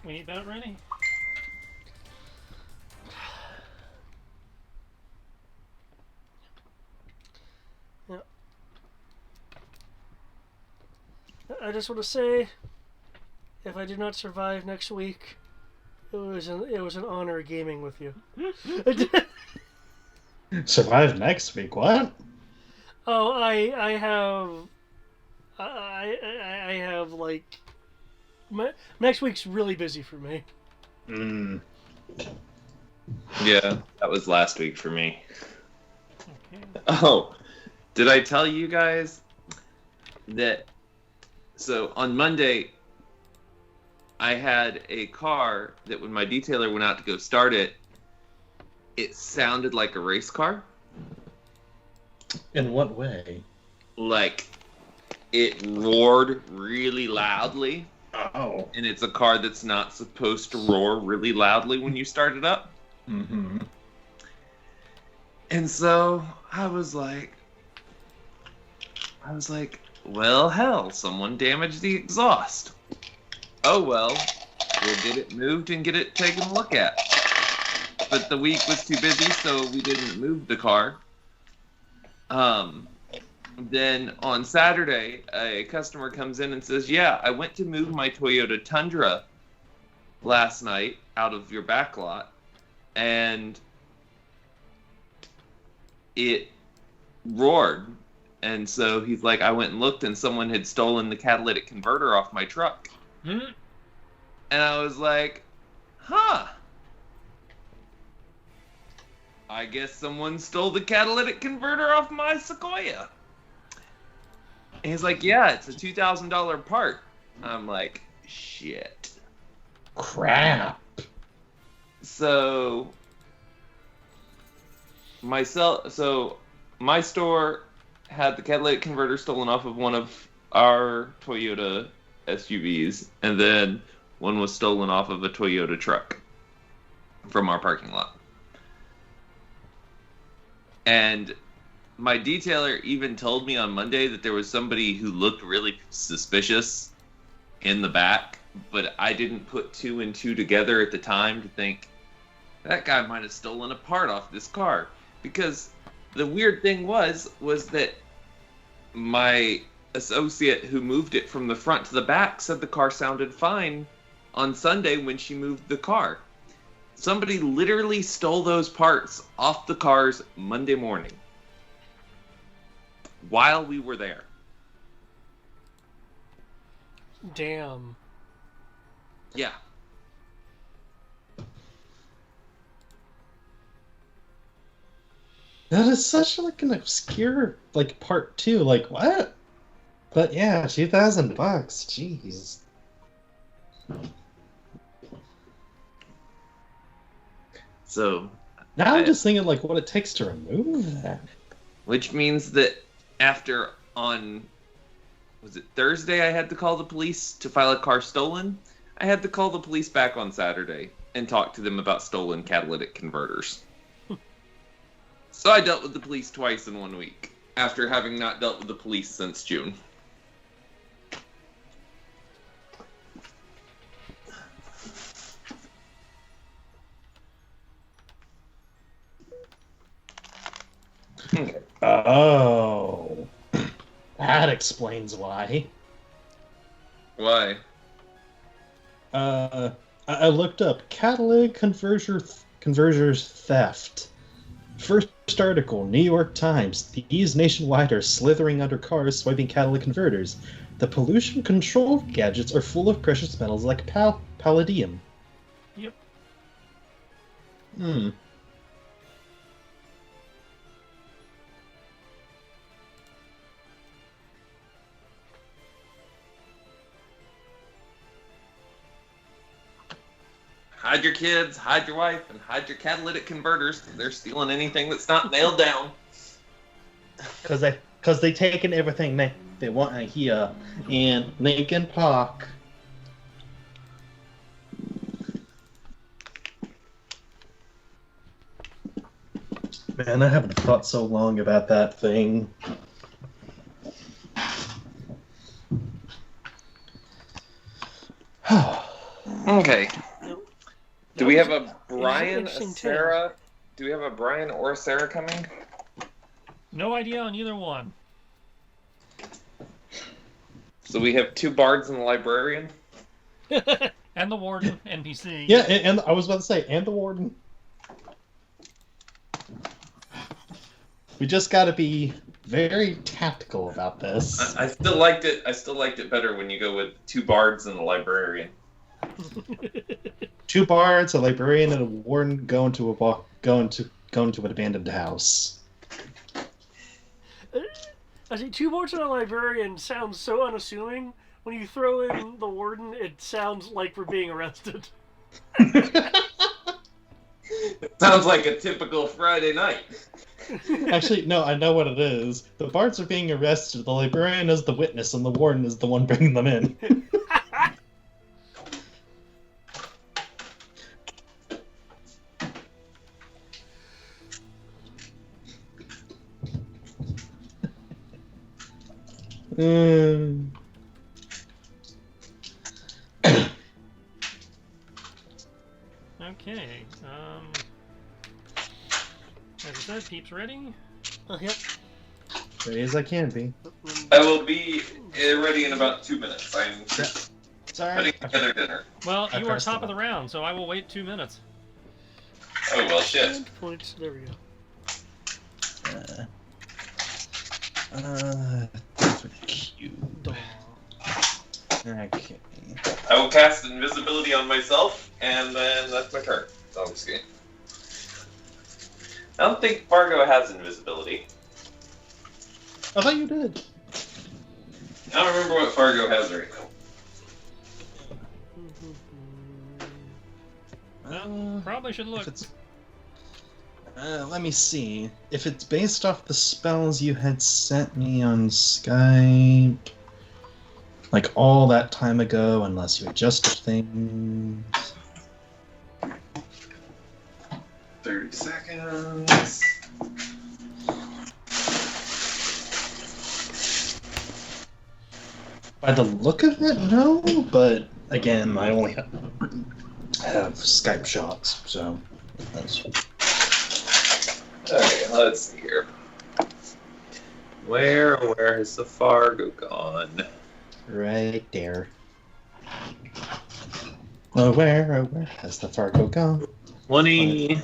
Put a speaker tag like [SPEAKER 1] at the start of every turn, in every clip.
[SPEAKER 1] We about ready?
[SPEAKER 2] Yeah. I just want to say, if I do not survive next week, it was an honor gaming with you.
[SPEAKER 3] Survive next week, what?
[SPEAKER 2] Oh, I have I have like next week's really busy for me.
[SPEAKER 4] Yeah, that was last week for me.
[SPEAKER 1] Okay.
[SPEAKER 4] Oh, did I tell you guys that? So on Monday, I had a car that when my detailer went out to go start it, it sounded like a race car.
[SPEAKER 3] In what way?
[SPEAKER 4] Like, it roared really loudly.
[SPEAKER 3] Oh.
[SPEAKER 4] And it's a car that's not supposed to roar really loudly when you start it up.
[SPEAKER 3] Mm-hmm.
[SPEAKER 4] And so I was like, well, hell, someone damaged the exhaust. Oh, well, we'll get it moved and get it taken a look at. But the week was too busy, so we didn't move the car. Then on Saturday, a customer comes in and says, yeah, I went to move my Toyota Tundra last night out of your back lot, and it roared. And so he's like, I went and looked, and someone had stolen the catalytic converter off my truck.
[SPEAKER 1] Hmm?
[SPEAKER 4] And I was like, huh. I guess someone stole the catalytic converter off my Sequoia. And he's like, yeah, it's a $2,000 part. I'm like, shit.
[SPEAKER 3] Crap.
[SPEAKER 4] So my store had the catalytic converter stolen off of one of our Toyota SUVs, and then one was stolen off of a Toyota truck from our parking lot. And my detailer even told me on Monday that there was somebody who looked really suspicious in the back, but I didn't put two and two together at the time to think that guy might have stolen a part off this car. Because the weird thing was that my associate who moved it from the front to the back said the car sounded fine on Sunday when she moved the car. Somebody literally stole those parts off the cars Monday morning while we were there.
[SPEAKER 2] Damn.
[SPEAKER 4] Yeah.
[SPEAKER 3] That is such like an obscure like part two. Like what? But yeah, $2,000. Jeez.
[SPEAKER 4] So
[SPEAKER 3] Now I'm just thinking like what it takes to remove that.
[SPEAKER 4] which means that after on, was it Thursday I had to call the police to file a car stolen? I had to call the police back on Saturday and talk to them about stolen catalytic converters. So I dealt with the police twice in 1 week, after having not dealt with the police since June. Okay.
[SPEAKER 3] Oh. That explains why.
[SPEAKER 4] Why?
[SPEAKER 3] I looked up catalytic converters theft. First article, New York Times. Thieves nationwide are slithering under cars swiping catalytic converters. The pollution control gadgets are full of precious metals like palladium.
[SPEAKER 1] Yep.
[SPEAKER 3] Hmm.
[SPEAKER 4] Hide your kids, hide your wife, and hide your catalytic converters, because they're stealing anything that's not nailed down.
[SPEAKER 3] Cause they taking everything they want here in Lincoln Park. Man, I haven't thought so long about that thing.
[SPEAKER 4] Okay.
[SPEAKER 2] Nope.
[SPEAKER 4] Do
[SPEAKER 2] That
[SPEAKER 4] we
[SPEAKER 2] was
[SPEAKER 4] have a Brian, a
[SPEAKER 2] interesting
[SPEAKER 4] Sarah? Do we have a Brian or a Sarah coming?
[SPEAKER 1] No idea on either one.
[SPEAKER 4] So we have 2 bards and a librarian.
[SPEAKER 1] And the warden, NPC.
[SPEAKER 3] Yeah, and I was about to say, and the warden. We just got to be very tactical about this.
[SPEAKER 4] I still liked it. I still liked it better when you go with 2 bards and a librarian.
[SPEAKER 3] 2 bards, a librarian, and a warden go into an abandoned house.
[SPEAKER 2] I see 2 bards and a librarian sounds so unassuming. When you throw in the warden, it sounds like we're being arrested.
[SPEAKER 4] Sounds like a typical Friday night.
[SPEAKER 3] Actually, no, I know what it is. The bards are being arrested, the librarian is the witness, and the warden is the one bringing them in.
[SPEAKER 1] Okay. As I said, Peep's ready.
[SPEAKER 2] Yep.
[SPEAKER 3] Ready as I can be.
[SPEAKER 4] I will be ready in about 2 minutes. I'm
[SPEAKER 3] Sorry.
[SPEAKER 4] putting together dinner.
[SPEAKER 1] Well,
[SPEAKER 3] I
[SPEAKER 1] you are
[SPEAKER 3] pressed
[SPEAKER 1] top
[SPEAKER 3] the
[SPEAKER 1] of the round, so I will wait 2 minutes.
[SPEAKER 4] Oh, well, shit.
[SPEAKER 2] And points. There we go.
[SPEAKER 3] That's what cube.
[SPEAKER 2] Daw.
[SPEAKER 3] Okay.
[SPEAKER 4] I will cast invisibility on myself, and then that's my turn. So I'm just kidding. I don't think Fargo has invisibility.
[SPEAKER 3] I thought you did.
[SPEAKER 4] I don't remember what Fargo has right now.
[SPEAKER 1] Probably should look.
[SPEAKER 3] If it's, let me see. If it's based off the spells you had sent me on Skype, like all that time ago, unless you adjusted things.
[SPEAKER 4] 30 seconds.
[SPEAKER 3] By the look of it, no, but again, I only have Skype shots, so that's...
[SPEAKER 4] Okay, let's see here. Where has the Fargo gone?
[SPEAKER 3] Right there. Oh, where has the Fargo gone?
[SPEAKER 4] 20.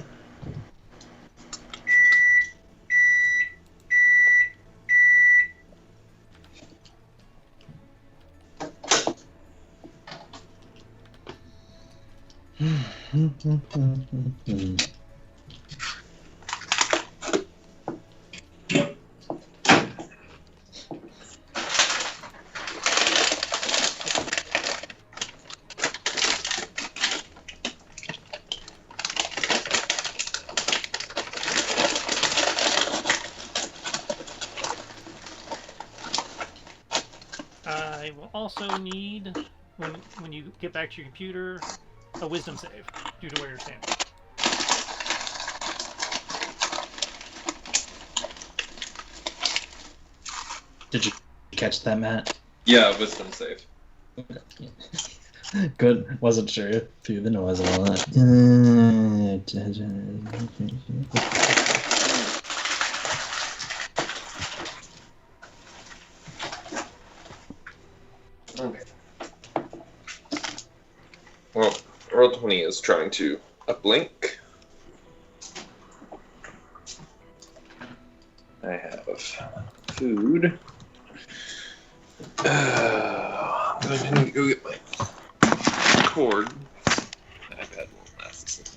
[SPEAKER 1] I will also need, when you get back to your computer, a wisdom save due to where you're standing.
[SPEAKER 3] Did you catch that, Matt?
[SPEAKER 4] Yeah, wisdom save.
[SPEAKER 3] Good. Wasn't sure if you the noise and all that.
[SPEAKER 4] Okay. Well, Roll20 is trying to uplink. I have food. I'm going to need to go get my cord. iPad won't last this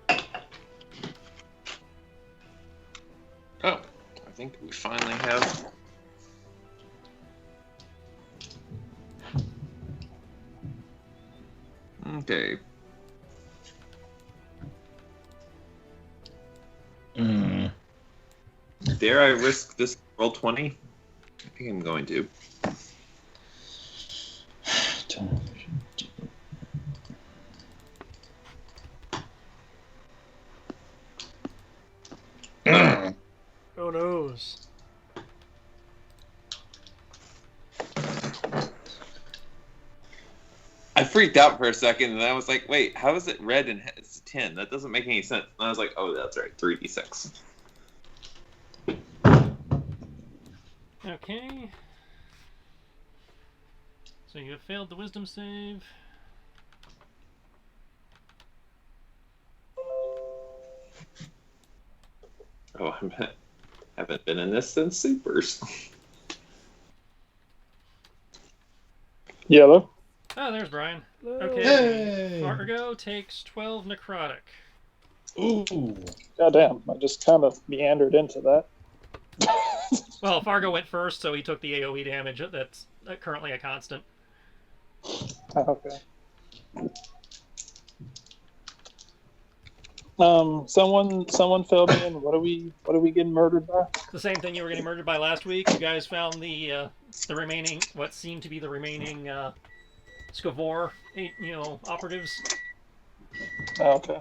[SPEAKER 4] long. Oh, I think we finally have. Okay. Dare I risk this Roll20? I think I'm going to.
[SPEAKER 2] Oh noes.
[SPEAKER 4] freaked out for a second, and I was like, wait, how is it red and it's 10? That doesn't make any sense. And I was like, oh, that's right, 3d6.
[SPEAKER 1] Okay. So you have failed the wisdom save.
[SPEAKER 4] Oh, I haven't been in this since Supers.
[SPEAKER 5] Yellow.
[SPEAKER 1] Oh, there's Brian.
[SPEAKER 2] No.
[SPEAKER 1] Okay.
[SPEAKER 3] Hey!
[SPEAKER 1] Fargo takes 12 necrotic.
[SPEAKER 3] Ooh.
[SPEAKER 5] Goddamn, I just kind of meandered into that.
[SPEAKER 1] Well, Fargo went first, so he took the AoE damage. That's currently a constant.
[SPEAKER 5] Okay. Someone filled me in. What are we getting murdered by?
[SPEAKER 1] The same thing you were getting murdered by last week. You guys found the remaining, what seemed to be the remaining Skavor, operatives.
[SPEAKER 5] Okay.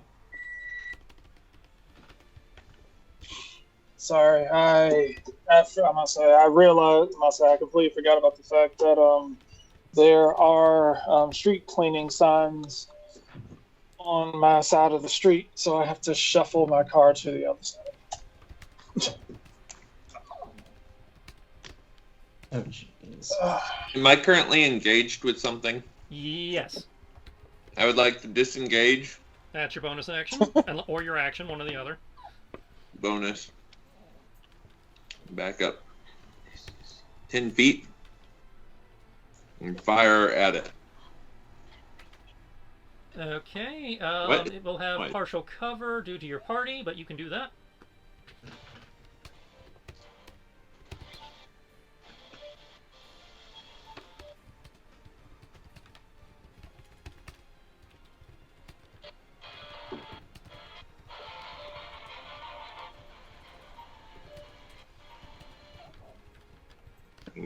[SPEAKER 5] Sorry, I must say I completely forgot about the fact that there are street cleaning signs on my side of the street, so I have to shuffle my car to the other side.
[SPEAKER 3] Oh, jeez.
[SPEAKER 4] Am I currently engaged with something?
[SPEAKER 1] Yes.
[SPEAKER 4] I would like to disengage.
[SPEAKER 1] That's your bonus action, or your action, one or the other.
[SPEAKER 4] Bonus. Back up 10 feet and fire at it.
[SPEAKER 1] Okay.
[SPEAKER 4] What?
[SPEAKER 1] It will have
[SPEAKER 4] What?
[SPEAKER 1] partial cover due to your party, but you can do that.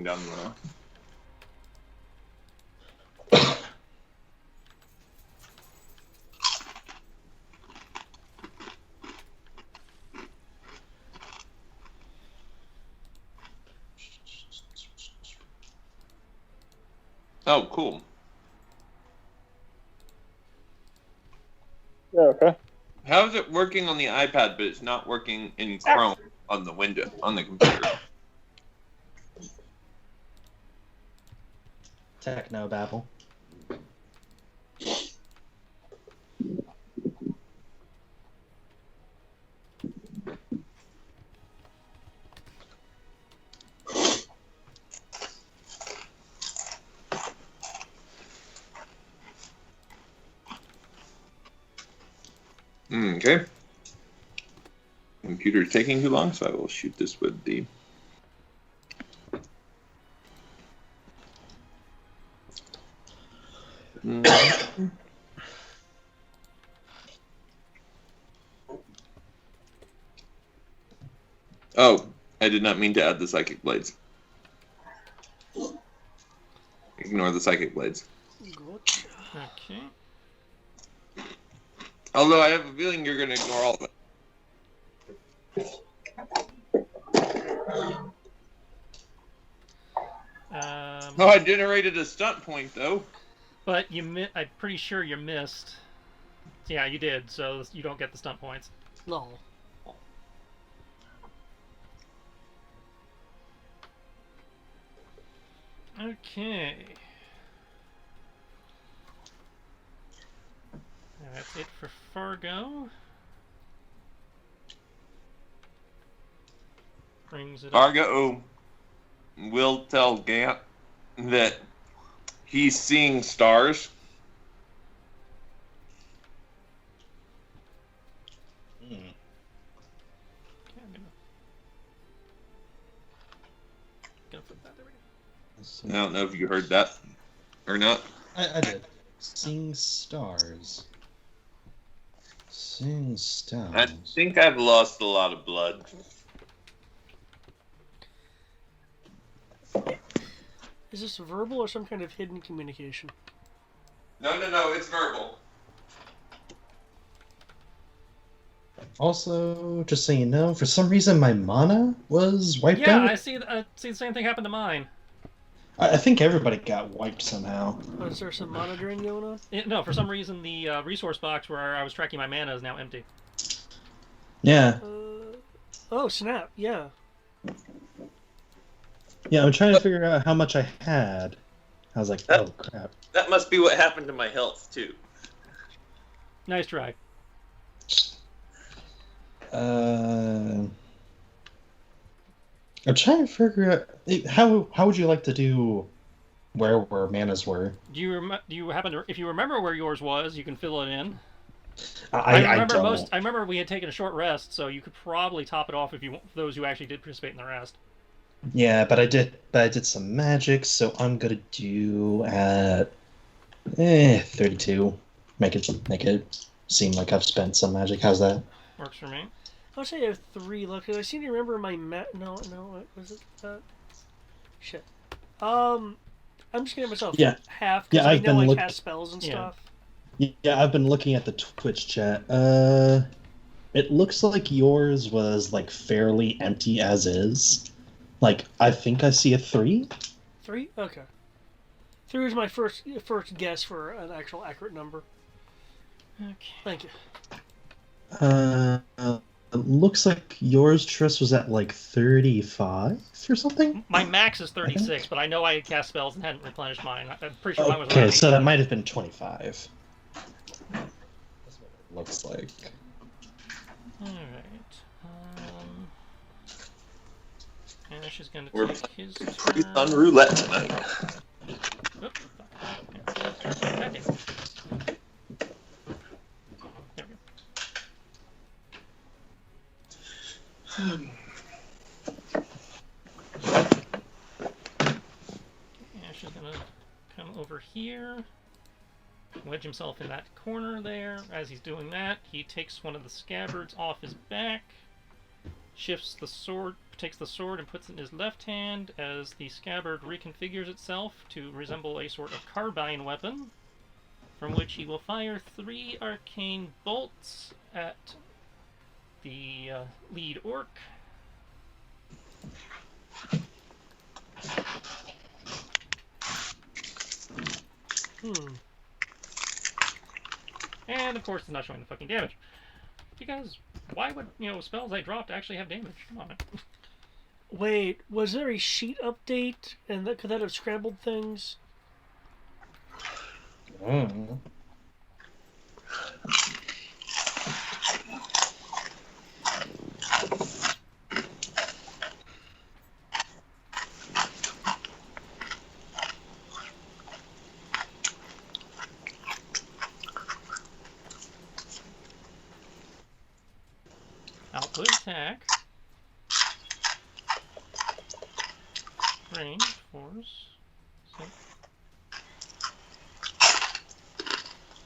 [SPEAKER 4] Down the Oh, cool.
[SPEAKER 5] Yeah, okay.
[SPEAKER 4] How is it working on the iPad, but it's not working in Chrome on the window, on the computer?
[SPEAKER 3] Techno babble.
[SPEAKER 4] Okay. Computer's taking too long, so I will shoot this with the... Oh, I did not mean to add the psychic blades. Ignore the psychic blades.
[SPEAKER 1] Okay.
[SPEAKER 4] Although I have a feeling you're going to ignore all of it. Oh, I generated a stunt point, though.
[SPEAKER 1] But I'm pretty sure you missed. Yeah, you did, so you don't get the stunt points.
[SPEAKER 2] No.
[SPEAKER 1] Okay. That's it for Fargo. Brings it up.
[SPEAKER 4] Fargo will tell Gant that he's seeing stars.
[SPEAKER 3] Hmm.
[SPEAKER 1] Okay, gonna flip that. There we go.
[SPEAKER 4] I don't know if you heard that or not.
[SPEAKER 3] I did. Seeing stars. Seeing stars.
[SPEAKER 4] I think I've lost a lot of blood.
[SPEAKER 2] Is this verbal or some kind of hidden communication?
[SPEAKER 4] No, it's verbal.
[SPEAKER 3] Also, just so you know, for some reason my mana was wiped
[SPEAKER 1] Yeah,
[SPEAKER 3] out.
[SPEAKER 1] I see the same thing happen to mine.
[SPEAKER 3] I think everybody got wiped somehow.
[SPEAKER 2] Was there some monitoring going on?
[SPEAKER 1] No, for some reason the resource box where I was tracking my mana is now empty.
[SPEAKER 3] Yeah.
[SPEAKER 2] Oh, snap. Yeah.
[SPEAKER 3] Yeah, I'm trying to figure out how much I had. I was like, oh crap.
[SPEAKER 4] That must be what happened to my health too.
[SPEAKER 1] Nice try.
[SPEAKER 3] I'm trying to figure out how would you like to do where manas were?
[SPEAKER 1] Do you happen to, if you remember where yours was, you can fill it in.
[SPEAKER 3] I
[SPEAKER 1] remember
[SPEAKER 3] don't.
[SPEAKER 1] I remember we had taken a short rest, so you could probably top it off if you want, for those who actually did participate in the rest.
[SPEAKER 3] Yeah, but I did some magic, so I'm gonna do at 32. Make it seem like I've spent some magic. How's that?
[SPEAKER 1] Works for me.
[SPEAKER 2] I'll say I have 3 left, because I seem to remember my No, what was it? Shit. I'm just gonna give myself half, because I know I cast spells and stuff.
[SPEAKER 3] Yeah, I've been looking at the Twitch chat. It looks like yours was like fairly empty as is. Like, I think I see a 3.
[SPEAKER 2] 3? Okay. 3 was my first guess for an actual accurate number.
[SPEAKER 1] Okay.
[SPEAKER 2] Thank you.
[SPEAKER 3] It looks like yours, Triss, was at like 35 or something?
[SPEAKER 1] My max is 36, but I know I had cast spells and hadn't replenished mine. I'm pretty sure mine was
[SPEAKER 3] Okay,
[SPEAKER 1] around
[SPEAKER 3] so that might have been 25. That's what it looks like.
[SPEAKER 1] Alright. Ash is going
[SPEAKER 4] We're
[SPEAKER 1] to take his
[SPEAKER 4] pretty
[SPEAKER 1] turn.
[SPEAKER 4] on roulette tonight.
[SPEAKER 1] Oop, God damn it. There we go. Ash is going to come over here, wedge himself in that corner there. As he's doing that, he takes one of the scabbards off his back, shifts the sword, takes the sword and puts it in his left hand as the scabbard reconfigures itself to resemble a sort of carbine weapon, from which he will fire 3 arcane bolts at the lead orc. And of course, it's not showing the fucking damage. Because why would, spells I dropped actually have damage? Come on.
[SPEAKER 2] Wait, was there a sheet update, and could that have scrambled things?
[SPEAKER 1] Output attack. Range, force.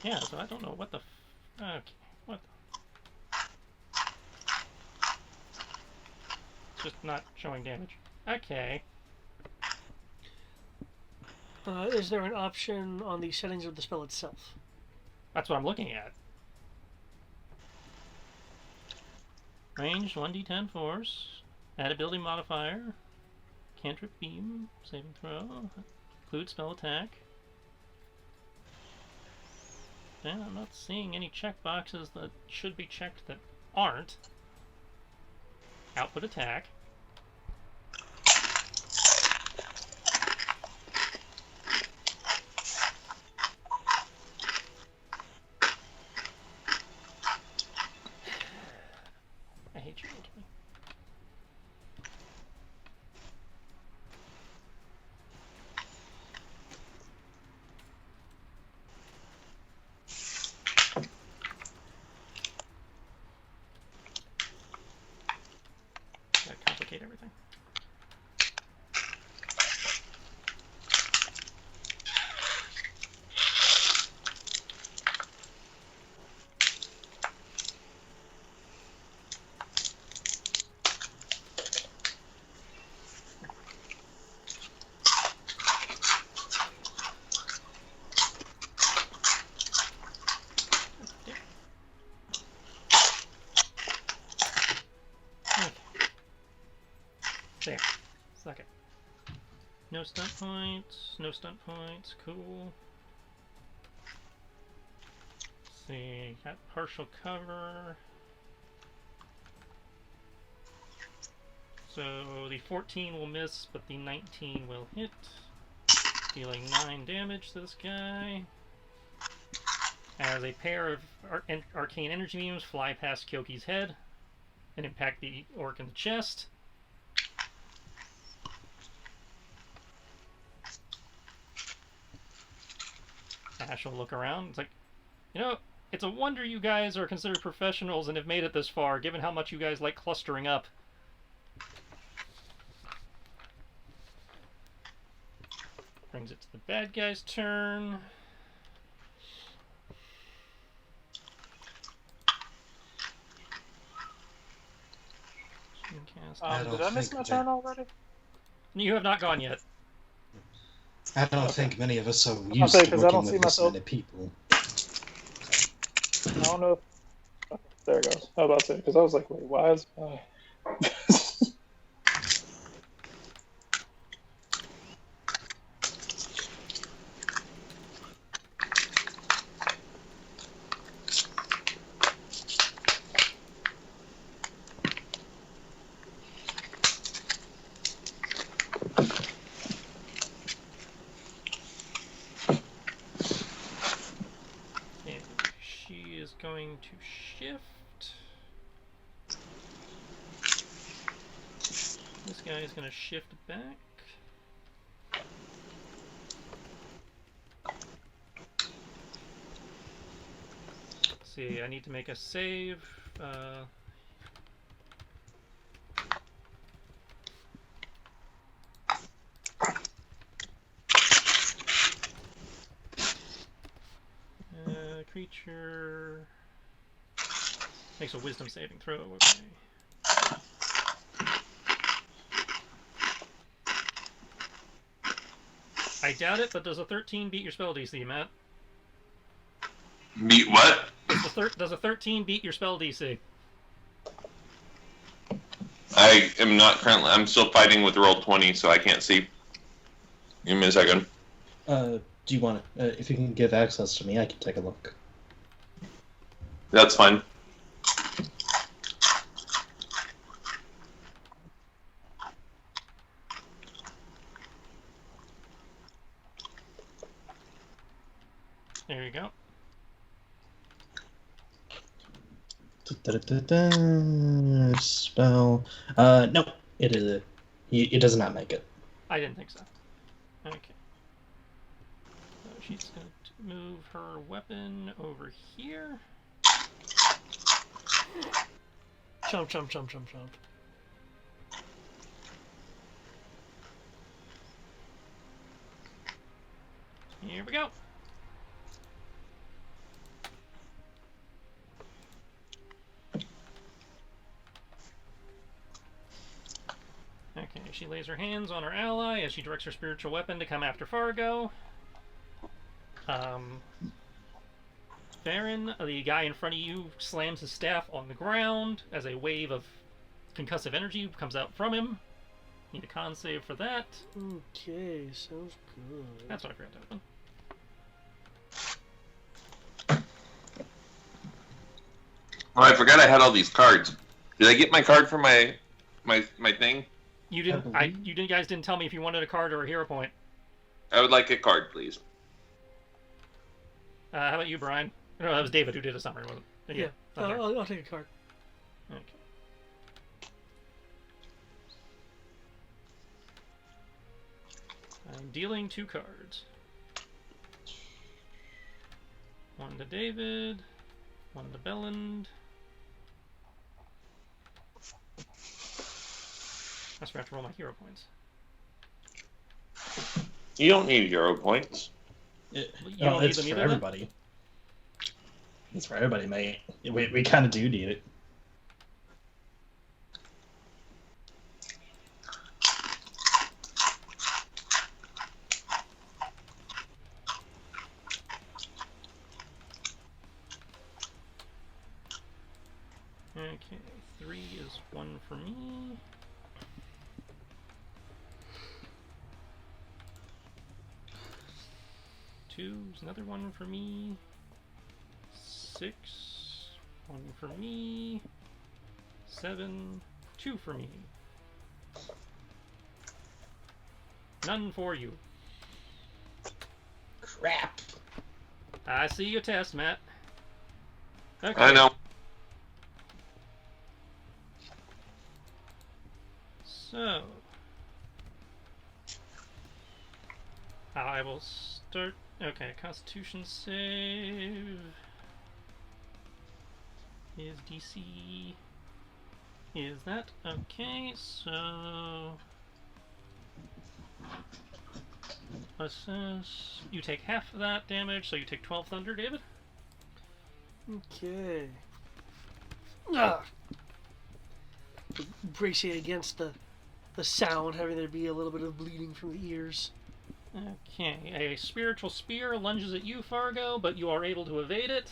[SPEAKER 1] Yeah, so I don't know what the. Okay, what the. It's just not showing damage. Okay.
[SPEAKER 2] Is there an option on the settings of the spell itself?
[SPEAKER 1] That's what I'm looking at. Range, 1d10 force. Add ability modifier. Cantrip beam. Saving throw. Include spell attack. Yeah, I'm not seeing any checkboxes that should be checked that aren't. Output attack. I hate you, ultimately. Gotta complicate everything. There. Suck it. No stunt points. No stunt points. Cool. Let's see. Got partial cover. So the 14 will miss, but the 19 will hit. Dealing 9 damage to this guy. As a pair of arcane energy beams fly past Kyoki's head and impact the orc in the chest. Ash will look around. It's like, you know, it's a wonder you guys are considered professionals and have made it this far, given how much you guys like clustering up. Brings it to the bad guy's turn.
[SPEAKER 5] Did I miss my turn already?
[SPEAKER 1] You have not gone yet.
[SPEAKER 3] I don't think many of us are used to working with this many people.
[SPEAKER 5] I don't know. There it goes. How about that? Because I was like, wait, why is
[SPEAKER 1] going to shift. This guy is going to shift back. Let's see, I need to make a save. Creature makes a wisdom saving throw. Okay. I doubt it, but does a 13 beat your spell DC, Matt?
[SPEAKER 4] Beat what?
[SPEAKER 1] Does a 13 beat your spell DC?
[SPEAKER 4] I am not currently. I'm still fighting with roll 20, so I can't see. Give me a second.
[SPEAKER 3] Do you want to? If you can give access to me, I can take a look.
[SPEAKER 4] That's fine.
[SPEAKER 1] There you go.
[SPEAKER 3] Spell. No, it does not make it.
[SPEAKER 1] I didn't think so. Okay. So she's going to move her weapon over here.
[SPEAKER 2] Chomp, chomp, chomp, chomp, chomp.
[SPEAKER 1] Here we go. Okay, she lays her hands on her ally as she directs her spiritual weapon to come after Fargo. Baron, the guy in front of you, slams his staff on the ground as a wave of concussive energy comes out from him. Need a con save for that.
[SPEAKER 2] Okay, sounds good.
[SPEAKER 1] That's what I forgot to open.
[SPEAKER 4] Oh, I forgot I had all these cards. Did I get my card for my thing?
[SPEAKER 1] You didn't. You guys didn't tell me if you wanted a card or a hero point.
[SPEAKER 4] I would like a card, please.
[SPEAKER 1] How about you, Brian? No, that was David who did a summary, wasn't it?
[SPEAKER 2] Yeah. I'll take a card.
[SPEAKER 1] Okay. I'm dealing 2 cards. One to David, one to Belland. I forgot to roll my hero points.
[SPEAKER 4] You don't need hero points.
[SPEAKER 3] It's for everybody. It's for everybody, mate. We kind of do need it.
[SPEAKER 1] Okay, 3 is 1 for me. 2 is another 1 for me. 6, 1 for me. 7, 2 for me. None for you.
[SPEAKER 3] Crap.
[SPEAKER 1] I see your test, Matt. Okay.
[SPEAKER 4] I know.
[SPEAKER 1] So, I will start. Okay, Constitution save. Is DC. Is that okay? So, assess. You take half of that damage, so you take 12 thunder, David.
[SPEAKER 2] Okay. Ah. Bracing against the sound, having there be a little bit of bleeding from the ears.
[SPEAKER 1] Okay, a spiritual spear lunges at you, Fargo, but you are able to evade it.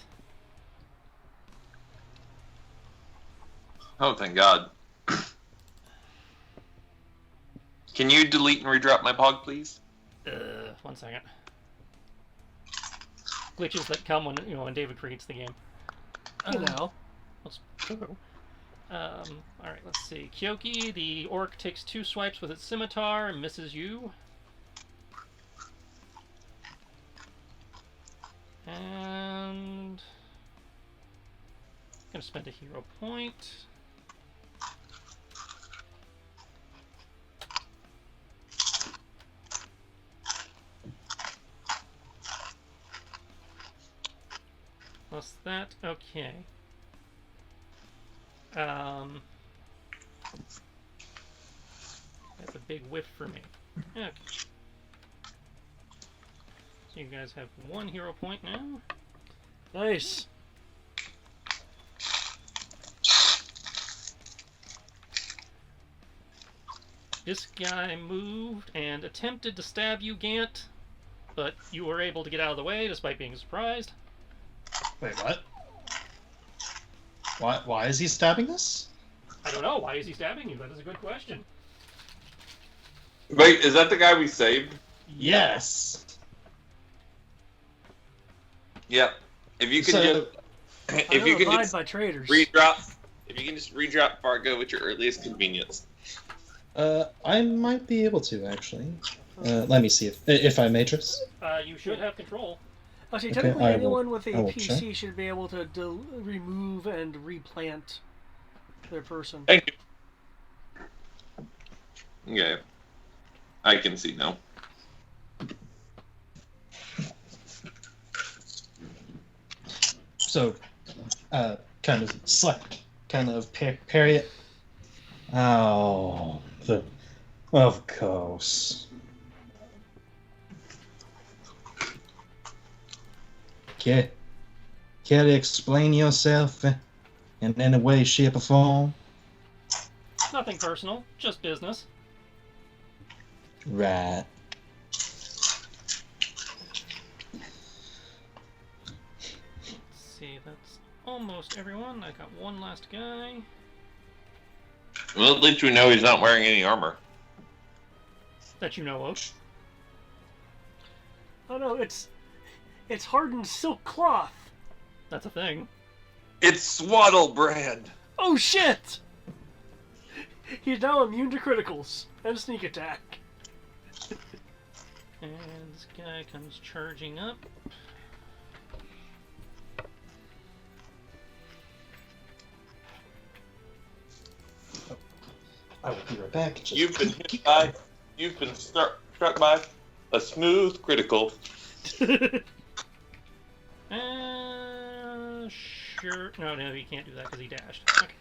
[SPEAKER 4] Oh, thank God. Can you delete and redrop my pog, please?
[SPEAKER 1] 1 second. Glitches that come when David creates the game. That's true. Alright, let's see. Kyoki, the orc, takes 2 swipes with its scimitar and misses you. And gonna spend a hero point. Plus that, okay. That's a big whiff for me. Okay. So you guys have 1 hero point now.
[SPEAKER 2] Nice.
[SPEAKER 1] This guy moved and attempted to stab you, Gant, but you were able to get out of the way despite being surprised.
[SPEAKER 3] Wait, what? Why is he stabbing us?
[SPEAKER 1] I don't know. Why is he stabbing you? That is a good question.
[SPEAKER 4] Wait, is that the guy we saved?
[SPEAKER 3] Yes.
[SPEAKER 4] Yep. If you can just
[SPEAKER 2] by traitors.
[SPEAKER 4] redrop, if you can just redrop Fargo at your earliest convenience.
[SPEAKER 3] I might be able to actually. Let me see if I may, Tris.
[SPEAKER 1] You should have control.
[SPEAKER 2] Actually, technically,
[SPEAKER 3] I
[SPEAKER 2] anyone
[SPEAKER 3] will-
[SPEAKER 2] with a
[SPEAKER 3] I will
[SPEAKER 2] PC
[SPEAKER 3] check.
[SPEAKER 2] should be able to remove and replant their person.
[SPEAKER 4] Thank you. Okay. I can see now.
[SPEAKER 3] So, kind of parry it. Oh, of course. Can you explain yourself in any way, shape, or form?
[SPEAKER 1] Nothing personal, just business.
[SPEAKER 3] Right.
[SPEAKER 1] Let's see, that's almost everyone. I got 1 last guy.
[SPEAKER 4] Well, at least we know he's not wearing any armor.
[SPEAKER 1] That you know of.
[SPEAKER 2] Oh no, it's hardened silk cloth.
[SPEAKER 1] That's a thing.
[SPEAKER 4] It's Swaddle Brand.
[SPEAKER 2] Oh shit! He's now immune to criticals and sneak attack.
[SPEAKER 1] And this guy comes charging up.
[SPEAKER 3] I will be right back. Just
[SPEAKER 4] You've been struck by a smooth critical.
[SPEAKER 1] Sure. No, he can't do that because he dashed. Okay.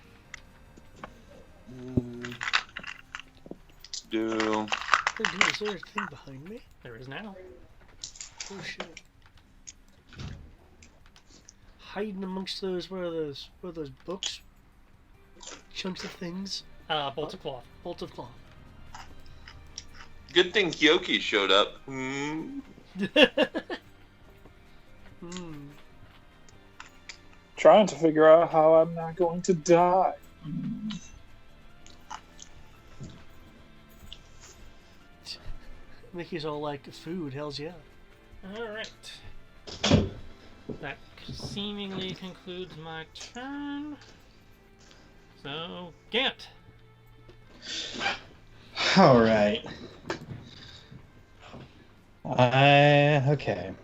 [SPEAKER 4] Do.
[SPEAKER 2] Hey, dude, is there a thing behind me?
[SPEAKER 1] There is now.
[SPEAKER 2] Oh shit! Hiding amongst those, what are those books? Chunks of things.
[SPEAKER 1] Bolts of cloth.
[SPEAKER 2] Bolts of cloth.
[SPEAKER 4] Good thing Kyoki showed up.
[SPEAKER 5] Trying to figure out how I'm not going to die.
[SPEAKER 2] Mickey's all like, food, hells yeah.
[SPEAKER 1] Alright. That seemingly concludes my turn. So, Gant.
[SPEAKER 3] Alright. Okay.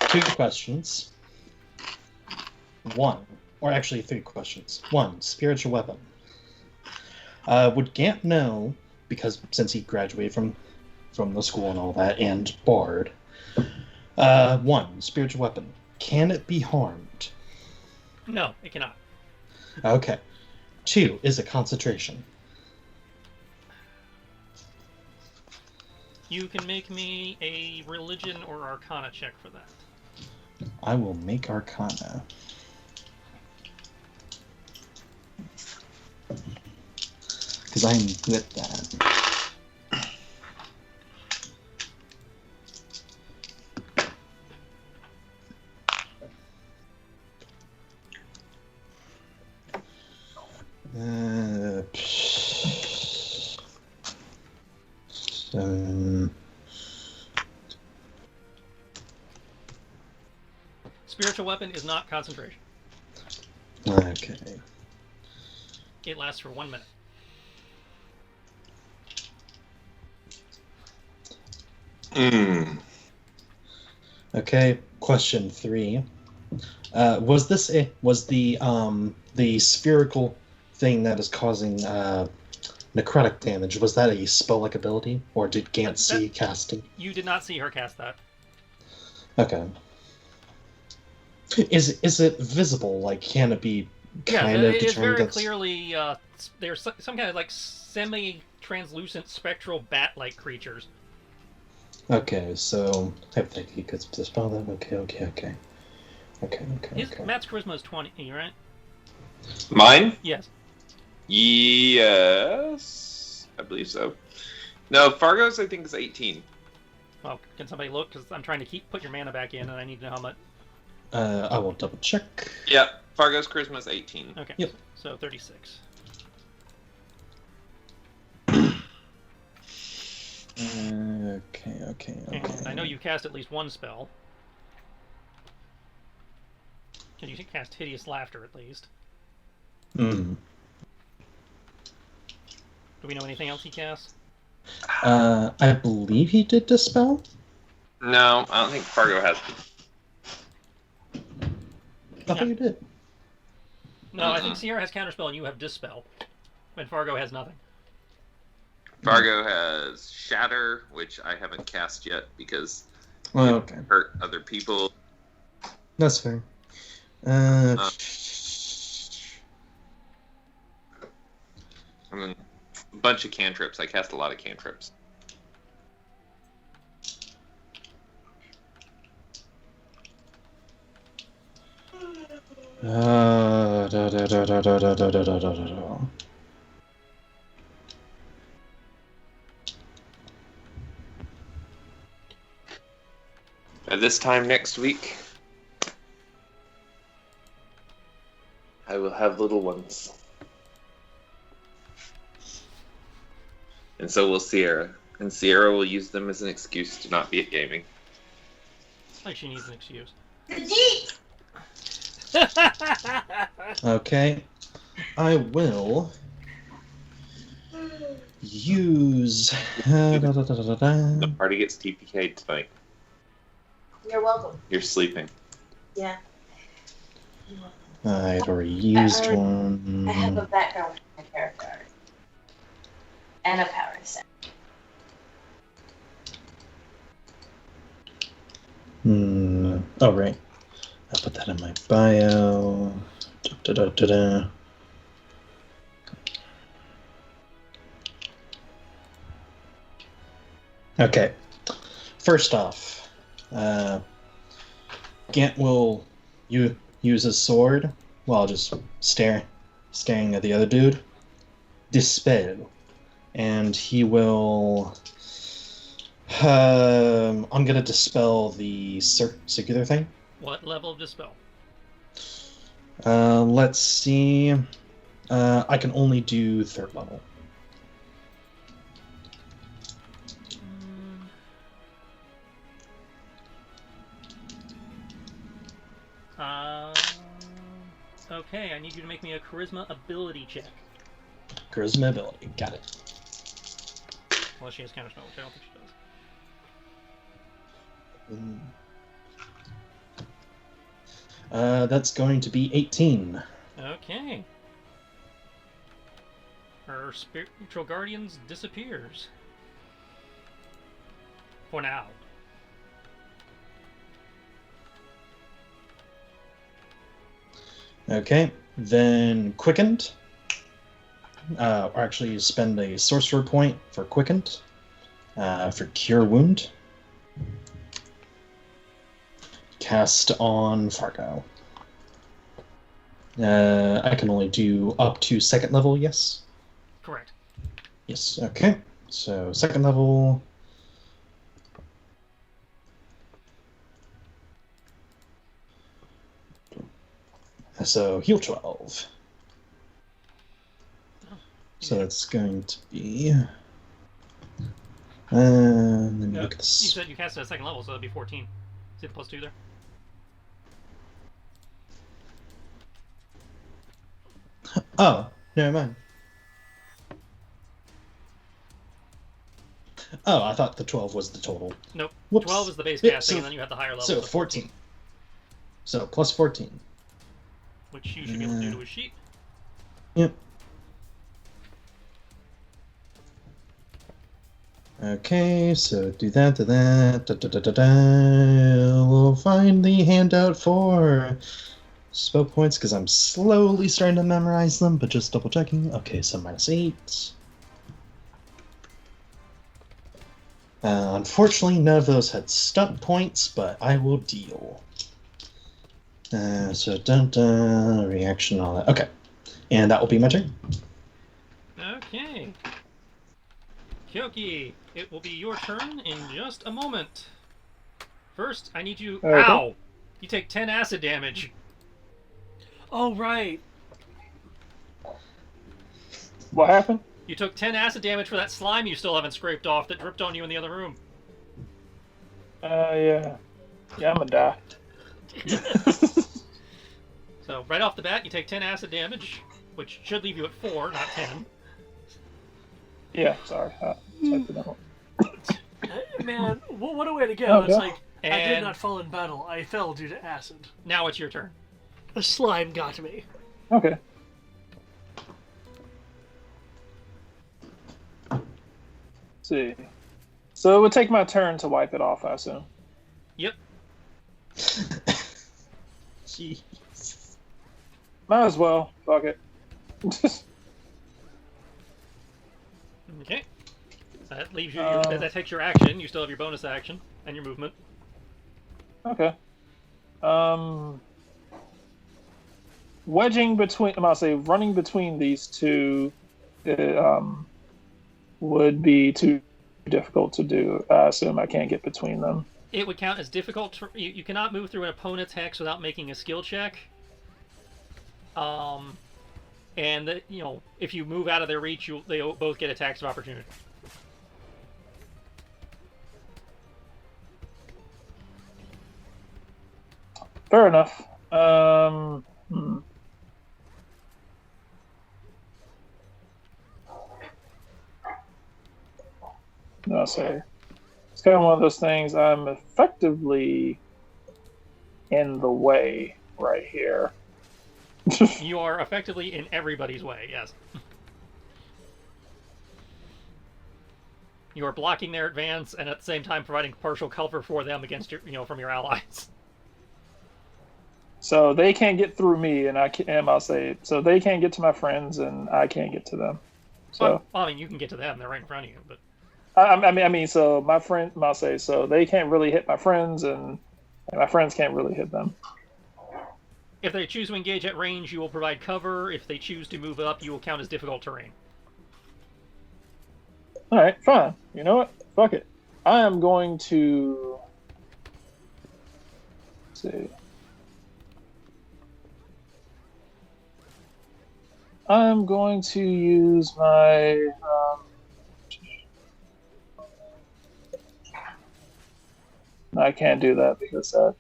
[SPEAKER 3] 2 questions. 1, or actually 3 questions. 1, spiritual weapon. Would Gant know, because since he graduated from the school and all that, and Bard, 1, spiritual weapon. Can it be harmed?
[SPEAKER 1] No, it cannot.
[SPEAKER 3] Okay. 2, is it concentration?
[SPEAKER 1] You can make me a religion or arcana check for that.
[SPEAKER 3] I will make arcana. Because I'm good at that.
[SPEAKER 1] Spiritual weapon is not concentration.
[SPEAKER 3] Okay.
[SPEAKER 1] It lasts for 1 minute.
[SPEAKER 3] Okay. Question 3. Was the spherical thing that is causing necrotic damage, was that a spell-like ability, or did Gant see casting?
[SPEAKER 1] You did not see her cast that.
[SPEAKER 3] Okay. Is it visible? Like, can it be kind of
[SPEAKER 1] it is
[SPEAKER 3] determined?
[SPEAKER 1] very clearly there's some kind of like semi-translucent spectral bat-like creatures.
[SPEAKER 3] Okay, so hypothetically, you could dispel that. Okay.
[SPEAKER 1] Matt's charisma is 20, right?
[SPEAKER 4] Mine?
[SPEAKER 1] Yes.
[SPEAKER 4] Yes, I believe so. No, Fargo's I think is 18.
[SPEAKER 1] Well, can somebody look? Because I'm trying to put your mana back in, and I need to know how much.
[SPEAKER 3] I will double check.
[SPEAKER 4] Yep, Fargo's charisma is 18.
[SPEAKER 1] Okay.
[SPEAKER 3] Yep.
[SPEAKER 1] So 36.
[SPEAKER 3] Okay.
[SPEAKER 1] And I know you cast at least one spell. Can you cast Hideous Laughter at least?
[SPEAKER 3] Hmm.
[SPEAKER 1] Do we know anything else he casts?
[SPEAKER 3] I believe he did dispel.
[SPEAKER 4] No, I don't think Fargo has.
[SPEAKER 3] I thought you did.
[SPEAKER 1] No, I think Sierra has Counterspell and you have Dispel. And Fargo has nothing.
[SPEAKER 4] Fargo has Shatter, which I haven't cast yet because
[SPEAKER 3] Okay.
[SPEAKER 4] it hurt other people.
[SPEAKER 3] That's fair.
[SPEAKER 4] And then a bunch of cantrips. I cast a lot of cantrips. At this time next week, I will have little ones. And so will Sierra. And Sierra will use them as an excuse to not be at gaming.
[SPEAKER 1] Like she needs an excuse.
[SPEAKER 3] Okay. I will use...
[SPEAKER 4] The party gets TPK'd tonight.
[SPEAKER 6] You're welcome.
[SPEAKER 4] You're sleeping.
[SPEAKER 6] Yeah.
[SPEAKER 3] I'd already used one.
[SPEAKER 6] I have a background with my character. And a power set.
[SPEAKER 3] Oh, right. I'll put that in my bio. Okay. First off, Gant will use his sword while just staring at the other dude. Dispel. And he will... I'm gonna dispel the circular thing.
[SPEAKER 1] What level of Dispel?
[SPEAKER 3] Let's see. I can only do 3rd level.
[SPEAKER 1] Okay, I need you to make me a charisma ability check.
[SPEAKER 3] Charisma ability. Got it.
[SPEAKER 1] Unless she has counterspell, which I don't think she does.
[SPEAKER 3] That's going to be 18.
[SPEAKER 1] Okay. Her spiritual guardians disappears. For now.
[SPEAKER 3] Okay, then Quickened. Or actually spend a sorcerer point for Quickened. For Cure Wound. Cast on Fargo. I can only do up to 2nd level, yes?
[SPEAKER 1] Correct.
[SPEAKER 3] Yes, okay. So 2nd level. So heal 12. So that's going to be. Let me look at this.
[SPEAKER 1] You said you cast it at 2nd level, so that'd be 14. See the +2 there?
[SPEAKER 3] Oh, never mind. Oh, I thought the 12 was the total.
[SPEAKER 1] Nope.
[SPEAKER 3] Whoops.
[SPEAKER 1] 12 is the base
[SPEAKER 3] Yeah,
[SPEAKER 1] casting,
[SPEAKER 3] so,
[SPEAKER 1] and then you have the higher level.
[SPEAKER 3] So 14. So plus 14.
[SPEAKER 1] Which you should be able to do to a sheep.
[SPEAKER 3] Yep. Okay, so do that, do that. Da, da, da, da, da. We'll find the handout for spell points because I'm slowly starting to memorize them, but just double checking. Okay, so -8. Unfortunately, none of those had stunt points, but I will deal. So dun reaction, all that. Okay, and that will be my turn.
[SPEAKER 1] Okay. Kyoki, it will be your turn in just a moment. First, I need you.
[SPEAKER 5] Okay.
[SPEAKER 1] Ow! You take 10 acid damage.
[SPEAKER 2] Oh, right.
[SPEAKER 5] What happened?
[SPEAKER 1] You took 10 acid damage for that slime you still haven't scraped off that dripped on you in the other room.
[SPEAKER 5] Yeah. Yeah, I'm gonna die.
[SPEAKER 1] So, right off the bat, you take 10 acid damage, which should leave you at 4, not 10.
[SPEAKER 5] Yeah, sorry. I typed it out.
[SPEAKER 2] Man, what a way to go.
[SPEAKER 5] Oh,
[SPEAKER 2] It's
[SPEAKER 5] yeah.
[SPEAKER 2] like, I did
[SPEAKER 1] And-
[SPEAKER 2] not fall in battle. I fell due to acid.
[SPEAKER 1] Now it's your turn.
[SPEAKER 2] A slime got me.
[SPEAKER 5] Okay. Let's see. So it would take my turn to wipe it off, I assume.
[SPEAKER 1] Yep.
[SPEAKER 3] Jeez.
[SPEAKER 5] Might as well. Fuck it.
[SPEAKER 1] Okay. That leaves you.
[SPEAKER 5] Um,
[SPEAKER 1] that takes your action. You still have your bonus action and your movement.
[SPEAKER 5] Okay. Wedging between, I'll say running between these two would be too difficult to do. I assume I can't get between them.
[SPEAKER 1] It would count as difficult. You cannot move through an opponent's hex without making a skill check. And if you move out of their reach, they both get attacks of opportunity.
[SPEAKER 5] Fair enough. No, sorry. It's kind of one of those things. I'm effectively in the way right here.
[SPEAKER 1] You are effectively in everybody's way. Yes. You are blocking their advance and at the same time providing partial cover for them against from your allies.
[SPEAKER 5] So they can't get through me, and I'll say so they can't get to my friends, and I can't get to them. So
[SPEAKER 1] well, I mean, you can get to them; they're right in front of you. But
[SPEAKER 5] I mean, so my friend, I'll say so they can't really hit my friends, and my friends can't really hit them.
[SPEAKER 1] if they choose to engage at range, you will provide cover. If they choose to move up, you will count as difficult terrain.
[SPEAKER 5] All right, fine. You know what? Fuck it. I am going to. Let's see. I'm going to use my. No, I can't do that because that.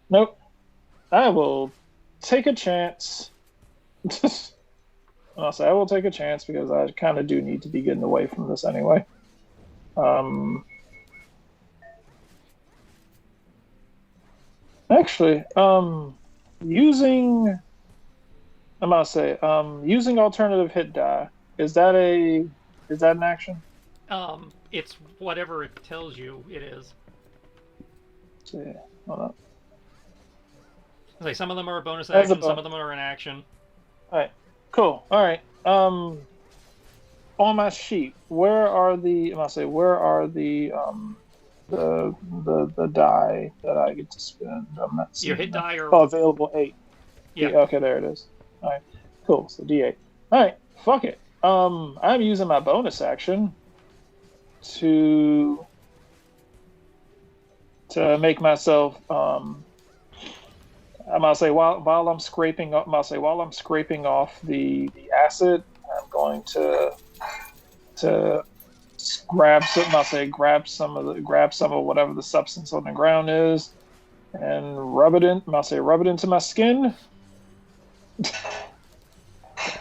[SPEAKER 5] Nope. I will take a chance. I'll say I will take a chance because I kind of do need to be getting away from this anyway. Actually, using I'm gonna say using alternative hit die is that an action?
[SPEAKER 1] It's whatever it tells you it is.
[SPEAKER 5] Let's see, hold on.
[SPEAKER 1] Like some of them are a bonus
[SPEAKER 5] As a
[SPEAKER 1] action, some of them are an action.
[SPEAKER 5] All right, cool. All right. On my sheet, where are the the die that I get to spend? I'm not seeing
[SPEAKER 1] Your hit
[SPEAKER 5] that.
[SPEAKER 1] die are
[SPEAKER 5] available 8.
[SPEAKER 1] yeah.
[SPEAKER 5] Okay, there it is. All right, cool. So D8. All right, fuck it. I'm using my bonus action to make myself I'm gonna say while I'm scraping up, while I'm scraping off the acid, I'm going to grab some of whatever the substance on the ground is, and rub it into my skin.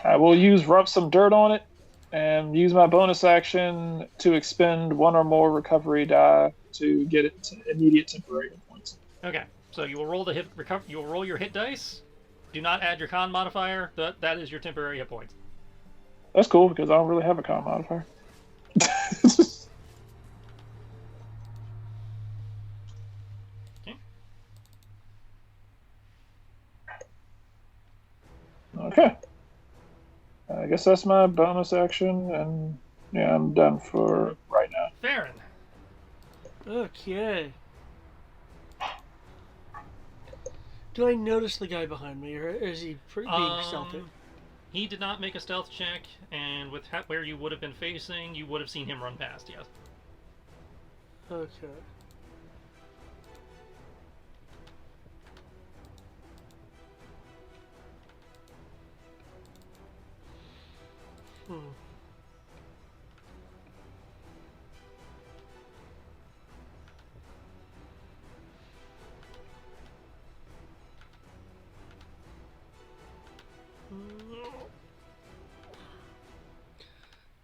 [SPEAKER 5] I will rub some dirt on it, and use my bonus action to expend one or more recovery die to get it to immediate temporary hit points.
[SPEAKER 1] Okay, so you will roll the hit you will roll your hit dice. Do not add your con modifier. That is your temporary hit points.
[SPEAKER 5] That's cool because I don't really have a con modifier. Okay. I guess that's my bonus action, and yeah, I'm done for right now.
[SPEAKER 1] Farron.
[SPEAKER 2] Okay. Do I notice the guy behind me, or is he being stealthy?
[SPEAKER 1] He did not make a stealth check, and with where you would have been facing, you would have seen him run past, yes.
[SPEAKER 2] Okay.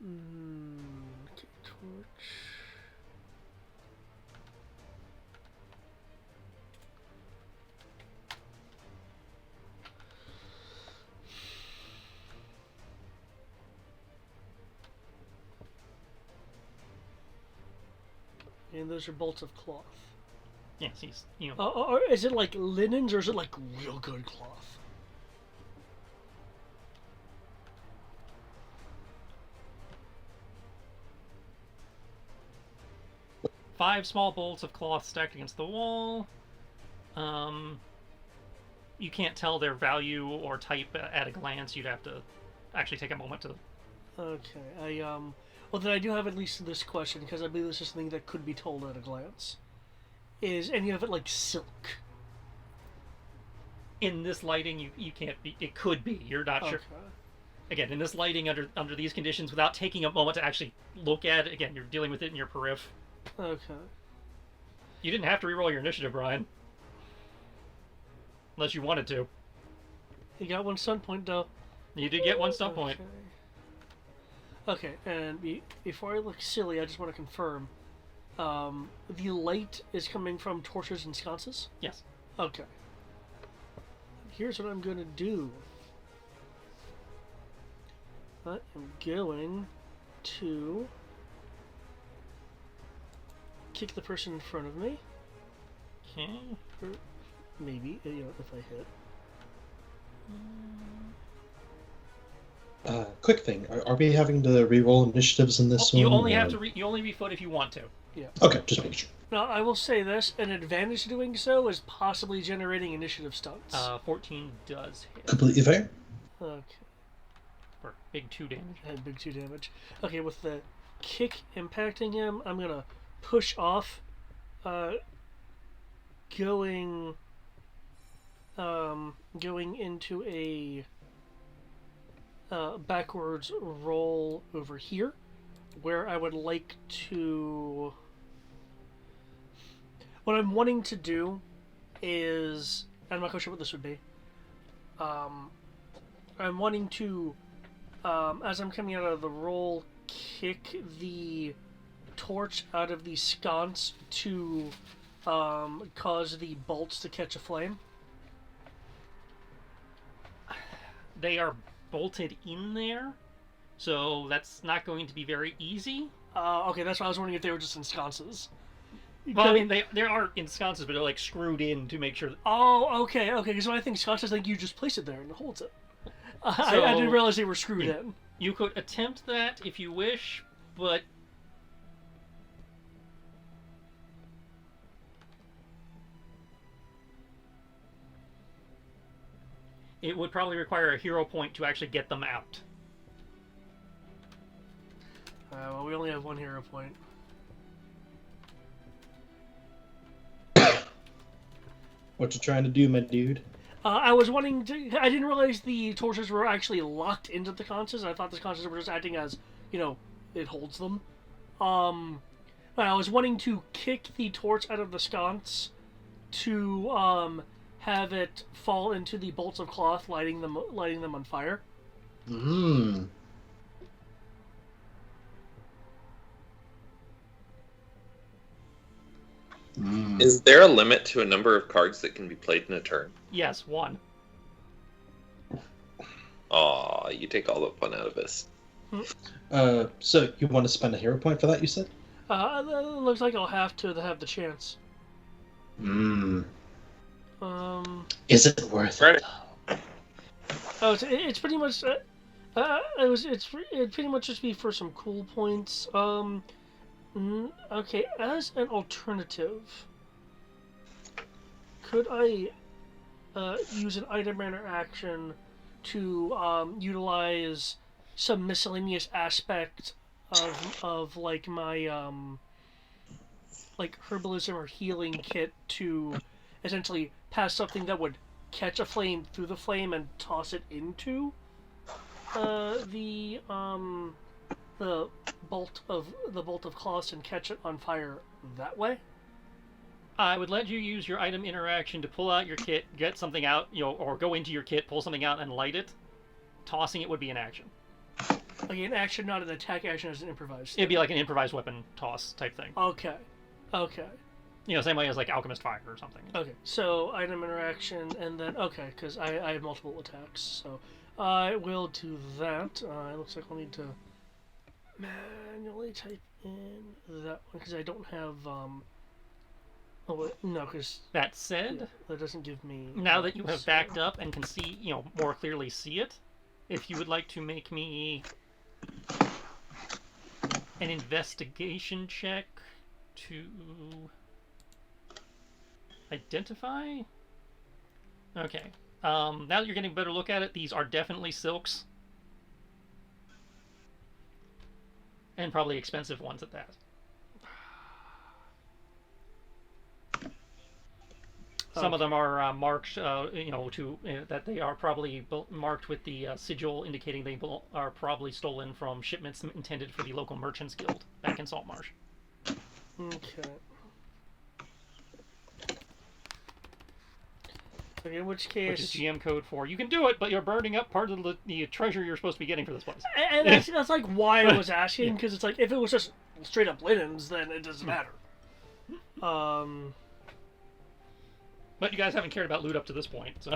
[SPEAKER 2] Okay, torch. And those are bolts of cloth.
[SPEAKER 1] Yes, he's,
[SPEAKER 2] or is it like linens, or is it like real good cloth?
[SPEAKER 1] Five small bolts of cloth stacked against the wall. You can't tell their value or type at a glance. You'd have to actually take a moment to...
[SPEAKER 2] Okay, well, then I do have at least this question, because I believe this is something that could be told at a glance. Is any of it like silk?
[SPEAKER 1] In this lighting, you can't be... It could be. You're not sure. Again, in this lighting, under these conditions, without taking a moment to actually look at it, again, you're dealing with it in your periph.
[SPEAKER 2] Okay.
[SPEAKER 1] You didn't have to reroll your initiative, Brian. Unless you wanted to.
[SPEAKER 2] You got one stun point, though.
[SPEAKER 1] You did get one stun point.
[SPEAKER 2] Okay, and before I look silly, I just want to confirm. The light is coming from torches and sconces?
[SPEAKER 1] Yes.
[SPEAKER 2] Okay. Here's what I'm going to do. I am going to kick the person in front of me.
[SPEAKER 1] Okay.
[SPEAKER 2] Or maybe, if I hit.
[SPEAKER 3] Quick thing: are we having to re-roll initiatives in this one?
[SPEAKER 1] You only have to. You only refoot if you want to.
[SPEAKER 2] Yeah.
[SPEAKER 3] Okay, just making sure.
[SPEAKER 2] Now, I will say this: an advantage to doing so is possibly generating initiative stunts.
[SPEAKER 1] 14 does hit.
[SPEAKER 3] Completely fair.
[SPEAKER 2] Okay.
[SPEAKER 1] For big 2 damage.
[SPEAKER 2] And big 2 damage. Okay, with the kick impacting him, I'm gonna push off, going into a backwards roll over here, where I would like to... What I'm wanting to do is I'm not quite sure what this would be. I'm wanting to, as I'm coming out of the roll, kick the torch out of the sconce to cause the bolts to catch a flame.
[SPEAKER 1] They are bolted in there, so that's not going to be very easy.
[SPEAKER 2] Okay, that's why I was wondering if they were just in sconces.
[SPEAKER 1] Well, I mean, they are in sconces, but they're like screwed in to make sure.
[SPEAKER 2] Oh, okay. Because when I think sconces, I think you just place it there and it holds it. I didn't realize they were screwed in.
[SPEAKER 1] You could attempt that if you wish, but it would probably require a hero point to actually get them out.
[SPEAKER 2] Well, we only have one hero point.
[SPEAKER 3] What you trying to do, my dude?
[SPEAKER 2] I was wanting to... I didn't realize the torches were actually locked into the sconces. I thought the sconces were just acting as, it holds them. I was wanting to kick the torch out of the sconce to have it fall into the bolts of cloth, lighting them on fire.
[SPEAKER 3] Mmm.
[SPEAKER 4] Is there a limit to a number of cards that can be played in a turn?
[SPEAKER 1] Yes, 1.
[SPEAKER 4] Aw, you take all the fun out of this.
[SPEAKER 3] So you want to spend a hero point for that, you said?
[SPEAKER 2] It looks like I'll have to have the chance.
[SPEAKER 3] Mmm. Is it worth it?
[SPEAKER 2] Oh, it's pretty much... it'd pretty much just be for some cool points. Okay, as an alternative, could I use an item interaction to utilize some miscellaneous aspect of like my like herbalism or healing kit to essentially pass something that would catch a flame through the flame and toss it into the bolt of cloth and catch it on fire that way?
[SPEAKER 1] I would let you use your item interaction to pull out your kit, get something out, or go into your kit, pull something out, and light it. Tossing it would be an action.
[SPEAKER 2] Okay, an action, not an attack action, as an improvised.
[SPEAKER 1] It'd be like an improvised weapon toss type thing.
[SPEAKER 2] Okay.
[SPEAKER 1] Same way as like Alchemist Fire or something.
[SPEAKER 2] Okay, so item interaction, and then, because I have multiple attacks, so I will do that. It looks like I'll need to manually type in that one, because I don't have, oh, wait, no, because...
[SPEAKER 1] That said...
[SPEAKER 2] that doesn't give me...
[SPEAKER 1] Now that you have backed up and can see, more clearly see it, if you would like to make me an investigation check to identify? Okay. Now that you're getting a better look at it, these are definitely silks. And probably expensive ones at that. Some of them are marked, that they are probably marked with the sigil indicating they are probably stolen from shipments intended for the local merchants guild back in Saltmarsh.
[SPEAKER 2] Okay. Okay, in which case...
[SPEAKER 1] Which is GM code for, you can do it, but you're burning up part of the treasure you're supposed to be getting for this place.
[SPEAKER 2] And that's like why I was asking, because it's like, if it was just straight up linens, then it doesn't matter.
[SPEAKER 1] But you guys haven't cared about loot up to this point, so...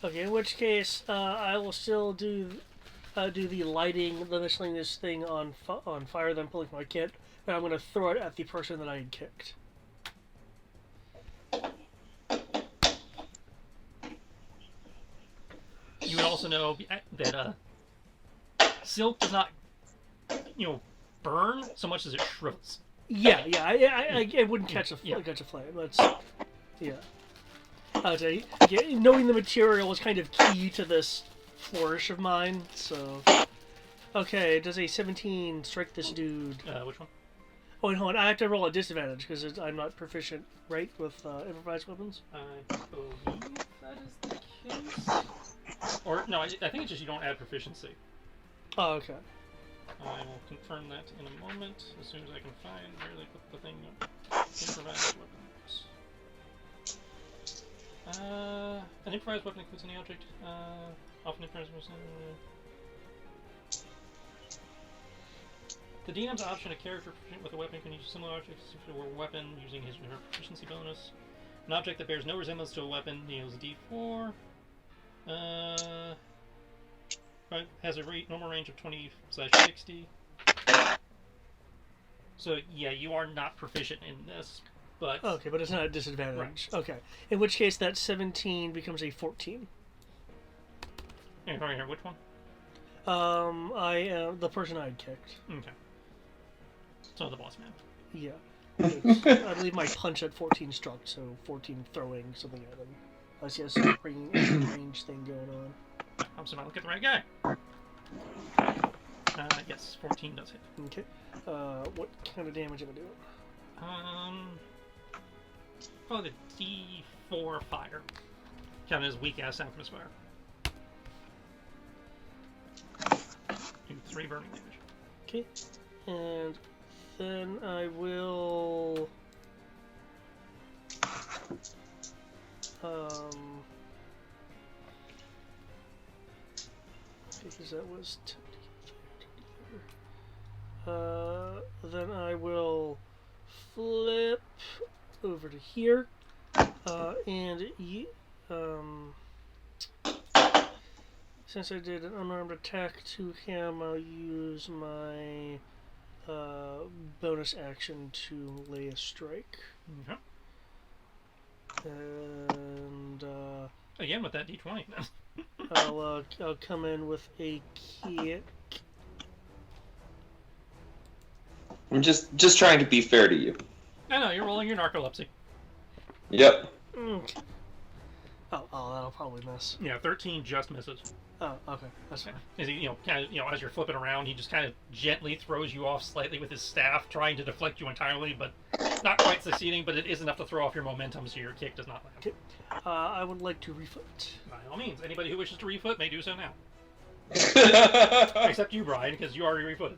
[SPEAKER 2] Okay, in which case, I will still do the lighting, the miscellaneous thing on fire, then pulling my kit, and I'm going to throw it at the person that I had kicked.
[SPEAKER 1] You would also know that silk does not, burn so much as it shrivels.
[SPEAKER 2] Yeah, I wouldn't catch a flame. That's knowing the material was kind of key to this flourish of mine. So, okay, does a 17 strike this dude?
[SPEAKER 1] Which one?
[SPEAKER 2] Oh, wait, hold on. I have to roll a disadvantage because I'm not proficient, right, with improvised weapons.
[SPEAKER 1] I believe that is the case. Or no, I think it's just you don't add proficiency.
[SPEAKER 2] Oh, okay.
[SPEAKER 1] I will confirm that in a moment, as soon as I can find where they put the thing improvised weapons. An improvised weapon includes any object, often improvised weapon. The DM's option, a character proficient with a weapon can use a similar object to a weapon using his or her proficiency bonus. An object that bears no resemblance to a weapon deals a d4. Has a normal range of 20/60. So yeah, you are not proficient in this, but
[SPEAKER 2] Okay, but it's not a disadvantage.
[SPEAKER 1] Right.
[SPEAKER 2] Okay. In which case, that 17 becomes a 14.
[SPEAKER 1] Hey, right here, which one?
[SPEAKER 2] I am the person I had kicked.
[SPEAKER 1] Okay. So the boss man.
[SPEAKER 2] Yeah. I believe my punch at 14 struck, so 14 throwing something at him. Unless he has some range thing going on.
[SPEAKER 1] I'm so I look at the right guy. Yes, 14 does hit.
[SPEAKER 2] Okay. What kind of damage am I doing?
[SPEAKER 1] Probably the D4 fire. Kind of his weak ass alchemist fire. Do 3 burning damage.
[SPEAKER 2] Okay. And then I will. Because that was 10. Then I will flip over to here, and since I did an unarmed attack to him, I'll use my bonus action to lay a strike.
[SPEAKER 1] Okay.
[SPEAKER 2] And
[SPEAKER 1] Again with that D20.
[SPEAKER 2] I'll come in with a kick.
[SPEAKER 4] I'm just trying to be fair to you.
[SPEAKER 1] I know, you're rolling your narcolepsy.
[SPEAKER 4] Yep.
[SPEAKER 2] Okay. Oh, that'll probably miss.
[SPEAKER 1] Yeah, 13 just misses.
[SPEAKER 2] Oh, okay, that's fine.
[SPEAKER 1] As he, as you're flipping around, he just kind of gently throws you off slightly with his staff, trying to deflect you entirely, but not quite succeeding. But it is enough to throw off your momentum, so your kick does not land.
[SPEAKER 2] Okay. I would like to refoot.
[SPEAKER 1] By all means, anybody who wishes to refoot may do so now. Except you, Brian, because you already refooted.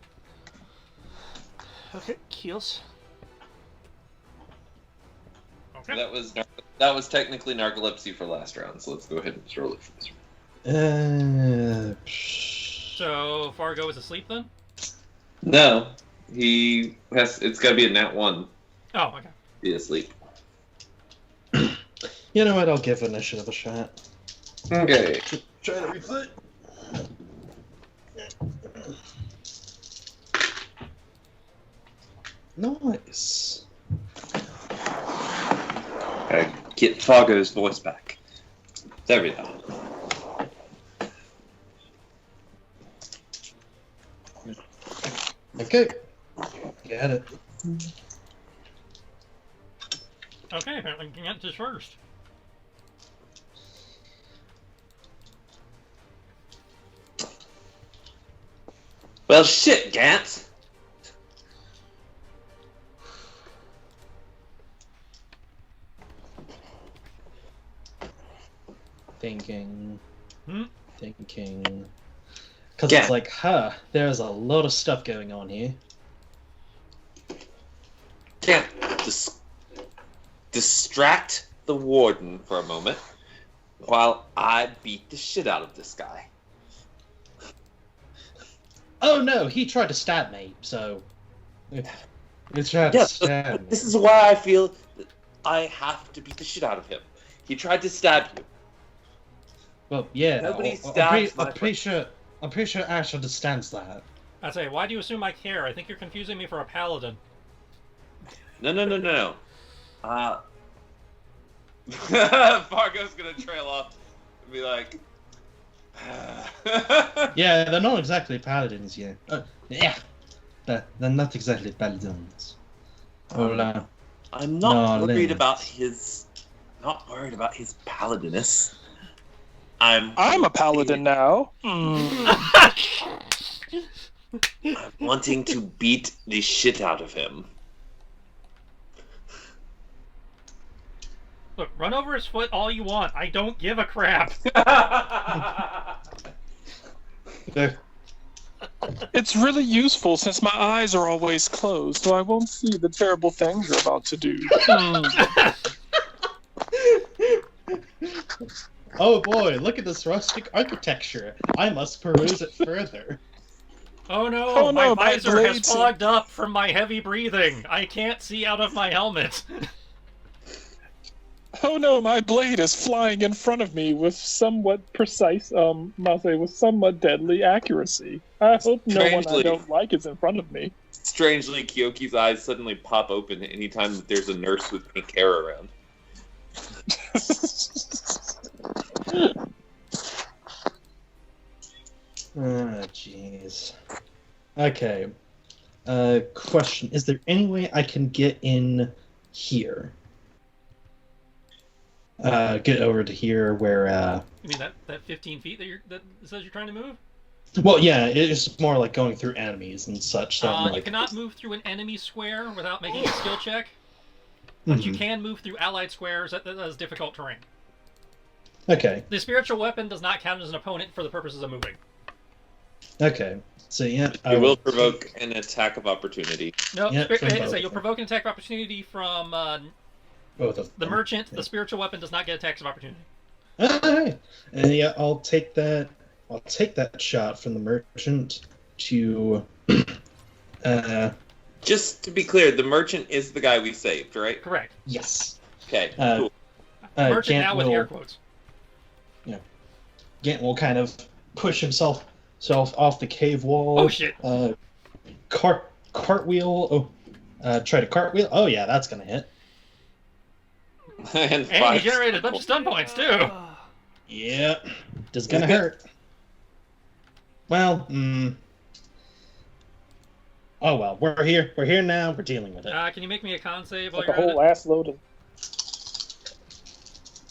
[SPEAKER 2] Okay, keels.
[SPEAKER 1] Okay.
[SPEAKER 4] That was technically narcolepsy for last round, so let's go ahead and just roll it for this round.
[SPEAKER 1] So Fargo is asleep then?
[SPEAKER 4] No, it's got to be a nat 1.
[SPEAKER 1] Oh, okay.
[SPEAKER 4] Be asleep.
[SPEAKER 3] You know what? I'll give initiative a shot.
[SPEAKER 4] Okay.
[SPEAKER 3] Try to refoot. Nice.
[SPEAKER 4] Get Fargo's voice back. There we go.
[SPEAKER 3] Okay. Got it.
[SPEAKER 1] Okay, apparently Gant is first.
[SPEAKER 4] Well, shit, Gant.
[SPEAKER 3] Thinking.
[SPEAKER 1] Hmm?
[SPEAKER 3] Thinking. Because
[SPEAKER 4] Yeah.
[SPEAKER 3] it's like, there's a lot of stuff going on here.
[SPEAKER 4] Gant, distract the warden for a moment while I beat the shit out of this guy.
[SPEAKER 3] Oh no, he tried to stab me, so... He tried to
[SPEAKER 4] Yes,
[SPEAKER 3] stab me.
[SPEAKER 4] this is why I feel that I have to beat the shit out of him. He tried to stab you.
[SPEAKER 3] Well, yeah,
[SPEAKER 4] Nobody
[SPEAKER 3] I'm
[SPEAKER 4] stabs my
[SPEAKER 3] pretty sure Ash understands that.
[SPEAKER 1] I say, why do you assume I care? I think you're confusing me for a paladin.
[SPEAKER 4] No. Fargo's gonna trail off and be like...
[SPEAKER 3] Yeah, they're not exactly paladins yet. Yeah, they're not exactly paladins.
[SPEAKER 4] I'm not worried
[SPEAKER 3] Lynn.
[SPEAKER 4] about his... Not worried about his paladiness. I'm
[SPEAKER 5] a paladin now.
[SPEAKER 4] I'm wanting to beat the shit out of him.
[SPEAKER 1] Look, run over his foot all you want. I don't give a crap.
[SPEAKER 7] It's really useful since my eyes are always closed, so I won't see the terrible things you're about to do.
[SPEAKER 3] Oh boy, look at this rustic architecture. I must peruse it further.
[SPEAKER 1] Oh no,
[SPEAKER 7] Oh,
[SPEAKER 1] my
[SPEAKER 7] no, my
[SPEAKER 1] visor has
[SPEAKER 7] blades-
[SPEAKER 1] fogged up from my heavy breathing. I can't see out of my helmet.
[SPEAKER 7] Oh no, my blade is flying in front of me with somewhat precise, with somewhat deadly accuracy. I hope no one I
[SPEAKER 4] Strangely.
[SPEAKER 7] don't like is in front of me.
[SPEAKER 4] Strangely, Kyoki's eyes suddenly pop open anytime that there's a nurse with pink hair around.
[SPEAKER 3] Ah, jeez. Okay. Question. Is there any way I can get in here? Get over to here where,
[SPEAKER 1] You mean that 15 feet that says you're trying to move?
[SPEAKER 3] Well, yeah, it's more like going through enemies and such. So I'm
[SPEAKER 1] You
[SPEAKER 3] like,
[SPEAKER 1] cannot move through an enemy square without making a skill check. But you
[SPEAKER 3] Mhm.
[SPEAKER 1] can move through allied squares. That is difficult terrain.
[SPEAKER 3] Okay,
[SPEAKER 1] The spiritual weapon does not count as an opponent for the purposes of moving.
[SPEAKER 3] okay. So, yeah.
[SPEAKER 4] It will provoke an attack of opportunity.
[SPEAKER 1] No,
[SPEAKER 3] Yeah, from both.
[SPEAKER 1] you'll provoke an attack of opportunity from
[SPEAKER 3] Both of
[SPEAKER 1] the
[SPEAKER 3] them.
[SPEAKER 1] merchant.
[SPEAKER 3] Yeah.
[SPEAKER 1] The spiritual weapon does not get attacks of opportunity.
[SPEAKER 3] Alright. And yeah, I'll take that shot from the merchant to
[SPEAKER 4] Just to be clear, the merchant is the guy we saved, right?
[SPEAKER 1] Correct.
[SPEAKER 3] yes.
[SPEAKER 4] Okay,
[SPEAKER 3] Uh,
[SPEAKER 4] cool.
[SPEAKER 1] Merchant
[SPEAKER 3] Gant
[SPEAKER 1] now with
[SPEAKER 3] will,
[SPEAKER 1] air quotes.
[SPEAKER 3] Gant will kind of push himself off the cave wall.
[SPEAKER 1] Oh shit!
[SPEAKER 3] Cartwheel. Try to cartwheel. Oh yeah, that's gonna hit.
[SPEAKER 4] And
[SPEAKER 1] And he
[SPEAKER 4] five.
[SPEAKER 1] generated a bunch of stun points too.
[SPEAKER 3] Yeah, it's gonna hurt. Well, oh well, we're here. We're here now. We're dealing with it.
[SPEAKER 1] Can you make me a con save while
[SPEAKER 5] Like a
[SPEAKER 1] you're at
[SPEAKER 5] whole
[SPEAKER 1] it?
[SPEAKER 5] ass load of.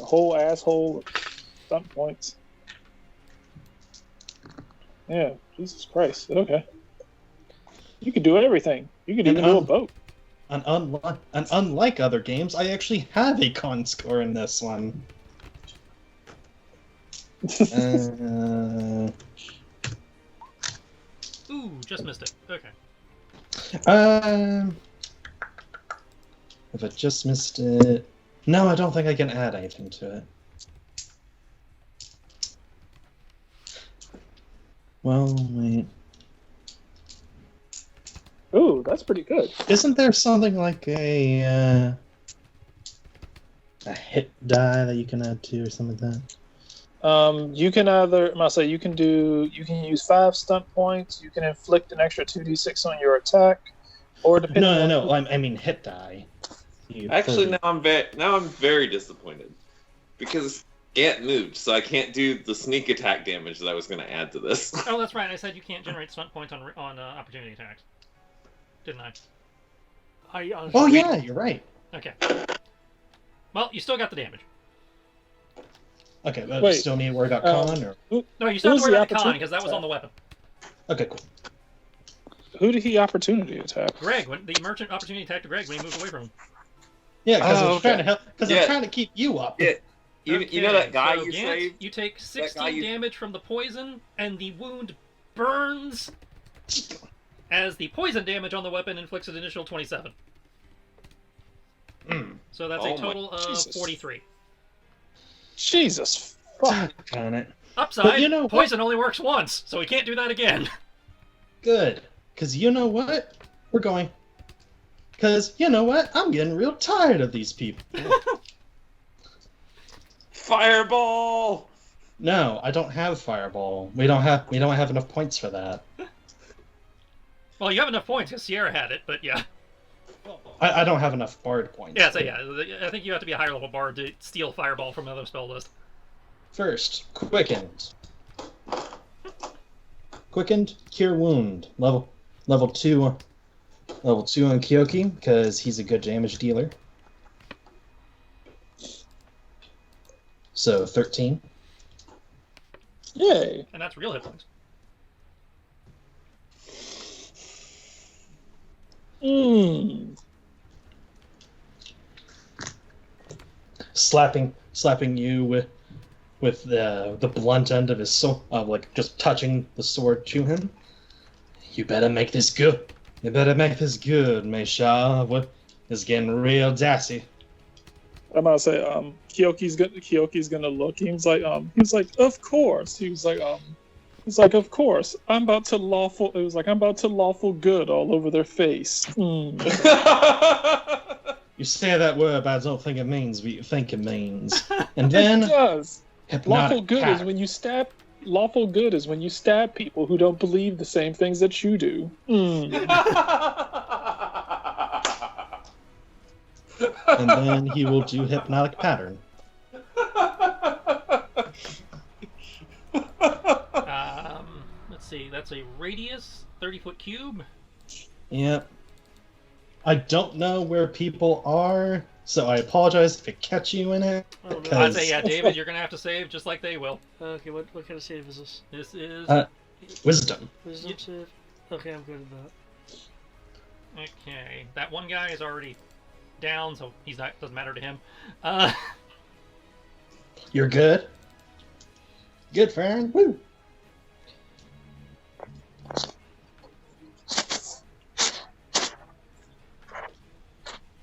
[SPEAKER 5] A whole asshole of stunt points. Yeah, Jesus Christ. Okay. You can do everything. You can even do a boat.
[SPEAKER 3] And unlike other games, I actually have a con score in this one.
[SPEAKER 1] Ooh, just missed it. Okay.
[SPEAKER 3] If I just missed it, no, I don't think I can add anything to it. Well, wait.
[SPEAKER 5] Ooh, that's pretty good.
[SPEAKER 3] Isn't there something like a hit die that you can add to or something like that?
[SPEAKER 5] You can you can use 5 stunt points. You can inflict an extra 2d6 on your attack, or depending.
[SPEAKER 3] No. I mean hit die.
[SPEAKER 4] Actually, now I'm very disappointed because Gant moved, so I can't do the sneak attack damage that I was going to add to this.
[SPEAKER 1] Oh, that's right. I said you can't generate stunt points on opportunity attacks, didn't I?
[SPEAKER 2] I
[SPEAKER 3] Oh yeah, you're right.
[SPEAKER 1] Okay. Well, you still got the damage.
[SPEAKER 3] Okay, but
[SPEAKER 5] Wait,
[SPEAKER 3] still need word.con or
[SPEAKER 1] No, you still have
[SPEAKER 5] Who's
[SPEAKER 1] to worry
[SPEAKER 5] the
[SPEAKER 1] about the con
[SPEAKER 5] opportunity
[SPEAKER 1] because that was on the weapon.
[SPEAKER 3] okay, cool.
[SPEAKER 5] Who did he opportunity attack?
[SPEAKER 1] Greg, when the merchant opportunity attacked Greg when he moved away from him.
[SPEAKER 3] Yeah, because
[SPEAKER 5] Oh,
[SPEAKER 3] I'm trying
[SPEAKER 5] okay.
[SPEAKER 3] to help. Because
[SPEAKER 4] Yeah.
[SPEAKER 3] I'm trying to keep you up.
[SPEAKER 4] Yeah. You know that guy
[SPEAKER 1] so
[SPEAKER 4] you
[SPEAKER 1] Gant,
[SPEAKER 4] saved?
[SPEAKER 1] You take
[SPEAKER 4] guy
[SPEAKER 1] 16
[SPEAKER 4] you-
[SPEAKER 1] damage from the poison, and the wound burns, as the poison damage on the weapon inflicts an initial 27. So that's
[SPEAKER 4] Oh
[SPEAKER 1] a
[SPEAKER 4] my
[SPEAKER 1] total of
[SPEAKER 5] Jesus.
[SPEAKER 1] 43.
[SPEAKER 5] Jesus fuck.
[SPEAKER 3] On it.
[SPEAKER 1] Upside,
[SPEAKER 3] But you know what?
[SPEAKER 1] poison only works once, so we can't do that again.
[SPEAKER 3] Good. Because you know what? We're going. Because you know what? I'm getting real tired of these people.
[SPEAKER 4] Fireball!
[SPEAKER 3] No, I don't have fireball. We don't have enough points for that.
[SPEAKER 1] Well, you have enough points because Sierra had it, but yeah.
[SPEAKER 3] I don't have enough bard points.
[SPEAKER 1] Yeah, so yeah, I think you have to be a higher level bard to steal Fireball from another spell list.
[SPEAKER 3] First, quickened. Quickened, cure wound. Level 2 on Kyoki, because he's a good damage dealer. So 13.
[SPEAKER 5] Yay.
[SPEAKER 1] And that's real hit points. Slapping you with the blunt end of his sword, like just touching the sword to him.
[SPEAKER 3] You better make this good. You better make this good, Mesha. What is getting real dassy.
[SPEAKER 7] I'm gonna say, Kyoki's gonna look. He was like, of course. He's like, of course. I'm about to lawful good all over their face. Mm.
[SPEAKER 3] You say that word, but I don't think it means what you think it means. And then
[SPEAKER 7] It does. Lawful
[SPEAKER 3] hypnotic
[SPEAKER 7] good
[SPEAKER 3] pattern.
[SPEAKER 7] is when you stab. Lawful good is when you stab people who don't believe the same things that you do. Mm.
[SPEAKER 3] And then he will do hypnotic pattern.
[SPEAKER 1] Let's see. That's a radius 30-foot cube.
[SPEAKER 3] Yep. I don't know where people are, so I apologize if I catch you in it.
[SPEAKER 2] Oh, no.
[SPEAKER 1] I'd
[SPEAKER 3] Because
[SPEAKER 1] say, yeah, David, you're gonna have to save just like they will.
[SPEAKER 2] Okay, what kind of save is this?
[SPEAKER 1] This is
[SPEAKER 3] wisdom.
[SPEAKER 2] Wisdom save? Okay, I'm good at that.
[SPEAKER 1] okay. That one guy is already down, so he's not. Doesn't matter to him.
[SPEAKER 3] You're good. Good, Farron. Woo.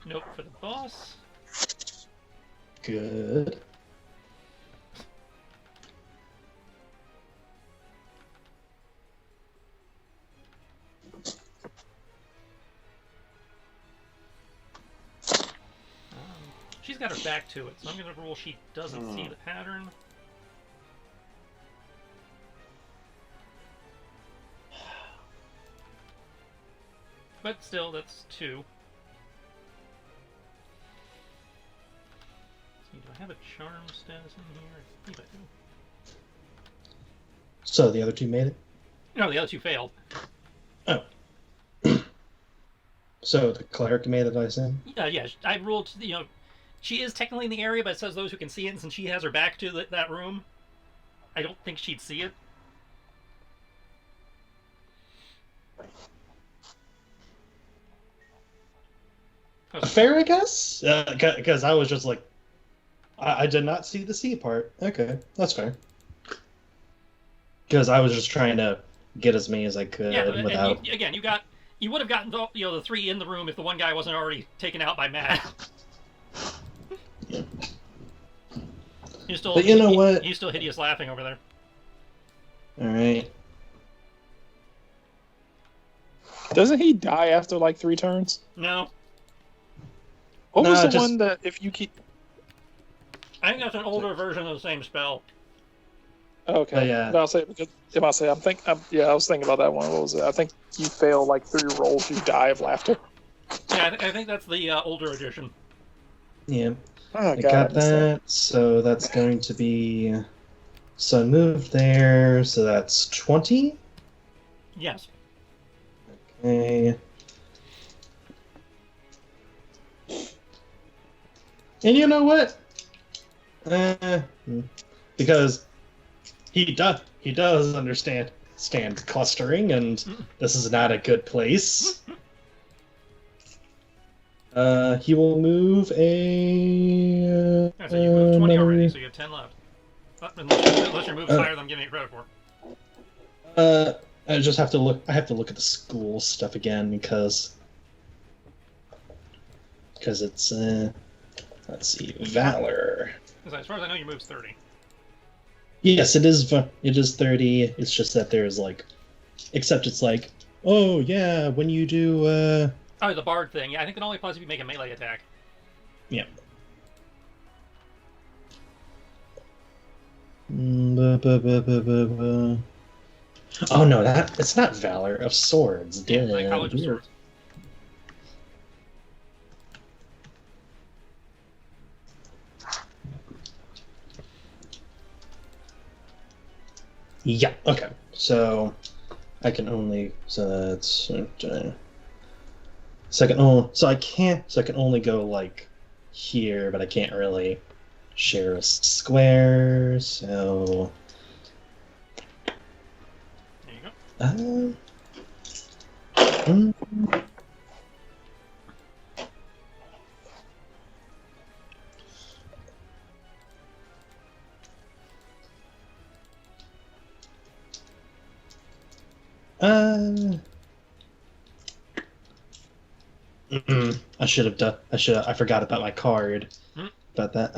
[SPEAKER 1] Nope for the boss.
[SPEAKER 3] Good.
[SPEAKER 1] She's got her back to it, so I'm gonna roll. She doesn't see the pattern. But still, that's 2. Do I have a charm status in here? I think I do.
[SPEAKER 3] So the other two made it?
[SPEAKER 1] No, the other 2 failed.
[SPEAKER 3] Oh. So the cleric made it, I assume?
[SPEAKER 1] Yeah, I ruled, she is technically in the area, but it says those who can see it, and since she has her back to that room, I don't think she'd see it.
[SPEAKER 3] Fair, I guess? Because I was just like, I did not see the C part. Okay, that's fair. Because I was just trying to get as many as I could without...
[SPEAKER 1] And you would have gotten the 3 in the room if the one guy wasn't already taken out by Matt.
[SPEAKER 3] Yeah.
[SPEAKER 1] He's still,
[SPEAKER 3] But you know what?
[SPEAKER 1] He's still hideous laughing over there.
[SPEAKER 3] Alright.
[SPEAKER 7] Doesn't he die after like 3 turns?
[SPEAKER 1] No.
[SPEAKER 7] What
[SPEAKER 3] No,
[SPEAKER 7] was the
[SPEAKER 3] just-
[SPEAKER 7] one that if you keep?
[SPEAKER 1] I think that's an older version of the same spell.
[SPEAKER 7] Okay.
[SPEAKER 3] Oh, yeah.
[SPEAKER 7] No, I'll say because I was thinking about that one. What was it? I think you fail like 3 rolls, you die of laughter.
[SPEAKER 1] Yeah, I think that's the older edition.
[SPEAKER 3] Yeah.
[SPEAKER 7] Oh,
[SPEAKER 3] I
[SPEAKER 7] God,
[SPEAKER 3] got
[SPEAKER 7] I missed
[SPEAKER 3] that, so that's going to be... So I moved there, so that's 20?
[SPEAKER 1] Yes.
[SPEAKER 3] Okay. And you know what? Because he does understand clustering, and this is not a good place. He will move a.
[SPEAKER 1] Yeah, so you moved 20 already, so you have 10 left. Unless your move's higher than I'm giving it credit for.
[SPEAKER 3] I just have to look. I have to look at the school stuff again because it's. Let's see, Valor.
[SPEAKER 1] As far as I know, your move's 30.
[SPEAKER 3] Yes, it is. It is 30. It's just that there's like, except it's like, oh yeah, when you do.
[SPEAKER 1] Oh, the bard thing. Yeah, I think it only applies if you make a melee attack.
[SPEAKER 3] Yeah. Oh no, it's not Valor of Swords. Damn
[SPEAKER 1] Like
[SPEAKER 3] it.
[SPEAKER 1] College of Swords.
[SPEAKER 3] Yeah. Okay. So I can only. So that's. So I can only. So I can't. So I can only go like here, but I can't really share a square. So.
[SPEAKER 1] There you go.
[SPEAKER 3] Mm. I should have done. I forgot about my card.
[SPEAKER 1] Hmm.
[SPEAKER 3] About that.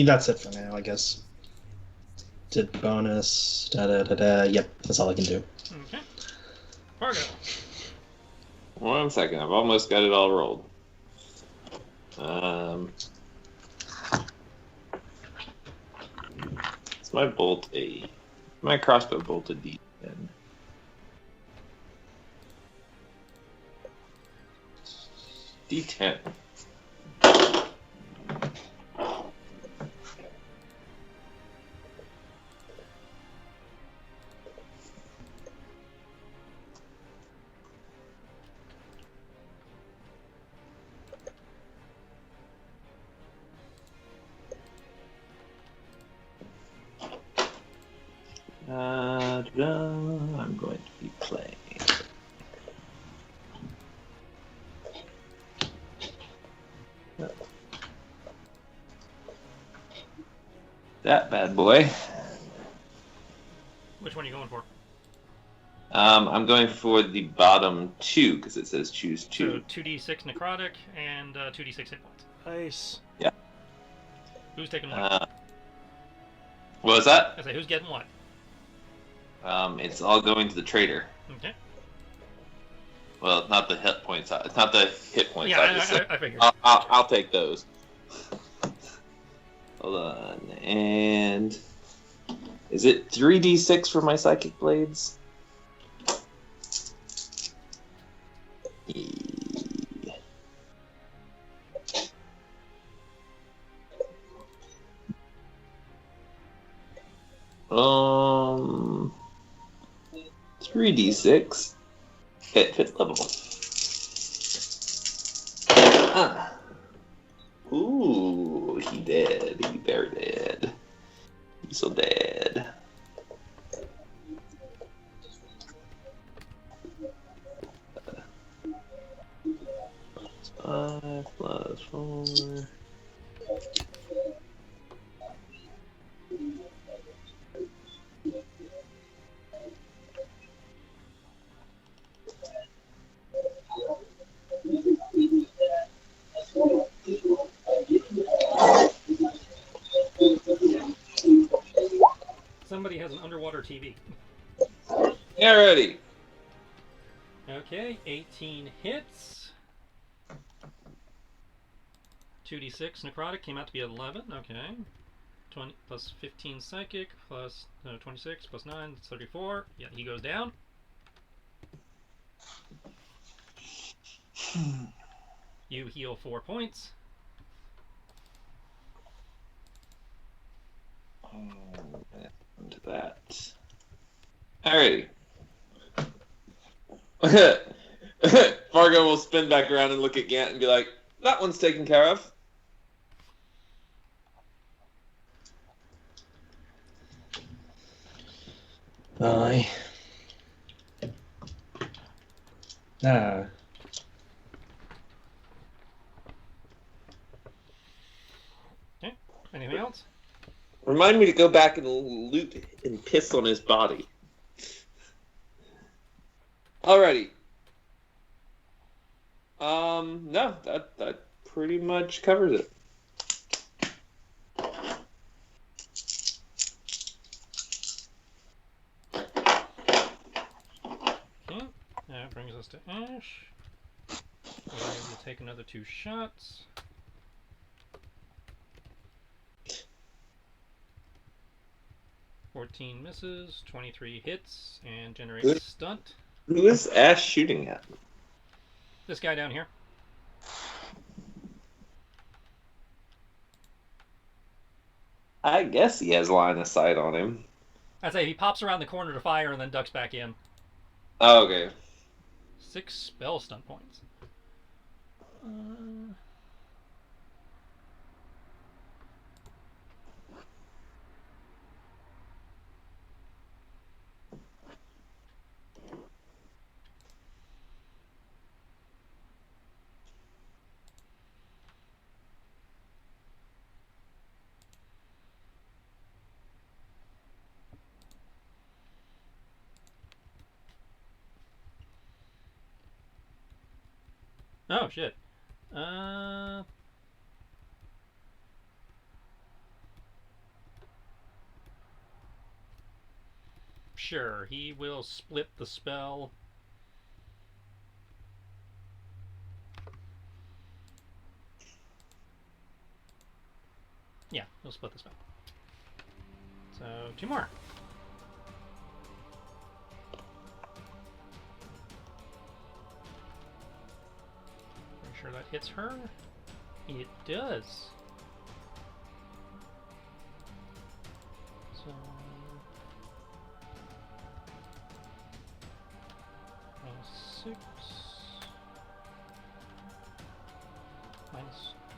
[SPEAKER 3] That's it for now, I guess. Did bonus. Da da da da. Yep, that's all I can do.
[SPEAKER 1] Okay. Fargo.
[SPEAKER 4] 1 second, I've almost got it all rolled. It's my bolt a my crossbow bolt a D10. D10. I'm going to be playing. That bad boy.
[SPEAKER 1] Which one are you going for?
[SPEAKER 4] I'm going for the bottom two because it says choose two.
[SPEAKER 1] So 2d6 necrotic and 2d6 hit points.
[SPEAKER 2] Nice.
[SPEAKER 4] Yeah.
[SPEAKER 1] Who's taking what?
[SPEAKER 4] What was that?
[SPEAKER 1] I say, who's getting what?
[SPEAKER 4] It's all going to the trader.
[SPEAKER 1] Okay.
[SPEAKER 4] Well, not the hit points. It's not the hit points.
[SPEAKER 1] Yeah, I figured.
[SPEAKER 4] I'll take those. Hold on. And is it 3d6 for my psychic blades? Um, 3d6 at fifth level. Ah. Ooh, he dead. He very dead. He's so dead. Five plus 4.
[SPEAKER 1] Somebody has an underwater TV.
[SPEAKER 4] Yeah, ready.
[SPEAKER 1] Okay, 18 hits. 2d6 necrotic came out to be 11. Okay. 20 plus 15 psychic plus 26 plus 9, that's 34. Yeah, he goes down. You heal 4 points.
[SPEAKER 4] Into that. Alrighty. Fargo will spin back around and look at Gant and be like, that one's taken care of.
[SPEAKER 3] Aye. Ah.
[SPEAKER 1] Okay, anything else?
[SPEAKER 4] Remind me to go back and loot and piss on his body. Alrighty. No, that pretty much covers it.
[SPEAKER 1] Okay, that brings us to Ash. We're going to take another 2 shots. $14 misses, 23 hits, and generates
[SPEAKER 4] Good.
[SPEAKER 1] stunt.
[SPEAKER 4] Who is Ash shooting at?
[SPEAKER 1] This guy down here.
[SPEAKER 4] I guess he has line of sight on him.
[SPEAKER 1] I'd say he pops around the corner to fire and then ducks back in.
[SPEAKER 4] Oh, okay.
[SPEAKER 1] 6 spell stunt points. Oh, shit. Sure, he will split the spell. Yeah, he'll split the spell. So, 2 more. Pretty sure that hits her. It does. So... -6.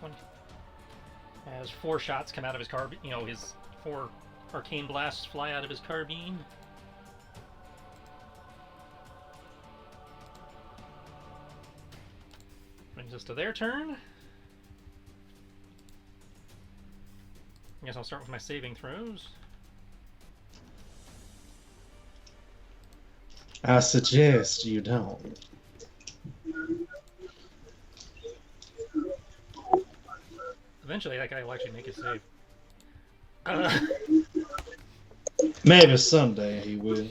[SPEAKER 1] -20. As 4 shots come out of his carbine, his 4 arcane blasts fly out of his carbine. Brings us to their turn. I guess I'll start with my saving throws.
[SPEAKER 3] I suggest you don't.
[SPEAKER 1] Eventually, that guy will actually make a save.
[SPEAKER 3] Maybe someday he will.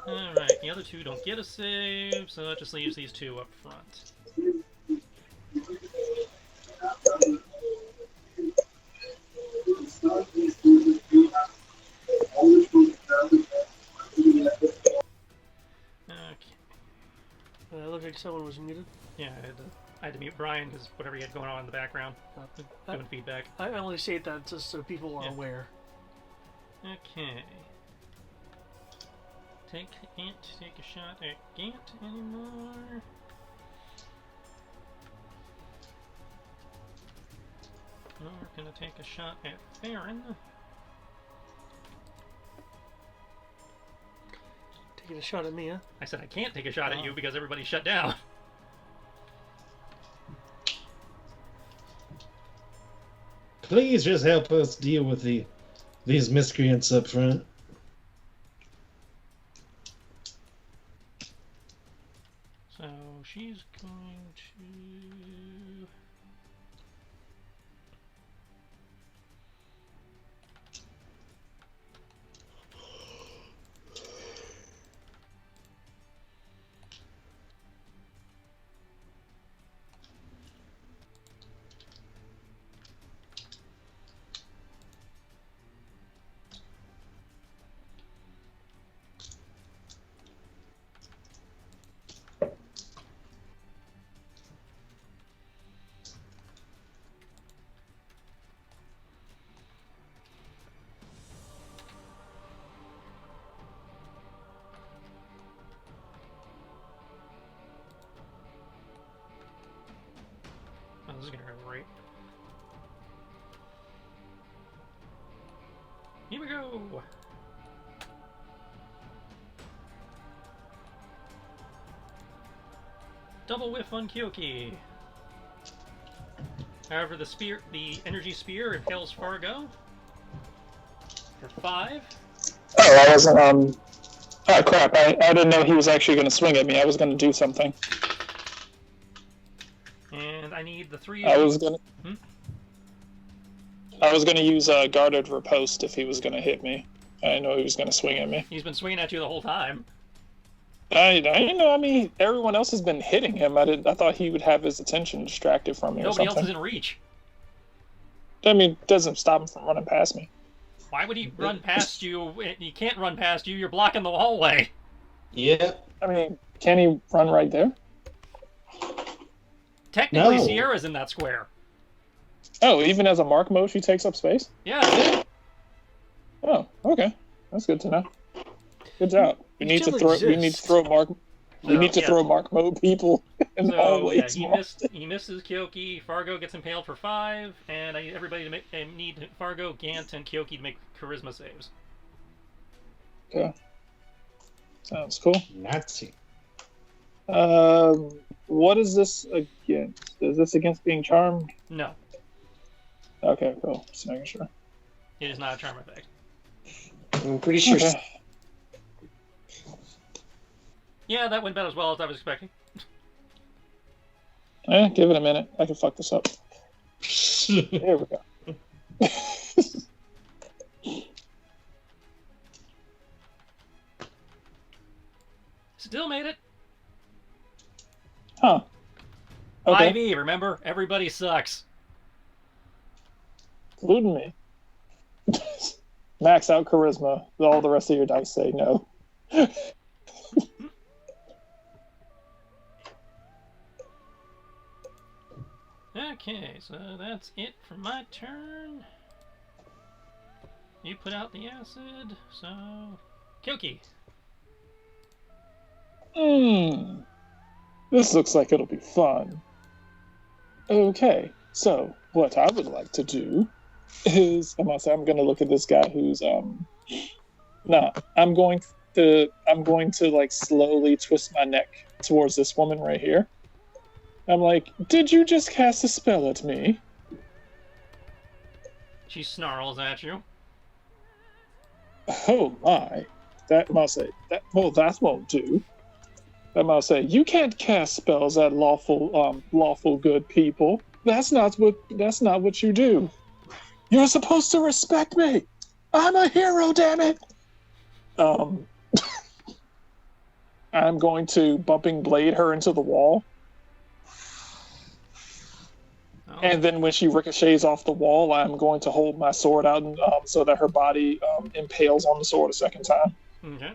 [SPEAKER 1] Alright, the other 2 don't get a save, so that just leaves these 2 up front. Okay.
[SPEAKER 2] It looked like someone was muted.
[SPEAKER 1] Yeah, I had to mute Brian because whatever he had going on in the background, doing feedback.
[SPEAKER 2] I only say that just so people are aware.
[SPEAKER 1] Okay. Can't take a shot at Gant anymore. Nor gonna take a shot at Farron.
[SPEAKER 2] Taking a shot at me, huh?
[SPEAKER 1] I said I can't take a shot at you because everybody's shut down.
[SPEAKER 3] Please just help us deal with these miscreants up front.
[SPEAKER 1] So she's going to... Oh, this is gonna go great. Here we go! Double whiff on Kyoki. However, the energy spear impales Fargo for 5.
[SPEAKER 7] Oh, I wasn't. Oh crap! I didn't know he was actually going to swing at me. I was going to do something.
[SPEAKER 1] And I need the 3.
[SPEAKER 7] I was gonna. I was gonna use guarded riposte if he was gonna hit me. I know he was gonna swing at me.
[SPEAKER 1] He's been swinging at you the whole time.
[SPEAKER 7] I know. I mean, everyone else has been hitting him. I thought he would have his attention distracted from me.
[SPEAKER 1] Nobody
[SPEAKER 7] or
[SPEAKER 1] else
[SPEAKER 7] something.
[SPEAKER 1] is in reach.
[SPEAKER 7] I mean, it doesn't stop him from running past me.
[SPEAKER 1] Why would he run past you? He can't run past you. You're blocking the hallway.
[SPEAKER 3] Yeah.
[SPEAKER 7] I mean, can he run right there?
[SPEAKER 1] Technically,
[SPEAKER 3] No.
[SPEAKER 1] Sierra's in that square.
[SPEAKER 7] Oh, even as a mark mode, she takes up space.
[SPEAKER 1] Yeah.
[SPEAKER 7] Oh, okay, that's good to know. Good job. We need to
[SPEAKER 2] still
[SPEAKER 7] throw. We
[SPEAKER 2] exists.
[SPEAKER 7] need to throw mark. We need to
[SPEAKER 1] yeah.
[SPEAKER 7] throw mark mode people in
[SPEAKER 1] So
[SPEAKER 7] hallways.
[SPEAKER 1] yeah, he misses Kyoki. Fargo gets impaled for 5, and I need everybody to make. I need Fargo, Gant, and Kyoki to make charisma saves.
[SPEAKER 7] Okay. Sounds cool.
[SPEAKER 3] Nazi.
[SPEAKER 7] What is this against? Is this against being charmed?
[SPEAKER 1] No,
[SPEAKER 7] Okay, cool. Just making sure.
[SPEAKER 1] it is not a charm effect.
[SPEAKER 3] I'm pretty sure.
[SPEAKER 7] Okay.
[SPEAKER 1] Yeah, that went about as well as I was expecting.
[SPEAKER 7] Give it a minute. I can fuck this up. There we go.
[SPEAKER 1] Still made it.
[SPEAKER 7] Huh. Okay.
[SPEAKER 1] 5e, remember? Everybody sucks.
[SPEAKER 7] Including me. Max out charisma. All the rest of your dice say no.
[SPEAKER 1] Okay, so that's it for my turn. You put out the acid, so... Kyoki.
[SPEAKER 7] This looks like it'll be fun. Okay, so what I would like to do is I'm going to look at this guy who's I'm going to like slowly twist my neck towards this woman right here. I'm like, did you just cast a spell at me?
[SPEAKER 1] She snarls at you.
[SPEAKER 7] Oh my. That must say that won't do. I must say, you can't cast spells at lawful good people. That's not what you do. You're supposed to respect me. I'm a hero, damn it. I'm going to bumping blade her into the wall.
[SPEAKER 1] Oh.
[SPEAKER 7] And then when she ricochets off the wall, I'm going to hold my sword out and, so that her body impales on the sword a second time.
[SPEAKER 1] Okay.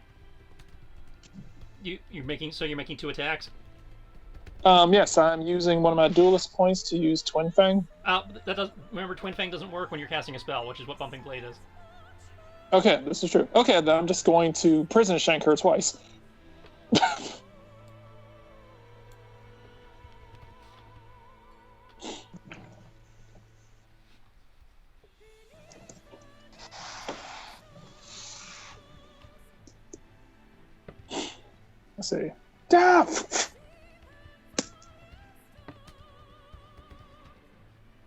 [SPEAKER 1] You're making 2 attacks?
[SPEAKER 7] Yes, I'm using one of my duelist points to use Twin Fang.
[SPEAKER 1] Remember, Twin Fang doesn't work when you're casting a spell, which is what Bumping Blade is.
[SPEAKER 7] Okay, this is true. Okay, then I'm just going to prison shank her twice. Let's see. Death!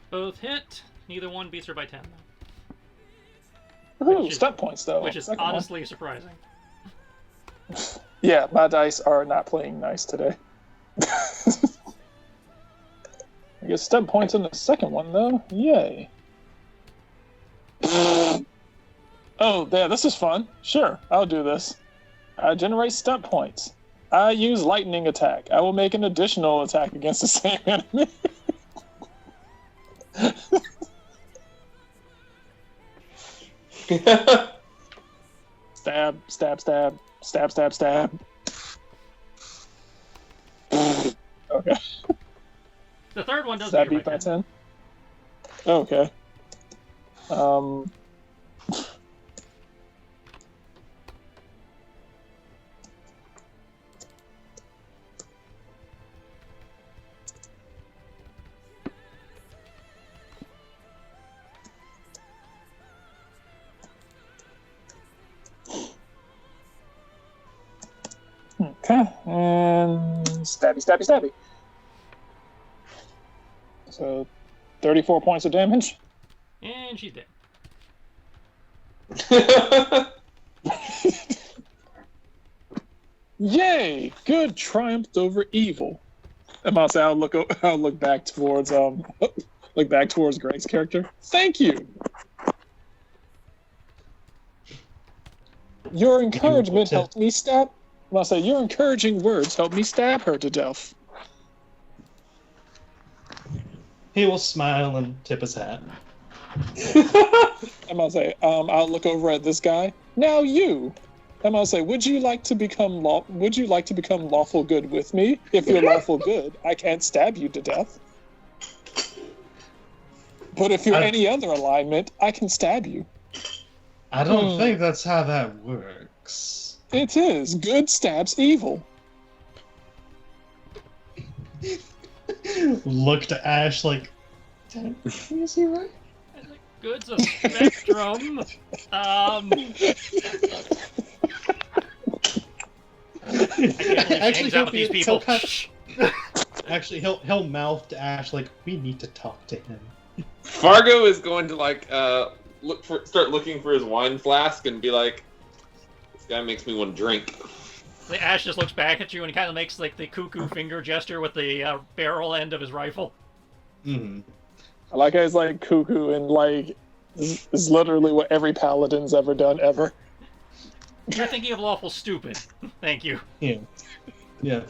[SPEAKER 1] Both hit. Neither one beats her by 10, though.
[SPEAKER 7] Ooh, step points, though.
[SPEAKER 1] Which is
[SPEAKER 7] Second
[SPEAKER 1] honestly surprising.
[SPEAKER 7] Yeah, my dice are not playing nice today. I get step points in the second one, though. Yay. Oh, yeah, this is fun. Sure, I'll do this. I generate step points. I use lightning attack. I will make an additional attack against the same enemy. Stab, stab, stab, stab, stab, stab. Okay.
[SPEAKER 1] The third one does
[SPEAKER 7] Does that
[SPEAKER 1] beat
[SPEAKER 7] beat
[SPEAKER 1] by
[SPEAKER 7] by
[SPEAKER 1] 10.
[SPEAKER 7] 10? Okay. Okay, and stabby, stabby, stabby. So, 34 points of damage.
[SPEAKER 1] And she's dead.
[SPEAKER 7] Yay! Good triumphed over evil. And I'll look back towards Greg's character. Thank you. Your encouragement helped me stab. I'll say your encouraging words helped me stab her to death.
[SPEAKER 3] He will smile and tip his hat.
[SPEAKER 7] I'm gonna say, I'll look over at this guy. Now you. I'm gonna say, would you like to become lawful good with me? If you're lawful good, I can't stab you to death. But if you're any other alignment, I can stab you.
[SPEAKER 3] I don't think that's how that works.
[SPEAKER 7] It is. Good stabs evil.
[SPEAKER 3] Look to Ash like, is he right?
[SPEAKER 1] Good's a spectrum. I can't believe she hangs out with these people.
[SPEAKER 3] Actually, he'll mouth to Ash like, we need to talk to him.
[SPEAKER 4] Fargo is going to start looking for his wine flask and be like, this guy makes me want to drink.
[SPEAKER 1] The Ash just looks back at you and he kind of makes like the cuckoo finger gesture with the barrel end of his rifle.
[SPEAKER 3] Mm.
[SPEAKER 7] I like how he's like cuckoo and like is literally what every paladin's ever done ever.
[SPEAKER 1] You're thinking of lawful stupid. Thank you.
[SPEAKER 3] Yeah. Yeah.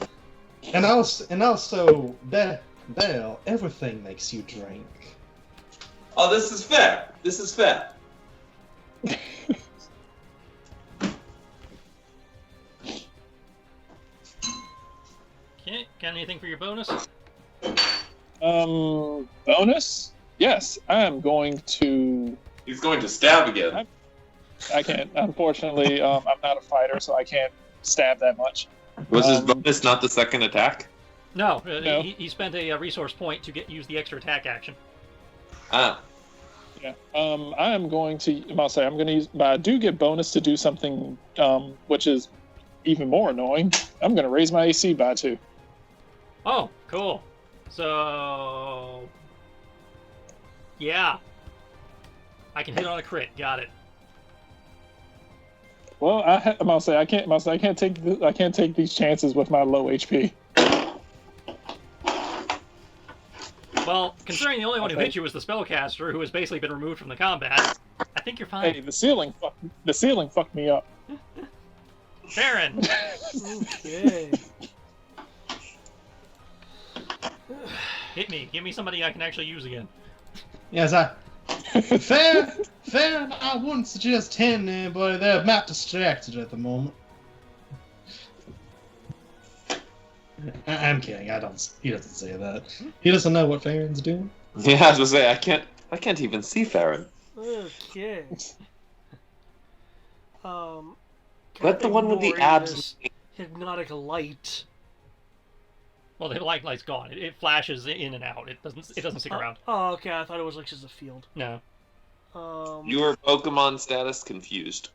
[SPEAKER 3] And also, Belle, everything makes you drink.
[SPEAKER 4] Oh, this is fair. This is fair.
[SPEAKER 1] Okay, got anything for your bonus?
[SPEAKER 7] Bonus? Yes, I am going to.
[SPEAKER 4] He's going to stab again.
[SPEAKER 7] I can't. Unfortunately, I'm not a fighter, so I can't stab that much.
[SPEAKER 4] Was his bonus not the second attack?
[SPEAKER 1] No,
[SPEAKER 7] No.
[SPEAKER 1] He spent a resource point to use the extra attack action.
[SPEAKER 4] Ah.
[SPEAKER 7] Yeah. I am going to. I'll say I'm going to use. But I do get bonus to do something, which is even more annoying. I'm going to raise my AC by 2.
[SPEAKER 1] Oh, cool. So, yeah, I can hit on a crit. Got it.
[SPEAKER 7] Well, I'll say I can't take these chances with my low HP.
[SPEAKER 1] Well, considering the only one who hit you was the spellcaster, who has basically been removed from the combat, I think you're fine.
[SPEAKER 7] Hey, the ceiling fucked me up.
[SPEAKER 1] Farron.
[SPEAKER 2] Okay.
[SPEAKER 1] Hit me. Give me somebody I can actually use again.
[SPEAKER 3] Yes, fair, I wouldn't suggest hitting anybody. They're map distracted at the moment. I'm kidding. He doesn't say that. He doesn't know what Farron's doing.
[SPEAKER 4] Yeah, I was gonna say I can't even see Farron.
[SPEAKER 2] Okay.
[SPEAKER 4] Let the one with the
[SPEAKER 2] ignoring
[SPEAKER 4] abs.
[SPEAKER 2] this hypnotic light.
[SPEAKER 1] Well, the light's gone. It flashes in and out. It doesn't stick around.
[SPEAKER 2] Oh, okay. I thought it was like just a field.
[SPEAKER 1] No.
[SPEAKER 4] You are Pokemon status confused.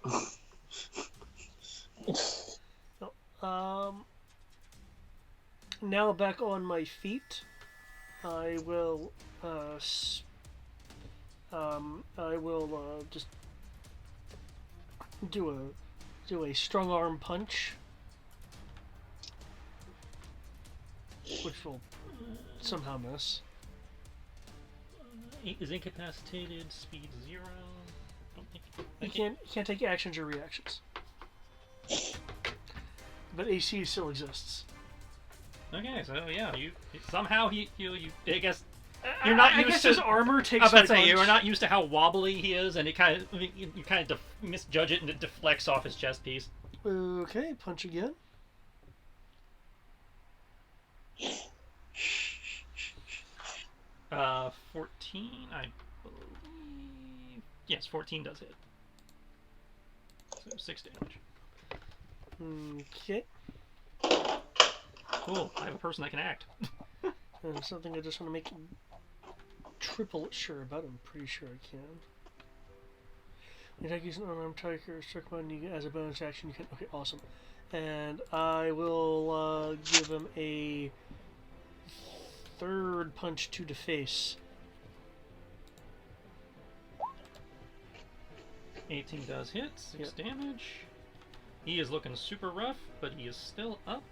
[SPEAKER 2] Now back on my feet, I will just do a strong arm punch, which will somehow miss.
[SPEAKER 1] Is incapacitated. Speed 0. Don't think
[SPEAKER 2] You can't take actions or reactions, but AC still exists.
[SPEAKER 1] Okay, so yeah, you somehow you I guess you're not
[SPEAKER 2] I
[SPEAKER 1] used
[SPEAKER 2] guess
[SPEAKER 1] to.
[SPEAKER 2] his armor takes.
[SPEAKER 1] I was about to
[SPEAKER 2] my
[SPEAKER 1] say you
[SPEAKER 2] punch.
[SPEAKER 1] are not used to how wobbly he is, and you kind of misjudge it, and it deflects off his chest piece.
[SPEAKER 2] Okay, punch again.
[SPEAKER 1] Uh, 14, I believe. Yes, 14 does hit. So 6 damage.
[SPEAKER 2] Okay.
[SPEAKER 1] Cool. I have a person that can act.
[SPEAKER 2] Something I just want to make triple sure about. I'm pretty sure I can. Attack using unarmed tiger, struck by you as a bonus action. You can. Okay, awesome. And I will give him a third punch to the face.
[SPEAKER 1] 18 does hit. 6 damage. He is looking super rough, but he is still up.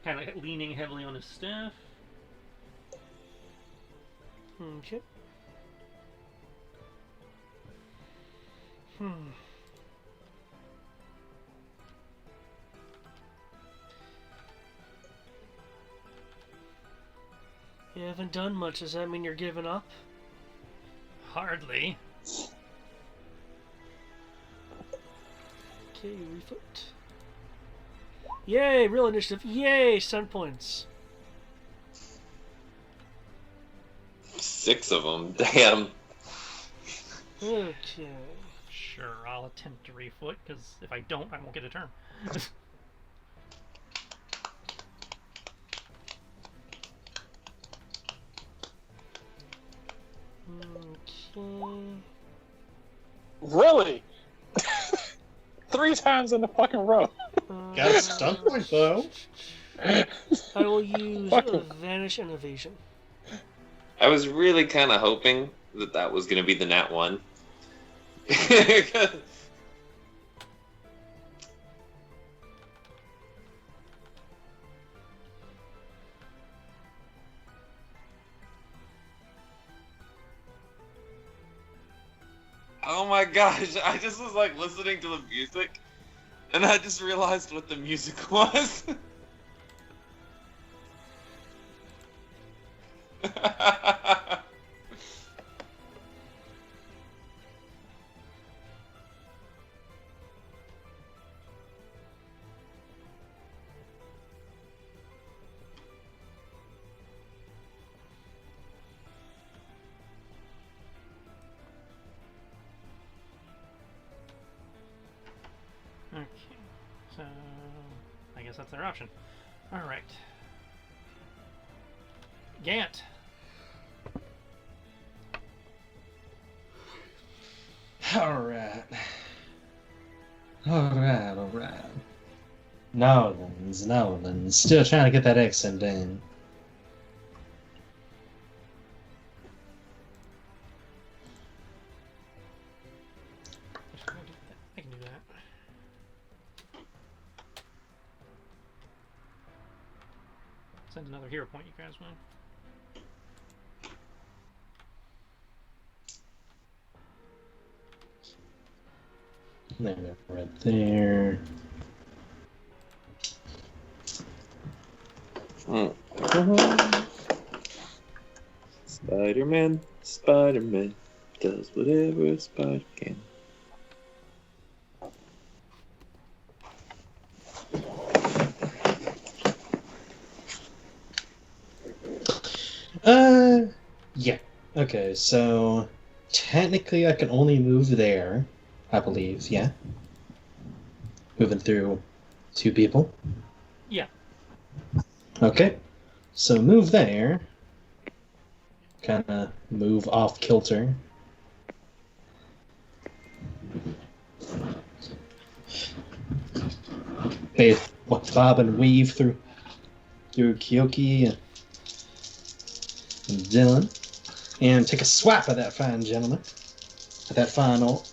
[SPEAKER 1] Kind of leaning heavily on his staff.
[SPEAKER 2] Okay. You haven't done much. Does that mean you're giving up?
[SPEAKER 1] Hardly.
[SPEAKER 2] Okay, reflect. Yay, real initiative. Yay, 7 points.
[SPEAKER 4] 6 of them. Damn.
[SPEAKER 2] Okay.
[SPEAKER 1] Sure, I'll attempt to refoot, because if I don't, I won't get a turn.
[SPEAKER 2] Okay.
[SPEAKER 7] Really? 3 times in a fucking row.
[SPEAKER 3] Got a stunt point though.
[SPEAKER 2] I will use Vanish and Evasion.
[SPEAKER 4] I was really kind of hoping that was going to be the nat 1. Oh my gosh, I just was like listening to the music, and I just realized what the music was.
[SPEAKER 1] Okay, so I guess that's their option. All right, Gant.
[SPEAKER 3] Alright. Alright. Nolans. Still trying to get that accent in.
[SPEAKER 1] I can do that. Send another hero point, you guys want.
[SPEAKER 3] There, right there.
[SPEAKER 4] Spider-Man does whatever a spider can.
[SPEAKER 3] Yeah. Okay, so technically I can only move there, I believe, yeah. Moving through 2 people.
[SPEAKER 1] Yeah.
[SPEAKER 3] Okay. So move there. Kinda move off kilter. Bob and weave through Kyoki and Dylan. And take a swap at that fine gentleman. At that fine orc.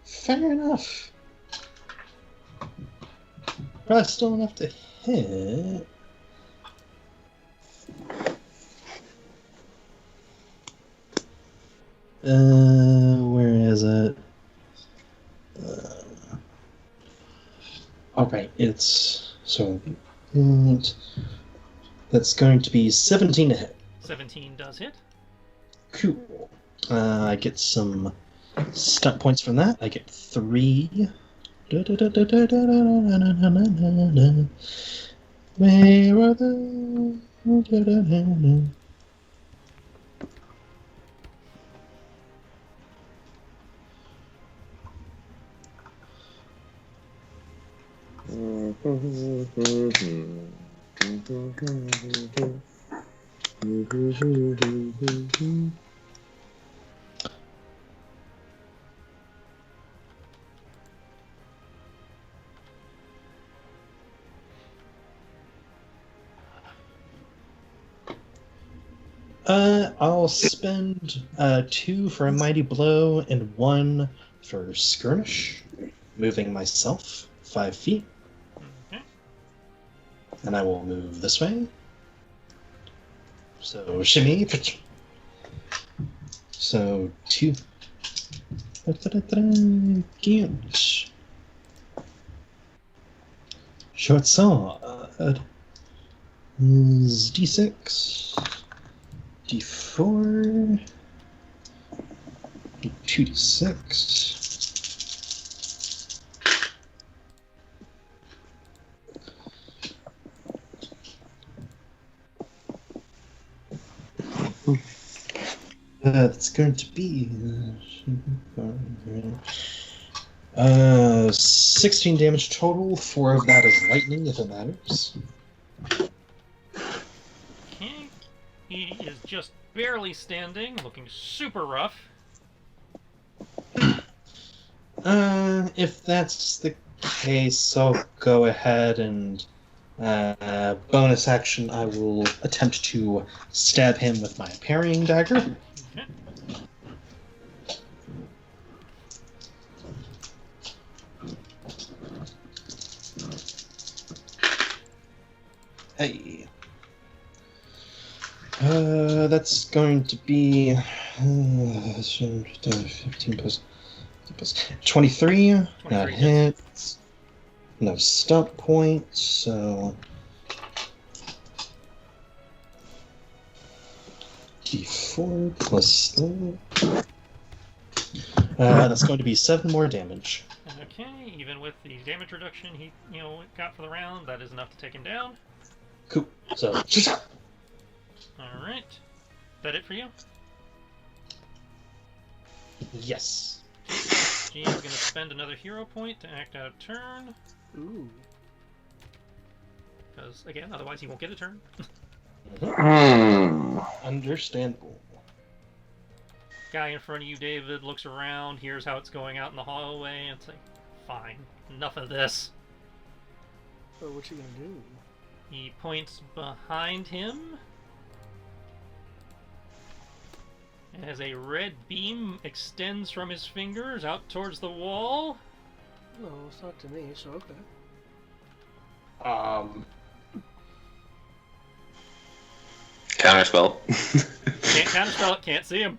[SPEAKER 3] Fair enough. Probably still enough to hit. Where is it? Alright, it's... So... that's going to be 17 to hit.
[SPEAKER 1] 17 does hit.
[SPEAKER 3] Cool. I get some stunt points from that. I get 3. Where are the... I'll spend 2 for a mighty blow and 1 for skirmish, moving myself 5 feet.
[SPEAKER 1] Okay.
[SPEAKER 3] And I will move this way. So shimmy. So 2. Gant. Short sword. D6. D4, D2D6. That's going to be 16 damage total. 4 of that is lightning, if it matters.
[SPEAKER 1] Okay. He is just barely standing, looking super rough.
[SPEAKER 3] If that's the case, I'll go ahead and bonus action. I will attempt to stab him with my parrying dagger.
[SPEAKER 1] Okay.
[SPEAKER 3] Hey. That's going to be 15 plus 23. That
[SPEAKER 1] 23
[SPEAKER 3] hits. No stump points, so D4 plus 3. That's going to be 7 more damage.
[SPEAKER 1] Okay, even with the damage reduction he, got for the round, that is enough to take him down.
[SPEAKER 3] Cool. So,
[SPEAKER 1] Alright. That it for you?
[SPEAKER 3] yes.
[SPEAKER 1] Gene's gonna spend another hero point to act out a turn.
[SPEAKER 2] Ooh.
[SPEAKER 1] Because, again, otherwise he won't get a turn.
[SPEAKER 3] Understandable.
[SPEAKER 1] Guy in front of you, David, looks around, hears how it's going out in the hallway, and it's like, fine, enough of this.
[SPEAKER 2] So what you gonna do?
[SPEAKER 1] He points behind him. As a red beam extends from his fingers out towards the wall.
[SPEAKER 2] No, it's not to me, so okay.
[SPEAKER 4] Counterspell.
[SPEAKER 1] Can't counterspell it, can't see him.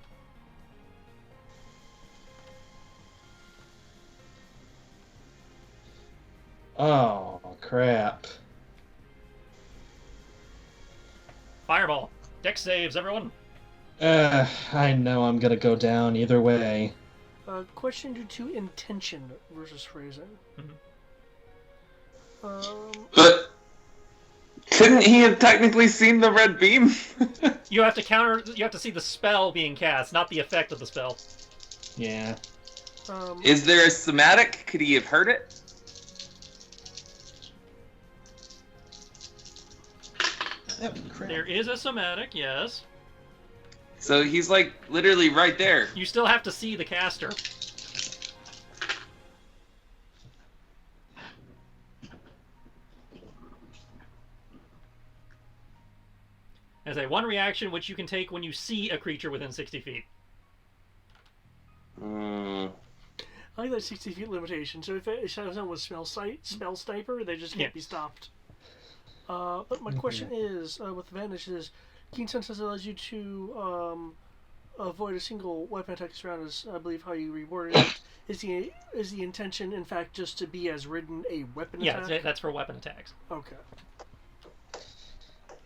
[SPEAKER 3] Oh, crap.
[SPEAKER 1] Fireball. Dex saves, everyone.
[SPEAKER 3] I know I'm gonna go down either way.
[SPEAKER 2] Question due to intention versus phrasing.
[SPEAKER 4] But couldn't he have technically seen the red beam?
[SPEAKER 1] You have to see the spell being cast, not the effect of the spell.
[SPEAKER 3] Yeah.
[SPEAKER 4] Is there a somatic? Could he have heard it?
[SPEAKER 3] Oh, crap.
[SPEAKER 1] There is a somatic, yes.
[SPEAKER 4] So he's like literally right there.
[SPEAKER 1] You still have to see the caster. As a one reaction which you can take when you see a creature within 60 feet.
[SPEAKER 2] I like that 60 feet limitation. So if someone was spell sniper, they just can't be stopped. But my question is, with advantage is, Keen Sense allows you to avoid a single weapon attack round, is I believe how you reworded it. Is the intention, in fact, just to be as ridden a weapon attack?
[SPEAKER 1] Yeah, that's for weapon attacks.
[SPEAKER 2] Okay.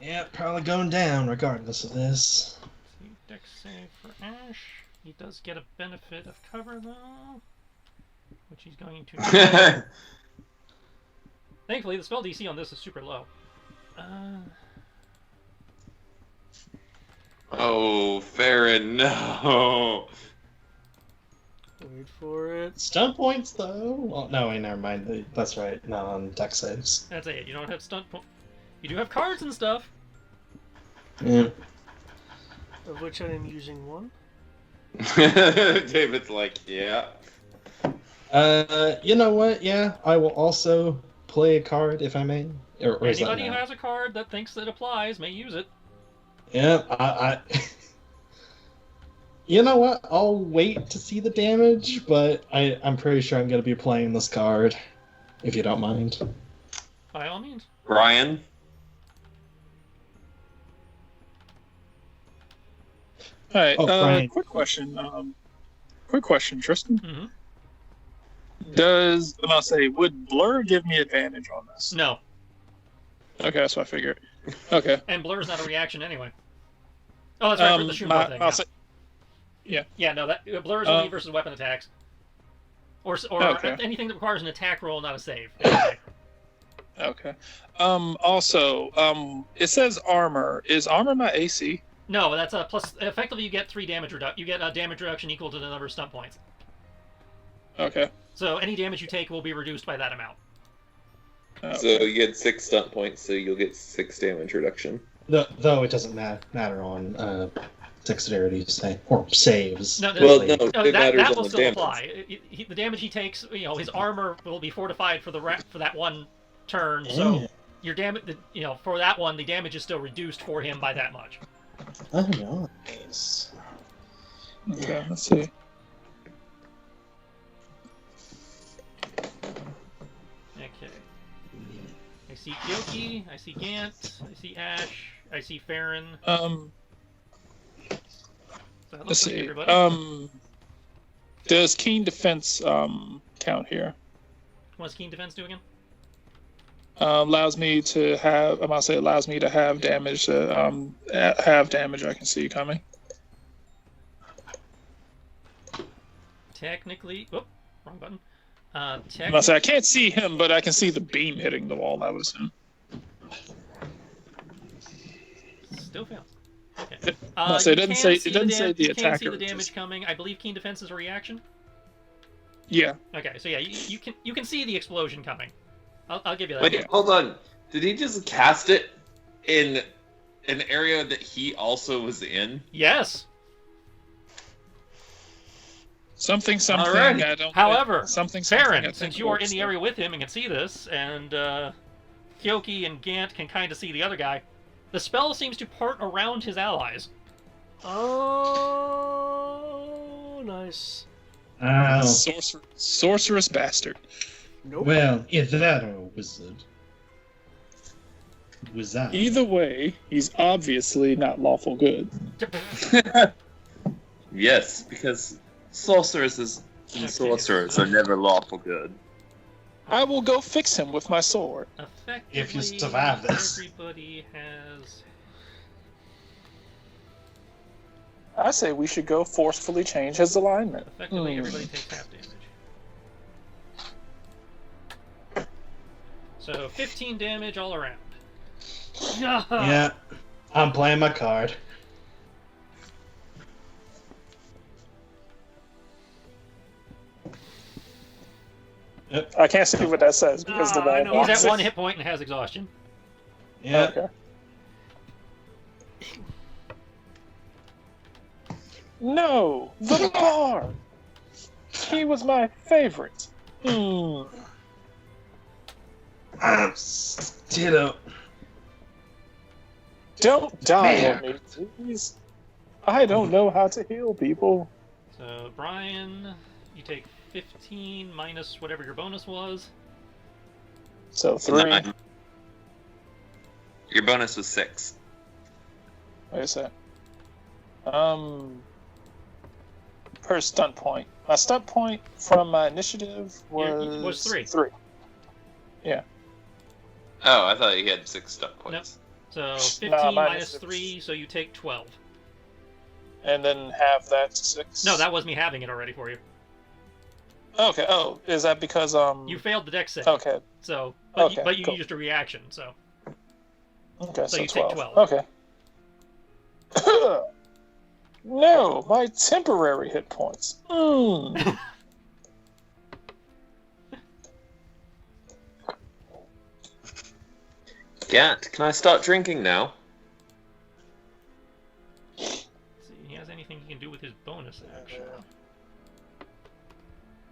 [SPEAKER 3] Yeah, probably going down regardless of this.
[SPEAKER 1] See, dex save for Ash. He does get a benefit of cover, though, which he's going to... Thankfully, the spell DC on this is super low.
[SPEAKER 4] Oh, Farron, no.
[SPEAKER 2] Wait for it.
[SPEAKER 3] Stun points, though? Well, no, wait, never mind. That's right. Not on deck saves.
[SPEAKER 1] That's it. You don't have stunt point. You do have cards and stuff.
[SPEAKER 3] Yeah.
[SPEAKER 2] Of which I am using one.
[SPEAKER 4] David's like, yeah.
[SPEAKER 3] You know what? Yeah, I will also play a card if I may. Or is that
[SPEAKER 1] Anybody who
[SPEAKER 3] now?
[SPEAKER 1] has a card that thinks it applies may use it.
[SPEAKER 3] Yeah, I You know what? I'll wait to see the damage, but I'm pretty sure I'm going to be playing this card, if you don't mind.
[SPEAKER 1] By all means.
[SPEAKER 4] Ryan?
[SPEAKER 7] All right.
[SPEAKER 3] Oh, Brian.
[SPEAKER 7] Quick question. Tristan.
[SPEAKER 1] Mm-hmm.
[SPEAKER 7] Would Blur give me advantage on this?
[SPEAKER 1] No.
[SPEAKER 7] Okay, that's what I figured. Okay.
[SPEAKER 1] And Blur's not a reaction anyway. Oh, that's right, for the Shumbo thing. Yeah, no, that Blur is only versus weapon attacks. Or
[SPEAKER 7] Okay.
[SPEAKER 1] anything that requires an attack roll, not a save.
[SPEAKER 7] Okay. Also, it says armor. Is armor my AC?
[SPEAKER 1] No, that's a plus. Effectively, you get 3 damage reduction. You get a damage reduction equal to the number of stunt points.
[SPEAKER 7] Okay.
[SPEAKER 1] So any damage you take will be reduced by that amount.
[SPEAKER 4] So you get 6 stunt points, so you'll get 6 damage reduction.
[SPEAKER 3] Though it doesn't matter on dexterity or saves.
[SPEAKER 1] No,
[SPEAKER 4] Well,
[SPEAKER 1] no,
[SPEAKER 4] it matters
[SPEAKER 1] that
[SPEAKER 4] on
[SPEAKER 1] will
[SPEAKER 4] the
[SPEAKER 1] still
[SPEAKER 4] damage.
[SPEAKER 1] apply. The damage he takes, his armor will be fortified for that one turn. So your damage, for that one, the damage is still reduced for him by that much.
[SPEAKER 3] Oh, nice.
[SPEAKER 7] Okay, let's see.
[SPEAKER 1] Okay. I see Kyoki, I see Gant, I see Ash, I see Farron. So that
[SPEAKER 7] Let's
[SPEAKER 1] looks like
[SPEAKER 7] see.
[SPEAKER 1] everybody.
[SPEAKER 7] Does keen defense count here?
[SPEAKER 1] What's Keen Defense do again?
[SPEAKER 7] Allows me to have. Allows me to have damage. Have damage I can see coming.
[SPEAKER 1] Technically, whoop, wrong button.
[SPEAKER 7] I can't see him, but I can see the beam hitting the wall. I would assume.
[SPEAKER 1] Still fails. Okay.
[SPEAKER 7] It
[SPEAKER 1] You
[SPEAKER 7] doesn't
[SPEAKER 1] can
[SPEAKER 7] say.
[SPEAKER 1] see
[SPEAKER 7] It doesn't say the
[SPEAKER 1] You can see
[SPEAKER 7] attacker.
[SPEAKER 1] the damage coming. I believe Keen Defense is a reaction.
[SPEAKER 7] Yeah.
[SPEAKER 1] Okay, so yeah, you can see the explosion coming. I'll give you that.
[SPEAKER 4] Wait, hold on. Did he just cast it in an area that he also was in?
[SPEAKER 1] Yes.
[SPEAKER 7] Something.
[SPEAKER 4] Alrighty.
[SPEAKER 7] I don't.
[SPEAKER 1] However,
[SPEAKER 7] something.
[SPEAKER 1] Farron,
[SPEAKER 7] I think
[SPEAKER 1] since you are in
[SPEAKER 7] works
[SPEAKER 1] the
[SPEAKER 7] there.
[SPEAKER 1] area with him and can see this, and Kyoki and Gant can kind of see the other guy, the spell seems to part around his allies.
[SPEAKER 2] Oh, nice.
[SPEAKER 3] Oh,
[SPEAKER 7] Sorcerous bastard.
[SPEAKER 2] Nope.
[SPEAKER 3] well, either that or a wizard. Wizard.
[SPEAKER 7] Either way, he's obviously not lawful good.
[SPEAKER 4] Yes, because sorceresses and sorcerers are never lawful good.
[SPEAKER 7] I will go fix him with my sword.
[SPEAKER 1] Effectively,
[SPEAKER 3] If you survive this.
[SPEAKER 1] everybody has.
[SPEAKER 7] I say we should go forcefully change his alignment.
[SPEAKER 1] Effectively, everybody takes half damage. So 15 damage all around.
[SPEAKER 3] Yeah, I'm playing my card.
[SPEAKER 7] I can't see what that says because the
[SPEAKER 2] I
[SPEAKER 7] wall
[SPEAKER 2] know.
[SPEAKER 1] He's
[SPEAKER 7] blocks
[SPEAKER 1] at
[SPEAKER 7] it.
[SPEAKER 1] 1 hit point and has exhaustion.
[SPEAKER 3] Yeah.
[SPEAKER 7] Okay. No, the bar. He was my favorite.
[SPEAKER 3] I'm still up.
[SPEAKER 7] Don't die
[SPEAKER 3] Man.
[SPEAKER 7] on me, please. I don't know how to heal people.
[SPEAKER 1] So, Brian, you take 15 minus whatever your bonus was.
[SPEAKER 7] So 3.
[SPEAKER 4] Nine. Your bonus was 6.
[SPEAKER 7] Wait a sec. Per stunt point. My stunt point from my initiative was
[SPEAKER 1] 3.
[SPEAKER 7] 3.
[SPEAKER 4] Oh, I thought you had 6 stunt points.
[SPEAKER 1] So 15
[SPEAKER 7] Nah,
[SPEAKER 1] minus
[SPEAKER 7] minus
[SPEAKER 1] 3, so you take 12.
[SPEAKER 7] And then have that 6.
[SPEAKER 1] No, that was me having it already for you.
[SPEAKER 7] Okay. Oh, is that because
[SPEAKER 1] You failed the dex save.
[SPEAKER 7] Okay.
[SPEAKER 1] So, but
[SPEAKER 7] Okay,
[SPEAKER 1] you
[SPEAKER 7] cool.
[SPEAKER 1] used a reaction, so.
[SPEAKER 7] Okay.
[SPEAKER 1] So
[SPEAKER 7] So
[SPEAKER 1] you take
[SPEAKER 7] 12.
[SPEAKER 1] 12.
[SPEAKER 7] Okay. No, my temporary hit points.
[SPEAKER 4] Gant, can I start drinking now?
[SPEAKER 1] See, he has anything he can do with his bonus action.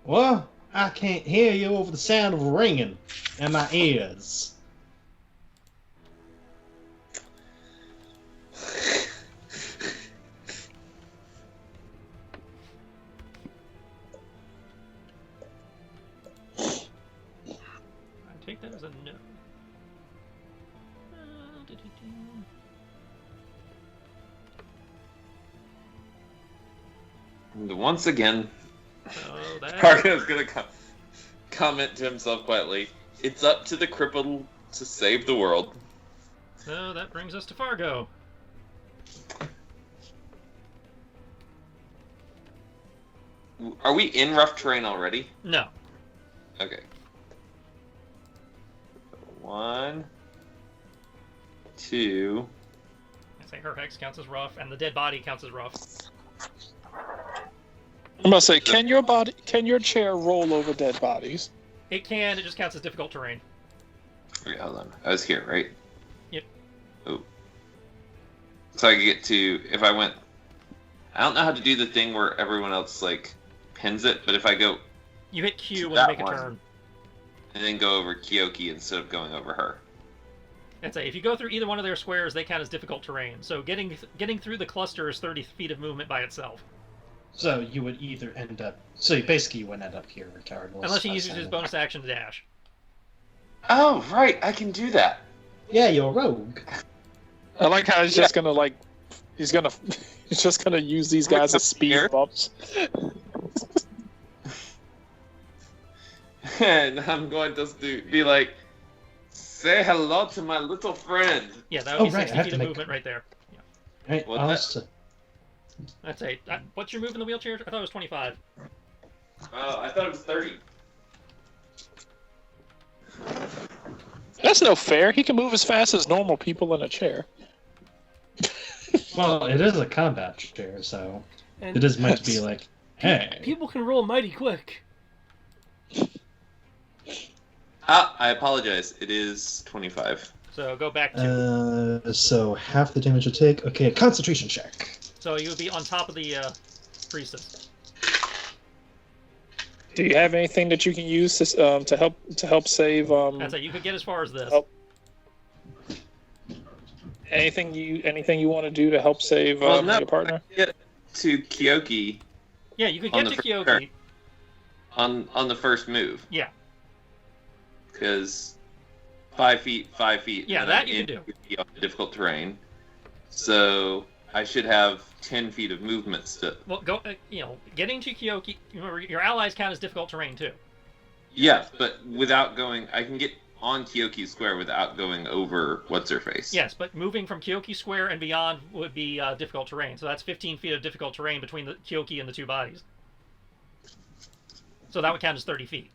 [SPEAKER 3] Well, I can't hear you over the sound of ringing in my ears.
[SPEAKER 1] I take that as a no.
[SPEAKER 4] And once again,
[SPEAKER 1] So that
[SPEAKER 4] Pargo's gonna comment to himself quietly, it's up to the crippled to save the world.
[SPEAKER 1] So that brings us to Fargo.
[SPEAKER 4] Are we in rough terrain already?
[SPEAKER 1] No.
[SPEAKER 4] Okay. 1, 2.
[SPEAKER 1] I say her hex counts as rough, and the dead body counts as rough.
[SPEAKER 7] I'm gonna say, can your chair roll over dead bodies?
[SPEAKER 1] It can, it just counts as difficult terrain.
[SPEAKER 4] Okay, hold on. I was here, right?
[SPEAKER 1] Yep.
[SPEAKER 4] Oh. So I could get to, if I went, I don't know how to do the thing where everyone else, like, pins it, but if I go
[SPEAKER 1] You hit Q when you
[SPEAKER 4] That
[SPEAKER 1] make a
[SPEAKER 4] one.
[SPEAKER 1] turn.
[SPEAKER 4] and then go over Kyoki instead of going over her.
[SPEAKER 1] That's it. If you go through either one of their squares, they count as difficult terrain. So getting through the cluster is 30 feet of movement by itself.
[SPEAKER 3] So you would either end up. So basically, you would end up here, regardless.
[SPEAKER 1] Unless he
[SPEAKER 3] by
[SPEAKER 1] uses his
[SPEAKER 3] saying-
[SPEAKER 1] bonus action to dash.
[SPEAKER 4] Oh, right, I can do that.
[SPEAKER 3] Yeah, you're a rogue.
[SPEAKER 7] I like how he's just gonna he's just gonna use these guys as speed
[SPEAKER 4] Here.
[SPEAKER 7] bumps.
[SPEAKER 4] And I'm going to be like, say hello to my little friend.
[SPEAKER 1] Yeah, that would be
[SPEAKER 3] Oh, right,
[SPEAKER 1] 60
[SPEAKER 3] I have
[SPEAKER 1] feet
[SPEAKER 3] to
[SPEAKER 1] of
[SPEAKER 3] make-
[SPEAKER 1] movement right there. Yeah.
[SPEAKER 3] Right.
[SPEAKER 4] What
[SPEAKER 3] Also,
[SPEAKER 1] That's a. What's your move in the wheelchair? I thought it was 25.
[SPEAKER 4] Oh, I thought it was 30.
[SPEAKER 7] That's no fair. He can move as fast as normal people in a chair.
[SPEAKER 3] well, it is a combat chair, so
[SPEAKER 2] And
[SPEAKER 3] it is meant to be like, hey.
[SPEAKER 2] people can roll mighty quick.
[SPEAKER 4] Ah, I apologize. It is 25.
[SPEAKER 1] So go back to.
[SPEAKER 3] So half the damage you take. Okay, concentration check.
[SPEAKER 1] So you would be on top of the priestess.
[SPEAKER 7] Do you have anything that you can use to help save?
[SPEAKER 1] That's it. You could get as far as this.
[SPEAKER 7] Help. Anything you want to do to help save
[SPEAKER 4] Well, no,
[SPEAKER 7] your partner?
[SPEAKER 4] I get to Kyoki
[SPEAKER 1] Yeah, you could
[SPEAKER 4] On
[SPEAKER 1] get
[SPEAKER 4] the
[SPEAKER 1] to
[SPEAKER 4] first
[SPEAKER 1] Kyoki.
[SPEAKER 4] turn. on the first move.
[SPEAKER 1] Yeah.
[SPEAKER 4] Because 5 feet, 5 feet.
[SPEAKER 1] Yeah,
[SPEAKER 4] and
[SPEAKER 1] that
[SPEAKER 4] I'm
[SPEAKER 1] you can
[SPEAKER 4] in difficult terrain. So I should have 10 feet of movement still.
[SPEAKER 1] Well, getting to Kyoki. Remember, your allies count as difficult terrain too.
[SPEAKER 4] Yeah, but without going, I can get on Kyoki Square without going over what's her face.
[SPEAKER 1] Yes, but moving from Kyoki Square and beyond would be difficult terrain. So that's 15 feet of difficult terrain between the Kyoki and the two bodies. So that would count as 30 feet.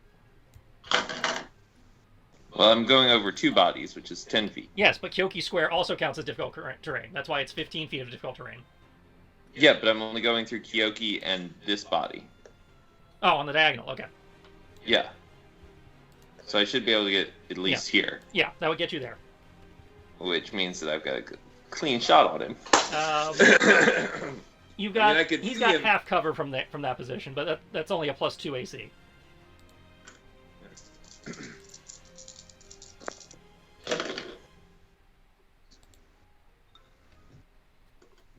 [SPEAKER 4] Well, I'm going over 2 bodies, which is 10 feet.
[SPEAKER 1] Yes, but Kyoki Square also counts as difficult terrain. That's why it's 15 feet of difficult terrain.
[SPEAKER 4] Yeah, but I'm only going through Kyoki and this body.
[SPEAKER 1] Oh, on the diagonal. Okay.
[SPEAKER 4] Yeah. So I should be able to get at least here,
[SPEAKER 1] Yeah, that would get you there.
[SPEAKER 4] which means that I've got a clean shot on him.
[SPEAKER 1] You've got.
[SPEAKER 4] I could
[SPEAKER 1] He's
[SPEAKER 4] see
[SPEAKER 1] got
[SPEAKER 4] him.
[SPEAKER 1] half cover from that position, but that's only a +2 AC.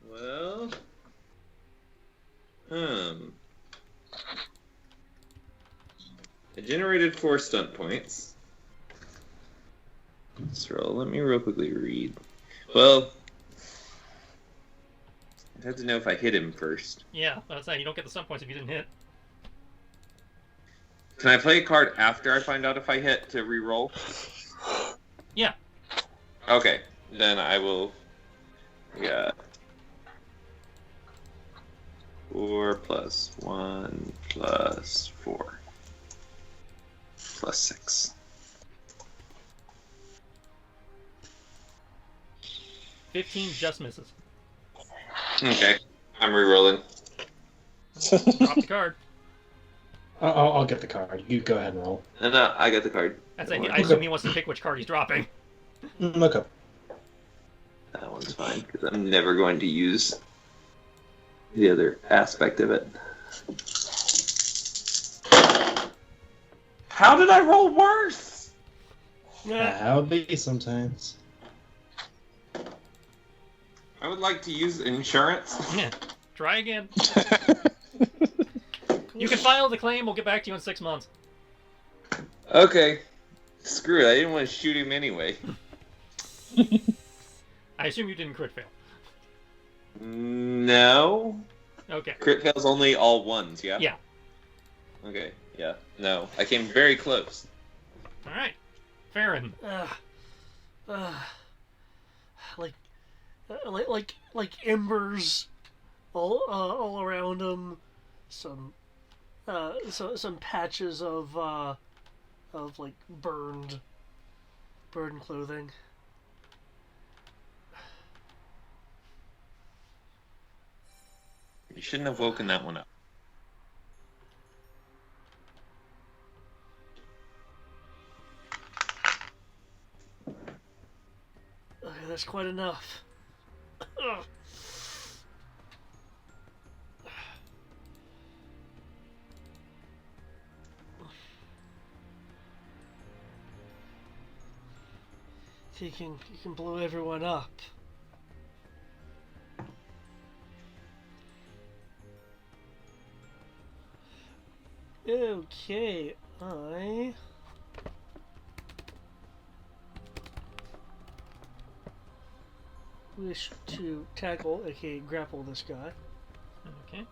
[SPEAKER 4] Well, I generated 4 stunt points. So let me real quickly read. Well, I'd have to know if I hit him first.
[SPEAKER 1] Yeah, that's saying you don't get the stun points if you didn't hit.
[SPEAKER 4] Can I play a card after I find out if I hit to re-roll?
[SPEAKER 1] Yeah.
[SPEAKER 4] Okay, then I will. Yeah. 4 plus 1 plus 4 plus 6.
[SPEAKER 1] 15 just misses.
[SPEAKER 4] Okay, I'm re-rolling.
[SPEAKER 1] Drop the card.
[SPEAKER 3] I'll get the card. You go ahead and roll.
[SPEAKER 4] And I got the card.
[SPEAKER 1] That's it. I assume he wants to pick which card he's dropping.
[SPEAKER 3] Okay.
[SPEAKER 4] That one's fine, because I'm never going to use the other aspect of it. How did I roll worse?
[SPEAKER 2] Yeah.
[SPEAKER 3] That would be sometimes.
[SPEAKER 4] I would like to use insurance.
[SPEAKER 1] Yeah. Try again. You can file the claim. We'll get back to you in 6 months.
[SPEAKER 4] Okay. Screw it. I didn't want to shoot him anyway.
[SPEAKER 1] I assume you didn't crit fail.
[SPEAKER 4] No.
[SPEAKER 1] Okay.
[SPEAKER 4] Crit fails only all ones, yeah?
[SPEAKER 1] Yeah.
[SPEAKER 4] Okay, yeah. No. I came very close.
[SPEAKER 1] All right. Farron.
[SPEAKER 2] Like embers, all around him. Some patches of like burned clothing.
[SPEAKER 4] You shouldn't have woken that one up.
[SPEAKER 2] Okay, that's quite enough. You can blow everyone up. Okay, wish to tackle, aka grapple this guy.
[SPEAKER 1] Okay.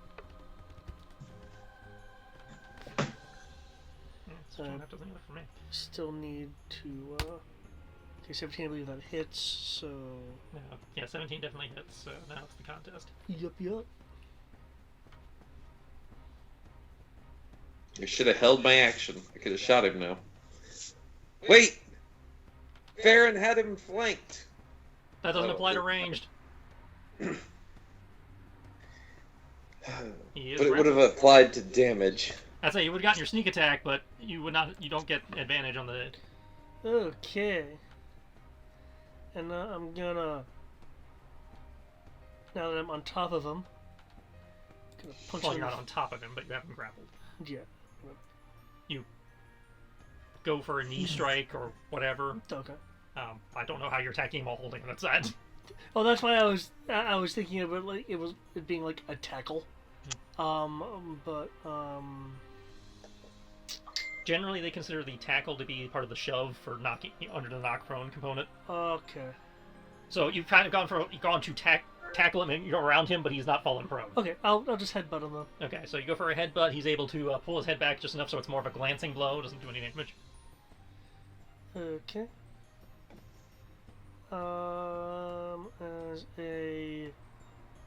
[SPEAKER 1] So that doesn't work for me.
[SPEAKER 2] Still need to. Okay, 17, I believe that hits, so.
[SPEAKER 1] No. Yeah, 17 definitely hits, so now it's the contest.
[SPEAKER 2] Yup.
[SPEAKER 4] I should have held my action. I could have shot him now. Wait! Farron had him flanked.
[SPEAKER 1] That doesn't apply to ranged. He is
[SPEAKER 4] But it would have
[SPEAKER 1] grappled.
[SPEAKER 4] applied to damage.
[SPEAKER 1] I'd say you would have gotten your sneak attack, but you would not. You don't get advantage on the.
[SPEAKER 2] Okay. And I'm gonna. Now that I'm on top of him. Gonna punch
[SPEAKER 1] Well,
[SPEAKER 2] him.
[SPEAKER 1] you're not on top of him, but you have him grappled.
[SPEAKER 2] Yeah.
[SPEAKER 1] You go for a knee strike or whatever.
[SPEAKER 2] Okay.
[SPEAKER 1] I don't know how you're attacking him while holding him inside.
[SPEAKER 2] Well, that's why I was thinking of it like it being like a tackle. But
[SPEAKER 1] Generally, they consider the tackle to be part of the shove for knocking under the knock prone component.
[SPEAKER 2] okay.
[SPEAKER 1] So you've kind of gone to tackle him and you're around him, but he's not falling prone.
[SPEAKER 2] Okay, I'll just headbutt him though.
[SPEAKER 1] Okay, so you go for a headbutt. He's able to pull his head back just enough so it's more of a glancing blow. Doesn't do any damage.
[SPEAKER 2] Okay. As a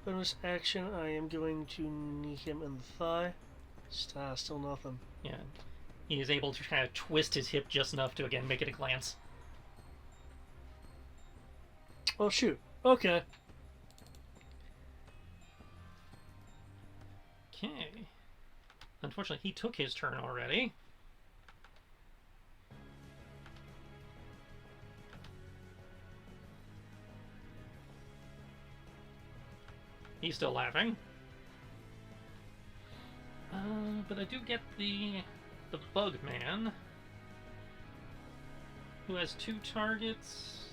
[SPEAKER 2] bonus action, I am going to knee him in the thigh. Still nothing.
[SPEAKER 1] Yeah, he is able to kind of twist his hip just enough to again make it a glance.
[SPEAKER 2] Oh shoot. Okay.
[SPEAKER 1] Okay. Unfortunately, he took his turn already. He's still laughing. But I do get the bug man, who has 2 targets.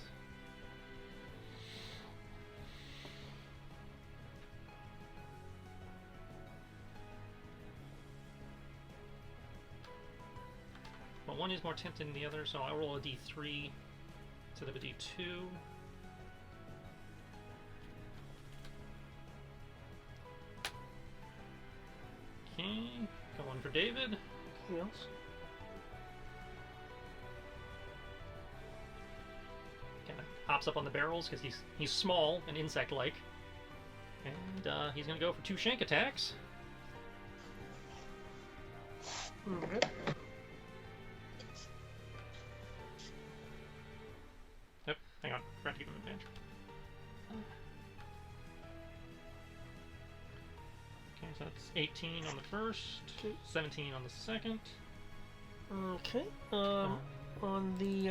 [SPEAKER 1] But one is more tempting than the other, so I'll roll a d3 instead of a d2. Okay, going for David.
[SPEAKER 2] Anything else?
[SPEAKER 1] Kind of hops up on the barrels because he's small and insect-like, and he's gonna go for 2 shank attacks.
[SPEAKER 2] Okay.
[SPEAKER 1] Yep, hang on, forgot to give him advantage. Okay, so that's 18 on the first, 17 on the second.
[SPEAKER 2] Okay. On the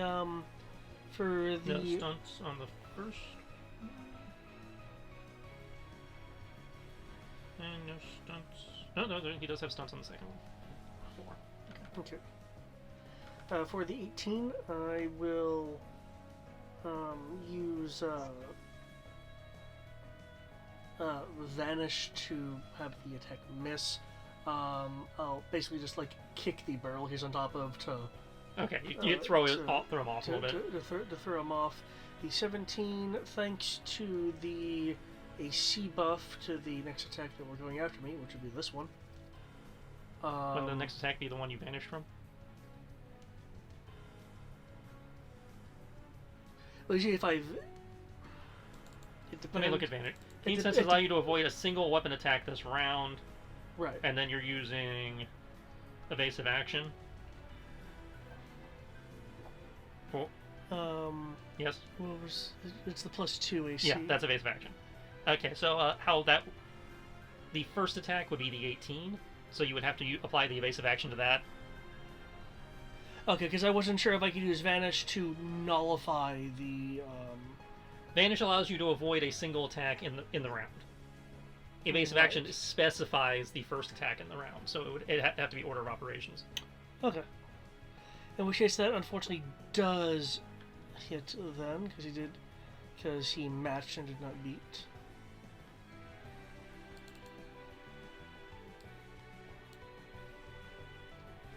[SPEAKER 2] for
[SPEAKER 1] The
[SPEAKER 2] the
[SPEAKER 1] stunts on the first. And no stunts. No, he does have stunts on the second one. 4. Okay.
[SPEAKER 2] okay. For the 18, I will use Vanish to have the attack miss. I'll basically just like kick the barrel he's on top of to.
[SPEAKER 1] Okay, you throw him off a little bit.
[SPEAKER 2] To throw him off. The 17, thanks to the AC buff to the next attack that we're going after me, which would be this one.
[SPEAKER 1] Would the next attack be the one you vanished from?
[SPEAKER 2] Well, usually if I've.
[SPEAKER 1] Let me look at advantage. Keen
[SPEAKER 2] It
[SPEAKER 1] senses allow you to avoid a single weapon attack this round,
[SPEAKER 2] Right.
[SPEAKER 1] and then you're using evasive action. Cool. Yes.
[SPEAKER 2] What was it's the +2 AC.
[SPEAKER 1] Yeah, that's evasive action. Okay, so the first attack would be the 18, so you would have to apply the evasive action to that.
[SPEAKER 2] Okay, because I wasn't sure if I could use Vanish to nullify the.
[SPEAKER 1] Vanish allows you to avoid a single attack in the round. Evasive action specifies the first attack in the round, so it'd have to be order of operations.
[SPEAKER 2] Okay. In which case, that unfortunately does hit then, because he matched and did not beat.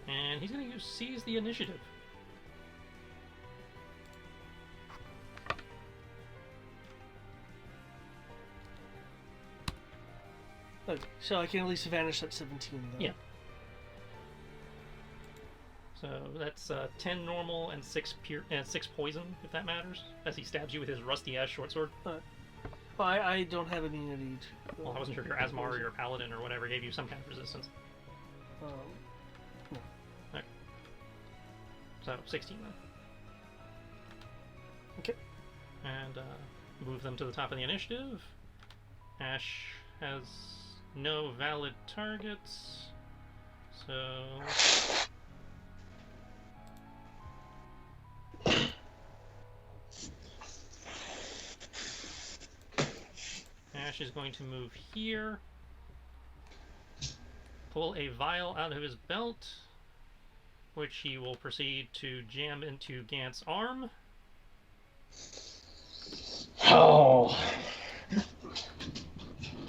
[SPEAKER 1] And he's going to seize the initiative.
[SPEAKER 2] Okay, so I can at least vanish that 17 then.
[SPEAKER 1] Yeah. So that's 10 normal and 6 poison, if that matters, as he stabs you with his rusty-ass short sword.
[SPEAKER 2] Well, I don't have immunity to...
[SPEAKER 1] Well, I wasn't sure if you're Asmar or you're a paladin or whatever gave you some kind of resistance.
[SPEAKER 2] No.
[SPEAKER 1] Okay. So, 16 then.
[SPEAKER 2] Okay.
[SPEAKER 1] And move them to the top of the initiative. Ash has no valid targets. So... Ash is going to move here, pull a vial out of his belt, which he will proceed to jam into Gant's arm.
[SPEAKER 3] Oh.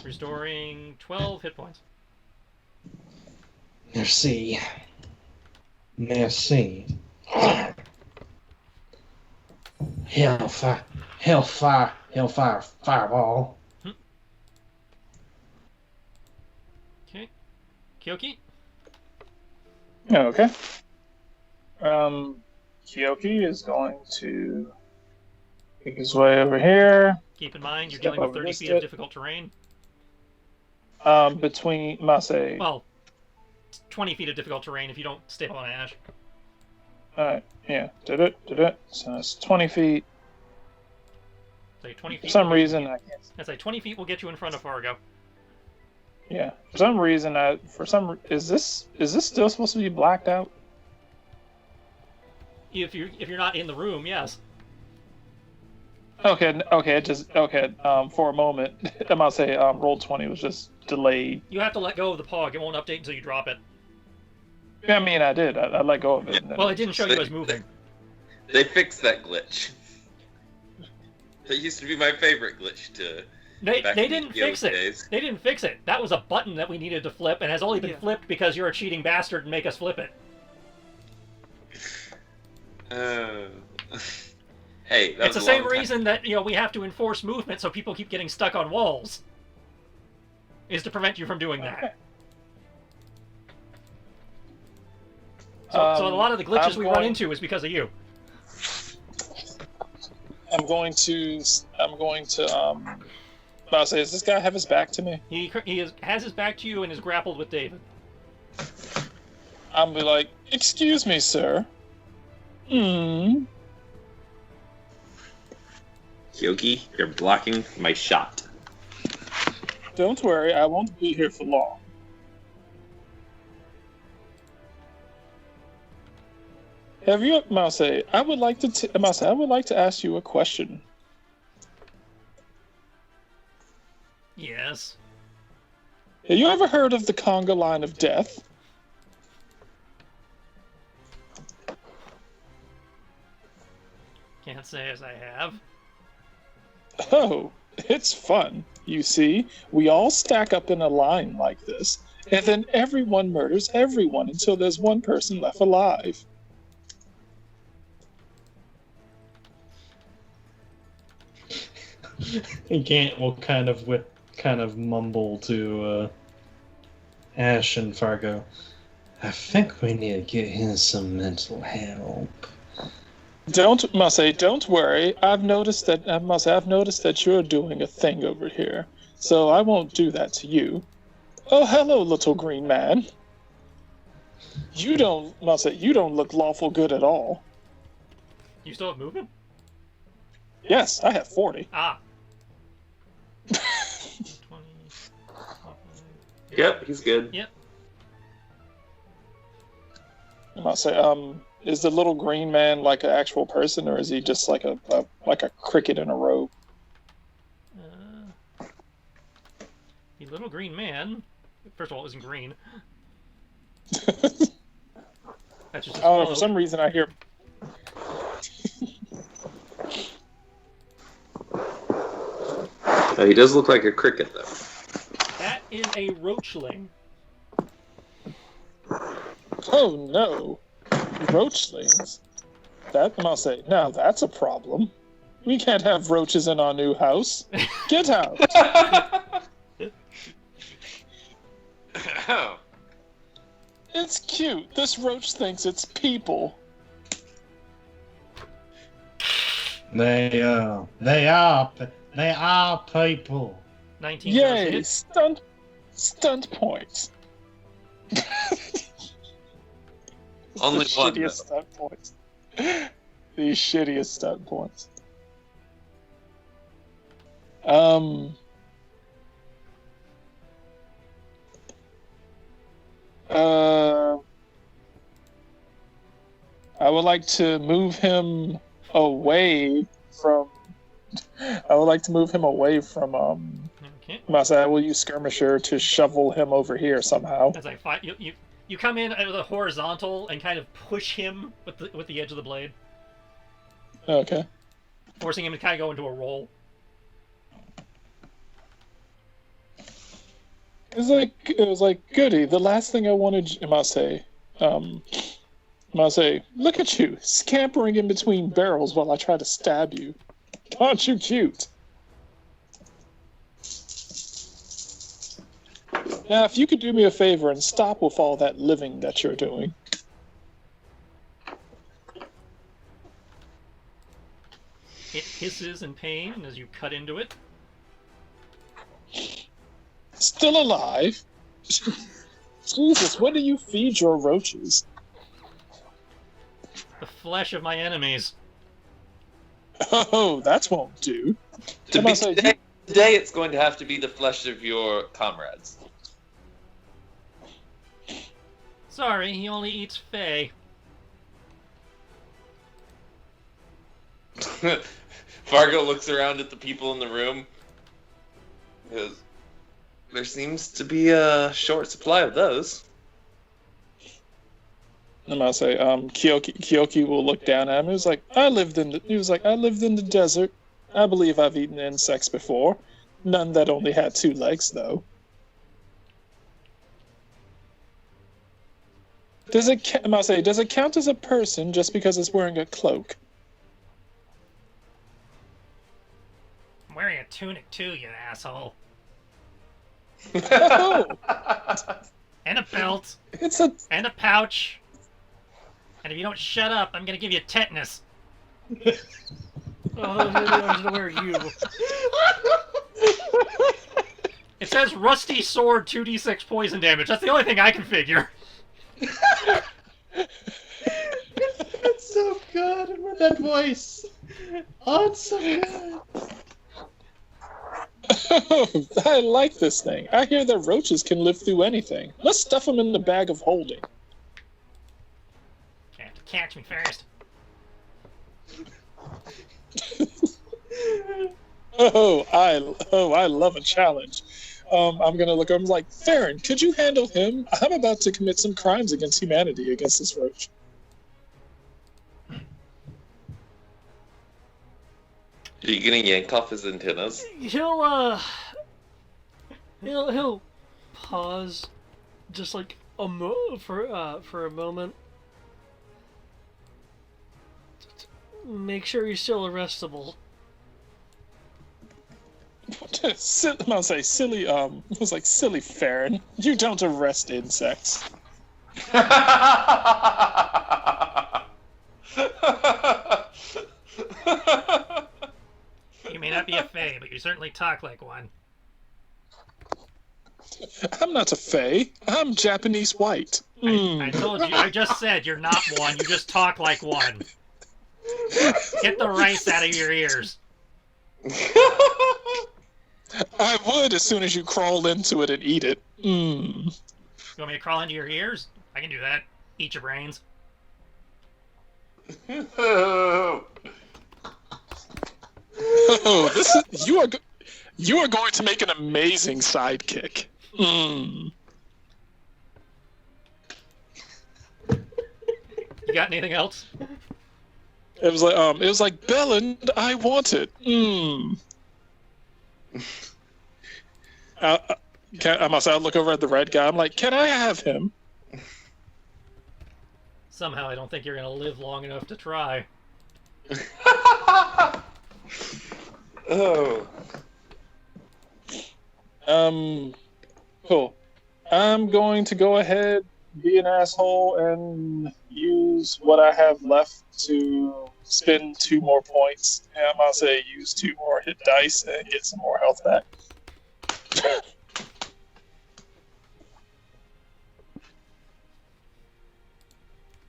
[SPEAKER 1] Restoring 12 hit points.
[SPEAKER 3] Merci. Merci. Hellfire, fireball.
[SPEAKER 1] Okay. Kyoki?
[SPEAKER 5] Okay. Kyoki is going to make his way over here.
[SPEAKER 1] Keep in mind, you're
[SPEAKER 5] Step
[SPEAKER 1] dealing with
[SPEAKER 5] over
[SPEAKER 1] 30
[SPEAKER 5] this
[SPEAKER 1] feet of
[SPEAKER 5] bit.
[SPEAKER 1] difficult terrain.
[SPEAKER 5] Between Masay.
[SPEAKER 1] Well, 20 feet of difficult terrain if you don't stay on Ash.
[SPEAKER 5] Alright, yeah. Did it. So it's 20 feet.
[SPEAKER 1] So 20 feet.
[SPEAKER 5] For some reason, I can't.
[SPEAKER 1] That's like 20 feet will get you in front of Fargo.
[SPEAKER 5] Yeah. For some reason, is this still supposed to be blacked out?
[SPEAKER 1] If you're not in the room, yes.
[SPEAKER 5] Okay. For a moment, I'm about to say roll 20 was just delayed.
[SPEAKER 1] You have to let go of the pog. It won't update until you drop it.
[SPEAKER 5] I mean, I did. I let go of it. and then
[SPEAKER 1] Well, it didn't show you as moving.
[SPEAKER 4] They fixed that glitch. That used to be my favorite glitch to.
[SPEAKER 1] They
[SPEAKER 4] back in
[SPEAKER 1] didn't
[SPEAKER 4] the
[SPEAKER 1] fix it.
[SPEAKER 4] days.
[SPEAKER 1] They didn't fix it. That was a button that we needed to flip, and has only been flipped because you're a cheating bastard and make us flip it.
[SPEAKER 4] Hey, that
[SPEAKER 1] It's
[SPEAKER 4] was
[SPEAKER 1] the
[SPEAKER 4] a
[SPEAKER 1] same
[SPEAKER 4] long time.
[SPEAKER 1] reason that we have to enforce movement so people keep getting stuck on walls. Is to prevent you from doing that. So a lot of the glitches we run into is because of you.
[SPEAKER 5] I'm going to. I'll say, does this guy have his back to me?
[SPEAKER 1] He has his back to you and is grappled with David.
[SPEAKER 5] I'll be like, excuse me, sir.
[SPEAKER 4] Yogi, you're blocking my shot.
[SPEAKER 5] Don't worry, I won't be here for long. Have you, Mouse? I would like to ask you a question.
[SPEAKER 1] Yes.
[SPEAKER 5] Have you ever heard of the conga line of death?
[SPEAKER 1] Can't say as I have.
[SPEAKER 5] Oh, it's fun. You see, we all stack up in a line like this, and then everyone murders everyone until there's one person left alive.
[SPEAKER 3] Gant will kind of mumble to Ash and Fargo. I think we need to get him some mental help.
[SPEAKER 5] Don't worry. I've noticed that you're doing a thing over here, so I won't do that to you. Oh, hello, little green man. You don't look lawful good at all.
[SPEAKER 1] You still have movement?
[SPEAKER 5] Yes, I have 40.
[SPEAKER 1] Ah. 20.
[SPEAKER 4] Yep, he's good.
[SPEAKER 1] Yep.
[SPEAKER 5] Is the little green man like an actual person, or is he just like a cricket in a robe?
[SPEAKER 1] The little green man. First of all, it isn't green. That's just.
[SPEAKER 5] I don't know. For some reason, I hear.
[SPEAKER 4] He does look like a cricket, though.
[SPEAKER 1] That is a roachling.
[SPEAKER 5] Oh no, roachlings. Now that's a problem. We can't have roaches in our new house. Get out.
[SPEAKER 7] It's cute. This roach thinks it's people.
[SPEAKER 3] They are people.
[SPEAKER 1] 19 does
[SPEAKER 7] Yay!
[SPEAKER 1] hit.
[SPEAKER 7] Stunt points.
[SPEAKER 4] Only
[SPEAKER 7] the
[SPEAKER 4] one,
[SPEAKER 7] shittiest stunt points. The shittiest stunt points. I would like to move him away from. I would like to move him away from.
[SPEAKER 1] Okay.
[SPEAKER 7] Masa, I will use skirmisher to shovel him over here somehow.
[SPEAKER 1] As I fight, you come in at the horizontal and kind of push him with the edge of the blade,
[SPEAKER 7] Okay.
[SPEAKER 1] forcing him to kind of go into a roll.
[SPEAKER 7] It was like goody. The last thing I wanted, Mase, look at you scampering in between barrels while I try to stab you. Aren't you cute? Now, if you could do me a favor and stop with all that living that you're doing.
[SPEAKER 1] It hisses in pain as you cut into it.
[SPEAKER 7] Still alive? Jesus, what do you feed your roaches?
[SPEAKER 1] The flesh of my enemies.
[SPEAKER 7] Oh, that won't do.
[SPEAKER 4] Today, it's going to have to be the flesh of your comrades.
[SPEAKER 1] Sorry, he only eats Fae.
[SPEAKER 4] Fargo looks around at the people in the room. Goes, there seems to be a short supply of those.
[SPEAKER 7] I'm gonna say, Kyoki will look down at him. He was like, I lived in the desert. I believe I've eaten insects before. None that only had 2 legs, though. Does it count as a person just because it's wearing a cloak?
[SPEAKER 1] I'm wearing a tunic too, you asshole.
[SPEAKER 7] Oh,
[SPEAKER 1] And a belt.
[SPEAKER 7] it's a
[SPEAKER 1] And a pouch. And if you don't shut up, I'm gonna give you tetanus.
[SPEAKER 2] Oh, maybe I was aware of you.
[SPEAKER 1] It says rusty sword 2d6 poison damage. That's the only thing I can figure.
[SPEAKER 3] It's so good, and with that voice. Oh, it's so good.
[SPEAKER 7] I like this thing. I hear that roaches can live through anything. Let's stuff them in the bag of holding.
[SPEAKER 1] You have to catch me first.
[SPEAKER 7] I love a challenge. I'm gonna look over. I'm like, Farron, could you handle him? I'm about to commit some crimes against humanity against this roach.
[SPEAKER 4] Are you gonna yank off his antennas?
[SPEAKER 2] He'll pause, just like for a moment. Make sure he's still arrestable.
[SPEAKER 7] I'm gonna say silly. It was like silly Farron. You don't arrest insects.
[SPEAKER 1] You may not be a fae, but you certainly talk like one.
[SPEAKER 7] I'm not a fae. I'm Japanese white.
[SPEAKER 1] I told you, I just said you're not one, you just talk like one. Get the rice out of your ears.
[SPEAKER 7] I would as soon as you crawled into it and eat it.
[SPEAKER 1] You want me to crawl into your ears? I can do that. Eat your brains.
[SPEAKER 7] Oh, you are going to make an amazing sidekick.
[SPEAKER 1] You got anything else?
[SPEAKER 7] It was like Belland, I want it. I must look over at the red guy. I'm like, can I have him?
[SPEAKER 1] Somehow I don't think you're gonna live long enough to try.
[SPEAKER 4] Oh.
[SPEAKER 7] Cool. I'm going to go ahead, be an asshole, and use what I have left to spend 2 more points. And I'm going to say use 2 more hit dice and get some more health back.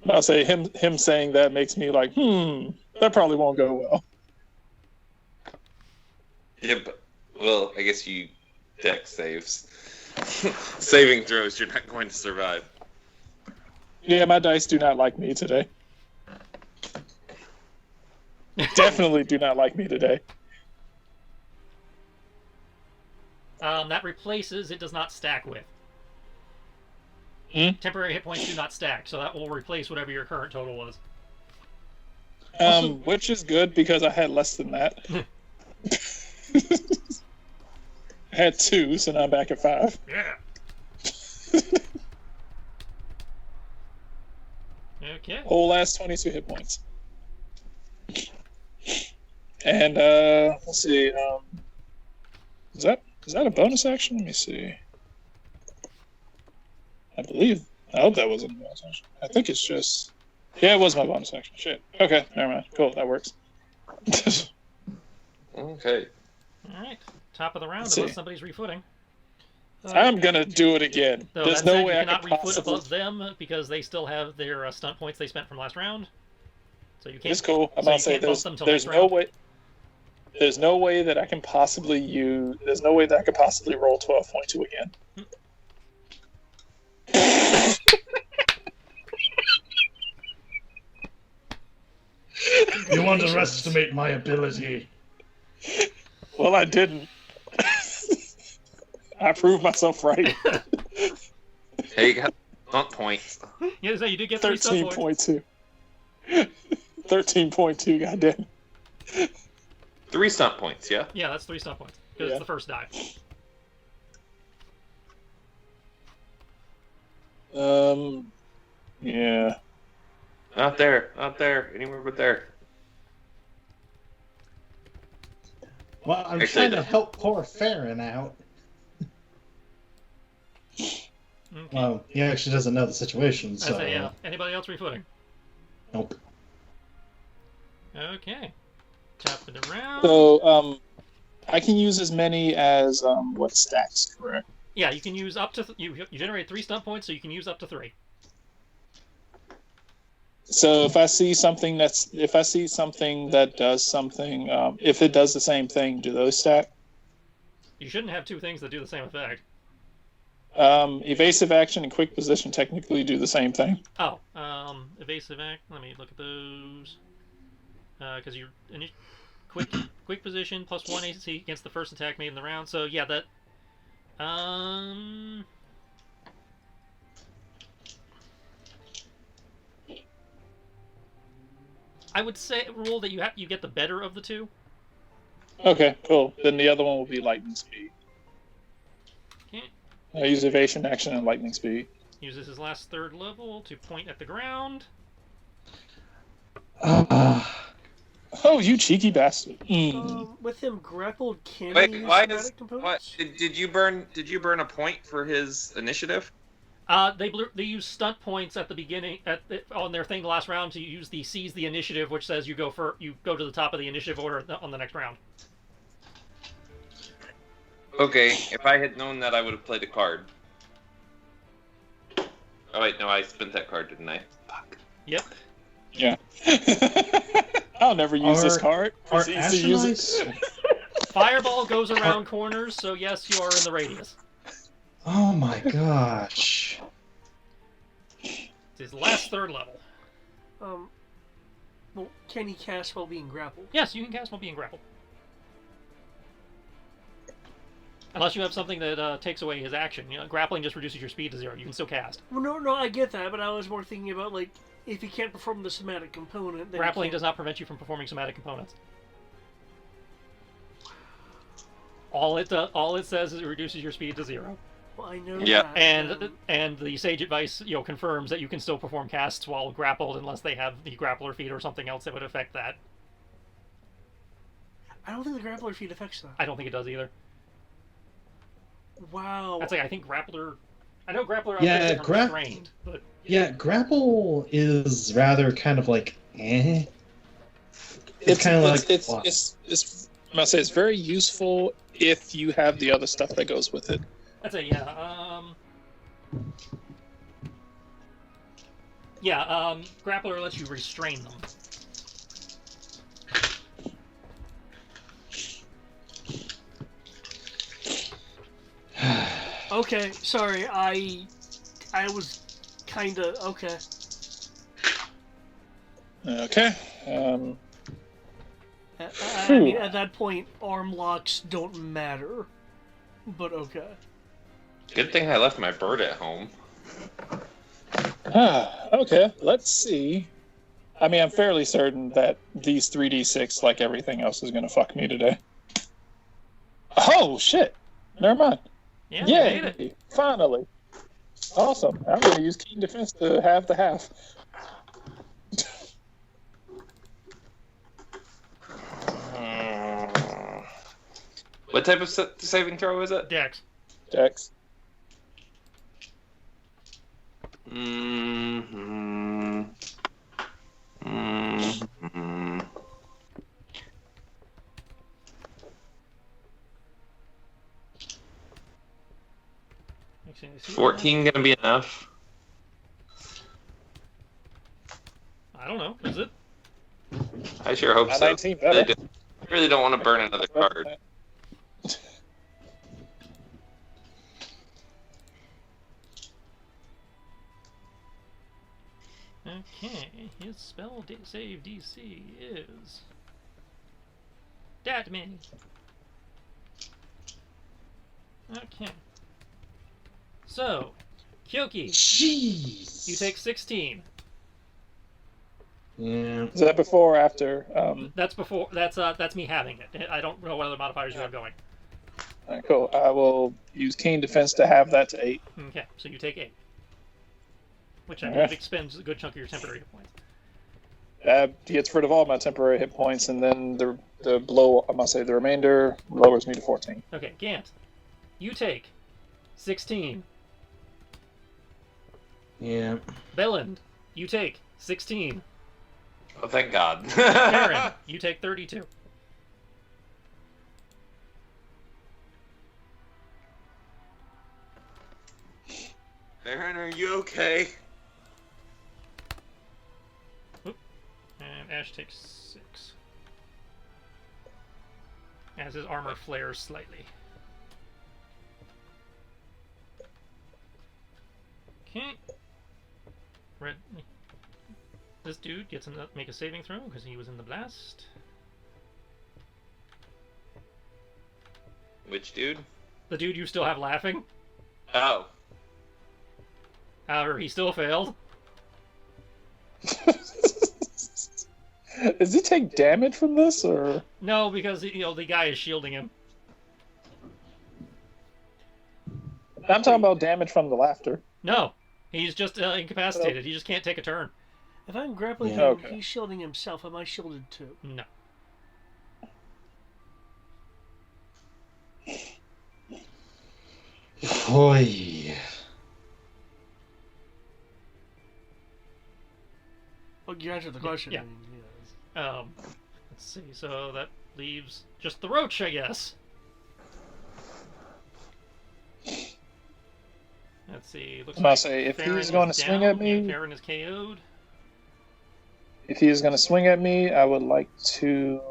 [SPEAKER 7] I'll say him saying that makes me like, that probably won't go well.
[SPEAKER 4] Yeah, but, well, I guess you dex saves. Saving throws, you're not going to survive.
[SPEAKER 7] Yeah, my dice do not like me today. Definitely do not like me today.
[SPEAKER 1] That replaces, it does not stack with. Temporary hit points do not stack, so that will replace whatever your current total was.
[SPEAKER 7] Which is good because I had less than that. I had 2, so now I'm back at 5.
[SPEAKER 1] Yeah. Okay.
[SPEAKER 7] Whole last 22 hit points. And let's see. Is that a bonus action? Let me see. I hope that wasn't a bonus action. I think it's just. Yeah, it was my bonus action. Shit. Okay, never mind. Cool, that works.
[SPEAKER 4] Okay.
[SPEAKER 1] Alright. Top of the round,
[SPEAKER 7] Let's
[SPEAKER 1] unless
[SPEAKER 7] see.
[SPEAKER 1] somebody's refooting.
[SPEAKER 7] I'm gonna do it again.
[SPEAKER 1] So
[SPEAKER 7] There's
[SPEAKER 1] that
[SPEAKER 7] no
[SPEAKER 1] said,
[SPEAKER 7] way
[SPEAKER 1] you
[SPEAKER 7] I
[SPEAKER 1] cannot
[SPEAKER 7] could
[SPEAKER 1] refoot
[SPEAKER 7] possibly.
[SPEAKER 1] above them because they still have their stunt points they spent from last round. So you can't.
[SPEAKER 7] It's cool. I'm
[SPEAKER 1] so
[SPEAKER 7] gonna
[SPEAKER 1] you
[SPEAKER 7] say
[SPEAKER 1] can't bump them till
[SPEAKER 7] there's
[SPEAKER 1] next
[SPEAKER 7] no
[SPEAKER 1] round.
[SPEAKER 7] way. There's no way that I can possibly use. There's no way that I could possibly roll 12.2 again.
[SPEAKER 8] You underestimate my ability.
[SPEAKER 7] Well, I didn't. I proved myself right.
[SPEAKER 4] Hey, you got stunt points.
[SPEAKER 1] Yeah, so you did get 3 stunt points.
[SPEAKER 7] 13.2. 13.2, goddamn.
[SPEAKER 4] 3 stunt points, yeah?
[SPEAKER 1] Yeah, that's 3 stunt points. Because
[SPEAKER 7] Yeah.
[SPEAKER 1] it's the first die.
[SPEAKER 7] Yeah.
[SPEAKER 4] Not there. Anywhere but there.
[SPEAKER 3] Well, I'm
[SPEAKER 4] Actually,
[SPEAKER 3] trying to help poor Farron out.
[SPEAKER 1] Okay.
[SPEAKER 3] Well, he actually doesn't know the situation, so...
[SPEAKER 1] I say, yeah. Anybody else refooting?
[SPEAKER 3] Nope.
[SPEAKER 1] Okay. Top of the round.
[SPEAKER 7] So, I can use as many as what stacks, correct?
[SPEAKER 1] Yeah, you can use up to... you generate 3 stunt points, so you can use up to 3.
[SPEAKER 7] So if I see something that does something, if it does the same thing, do those stack?
[SPEAKER 1] You shouldn't have 2 things that do the same effect.
[SPEAKER 7] Evasive action and quick position technically do the same thing.
[SPEAKER 1] Oh, evasive act. Let me look at those. Because you're quick position plus 1 AC against the first attack made in the round. So yeah, that. I would say rule that you get the better of the 2.
[SPEAKER 7] Okay, cool. Then the other one will be lightning speed.
[SPEAKER 1] Okay.
[SPEAKER 7] I use evasion action and lightning speed.
[SPEAKER 1] Uses his last 3rd level to point at the ground.
[SPEAKER 7] Oh, you cheeky bastard!
[SPEAKER 2] With him grappled, can he
[SPEAKER 4] Wait,
[SPEAKER 2] use
[SPEAKER 4] why
[SPEAKER 2] somatic
[SPEAKER 4] does
[SPEAKER 2] components?
[SPEAKER 4] did you burn a point for his initiative?
[SPEAKER 1] They use stunt points at the beginning on their thing the last round to use the seize the initiative, which says you go to the top of the initiative order on the next round.
[SPEAKER 4] Okay, if I had known that, I would have played a card. Oh wait, no, I spent that card, didn't I? Fuck.
[SPEAKER 1] Yep.
[SPEAKER 7] Yeah. I'll never use this card.
[SPEAKER 3] Are
[SPEAKER 7] It's easy to use
[SPEAKER 3] Ashenites...
[SPEAKER 1] Fireball goes around corners, so yes, you are in the radius.
[SPEAKER 3] Oh my gosh.
[SPEAKER 1] It's his last 3rd level.
[SPEAKER 2] Well, can he cast while being grappled?
[SPEAKER 1] Yes, you can cast while being grappled. Unless you have something that takes away his action. You know, grappling just reduces your speed to 0. You can still cast.
[SPEAKER 2] Well, no, I get that, but I was more thinking about, like, if he can't perform the somatic component, then
[SPEAKER 1] Grappling
[SPEAKER 2] he
[SPEAKER 1] does not prevent you from performing somatic components. All it says is it reduces your speed to 0.
[SPEAKER 2] Well, I know
[SPEAKER 4] Yeah.
[SPEAKER 2] that.
[SPEAKER 1] And the Sage Advice, confirms that you can still perform casts while grappled unless they have the grappler feat or something else that would affect that.
[SPEAKER 2] I don't think the grappler feat affects that.
[SPEAKER 1] I don't think it does either.
[SPEAKER 2] Wow.
[SPEAKER 1] That's like I think grappler I know grappler
[SPEAKER 3] Yeah,
[SPEAKER 1] operates from restrained, but
[SPEAKER 3] Yeah, grapple is rather kind of like eh. It's kind of like
[SPEAKER 7] I'm gonna say it's very useful if you have the other stuff that goes with it.
[SPEAKER 1] I'd say yeah. Grappler lets you restrain them.
[SPEAKER 2] Okay, sorry, I was kinda okay.
[SPEAKER 7] Okay.
[SPEAKER 2] I mean, at that point, arm locks don't matter. But okay.
[SPEAKER 4] Good thing I left my bird at home.
[SPEAKER 7] Okay, let's see. I mean, I'm fairly certain that these 3d6, like everything else, is gonna fuck me today. Oh, shit! Never mind.
[SPEAKER 1] Yeah, you made it.
[SPEAKER 7] Yay! Finally. Awesome. I'm gonna use Keen Defense to halve the half.
[SPEAKER 4] What type of saving throw is it?
[SPEAKER 1] Dex.
[SPEAKER 7] Dex.
[SPEAKER 4] Mm-hmm. Mm-hmm.
[SPEAKER 1] Actually, I see
[SPEAKER 4] 14 gonna be enough?
[SPEAKER 1] that. I don't know. Is it?
[SPEAKER 4] I sure hope so.
[SPEAKER 7] 19 better.
[SPEAKER 4] I really don't want to burn another card.
[SPEAKER 1] Okay, his spell save DC is that many. Okay. So, Kyoki,
[SPEAKER 3] Jeez.
[SPEAKER 1] you take 16.
[SPEAKER 3] Yeah.
[SPEAKER 7] Is that before or after?
[SPEAKER 1] That's before. That's me having it. I don't know what other modifiers you have going.
[SPEAKER 7] Alright, cool. I will use Keen Defense to have that to 8.
[SPEAKER 1] Okay, so you take 8, which I
[SPEAKER 7] Okay.
[SPEAKER 1] believe expends a good chunk of your temporary hit points.
[SPEAKER 7] Gets rid of all my temporary hit points, and then the blow, I must say, the remainder lowers me to 14.
[SPEAKER 1] Okay, Gant, you take 16.
[SPEAKER 3] Yeah.
[SPEAKER 1] Belland, you take 16.
[SPEAKER 4] Oh, thank God.
[SPEAKER 1] Karen, you take 32.
[SPEAKER 4] Aaron, are you okay?
[SPEAKER 1] And Ash takes 6. As his armor flares slightly. Okay. Red. This dude gets to make a saving throw because he was in the blast.
[SPEAKER 4] Which dude?
[SPEAKER 1] The dude you still have laughing.
[SPEAKER 4] Oh.
[SPEAKER 1] However, he still failed.
[SPEAKER 7] Does he take damage from this, or?
[SPEAKER 1] No, because the guy is shielding him.
[SPEAKER 7] I'm talking about damage from the laughter.
[SPEAKER 1] No, he's just incapacitated. He just can't take a turn.
[SPEAKER 2] If I'm grappling
[SPEAKER 3] Yeah.
[SPEAKER 2] him,
[SPEAKER 7] Okay.
[SPEAKER 2] he's shielding himself. Am I shielded too?
[SPEAKER 1] No.
[SPEAKER 3] Boy.
[SPEAKER 2] Well, you answered the question.
[SPEAKER 1] Yeah.
[SPEAKER 2] I mean, yes.
[SPEAKER 1] Let's see. So that leaves just the roach, I guess. Let's see. Looks
[SPEAKER 7] I'm gonna
[SPEAKER 1] like
[SPEAKER 7] say, if
[SPEAKER 1] Farron
[SPEAKER 7] he's going to
[SPEAKER 1] is
[SPEAKER 7] swing
[SPEAKER 1] down.
[SPEAKER 7] at me-
[SPEAKER 1] Yeah, Farron is KO'd.
[SPEAKER 7] If he is going to swing at me, I would like to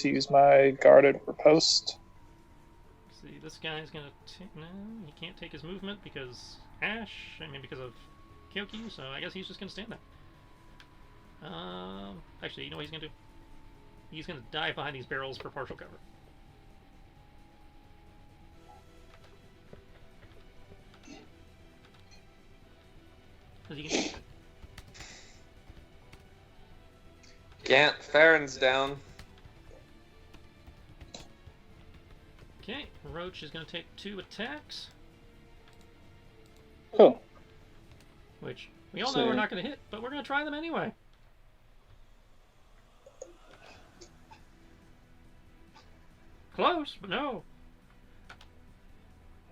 [SPEAKER 7] use my guarded riposte.
[SPEAKER 1] Let's see. This guy's gonna. No, he can't take his movement because Ash. I mean, because of Kyoki. So I guess he's just gonna stand there. Actually, you know what he's gonna do? He's gonna dive behind these barrels for partial cover. Because he can.
[SPEAKER 4] Gant, Farron's down.
[SPEAKER 1] Okay, Roach is going to take 2 attacks,
[SPEAKER 7] Cool.
[SPEAKER 1] which we all know we're not going to hit, but we're going to try them anyway. Close, but no.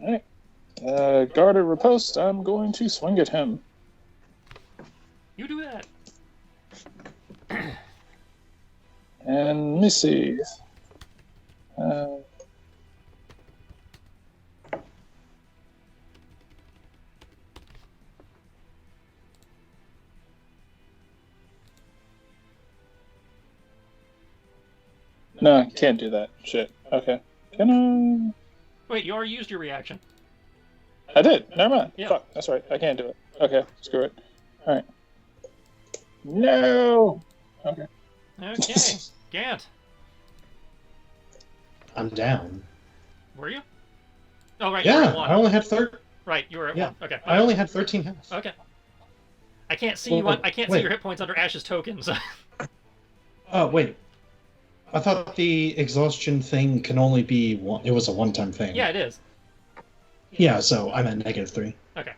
[SPEAKER 7] Alright. Guarded riposte, I'm going to swing at him.
[SPEAKER 1] You do that.
[SPEAKER 7] And let me see. No, can't do that. Shit. Okay. Can
[SPEAKER 1] Wait, you already used your reaction.
[SPEAKER 7] I did. Never mind.
[SPEAKER 1] Yeah.
[SPEAKER 7] Fuck. That's right. I can't do it. Okay. Screw it. All right. No. Okay.
[SPEAKER 1] Okay. Gant,
[SPEAKER 3] I'm down.
[SPEAKER 1] were you? Oh, right, you were
[SPEAKER 3] Yeah,
[SPEAKER 1] at 1.
[SPEAKER 3] I only had
[SPEAKER 1] Right, you were at
[SPEAKER 3] Yeah.
[SPEAKER 1] 1. Okay.
[SPEAKER 3] I only had 13 health.
[SPEAKER 1] Okay. I can't see you. I can't see
[SPEAKER 3] Wait.
[SPEAKER 1] your hit points under Ash's tokens.
[SPEAKER 3] Oh wait, I thought the exhaustion thing can only be one. It was a one-time thing.
[SPEAKER 1] Yeah, it is.
[SPEAKER 3] Yeah, so I'm at -3.
[SPEAKER 1] Okay.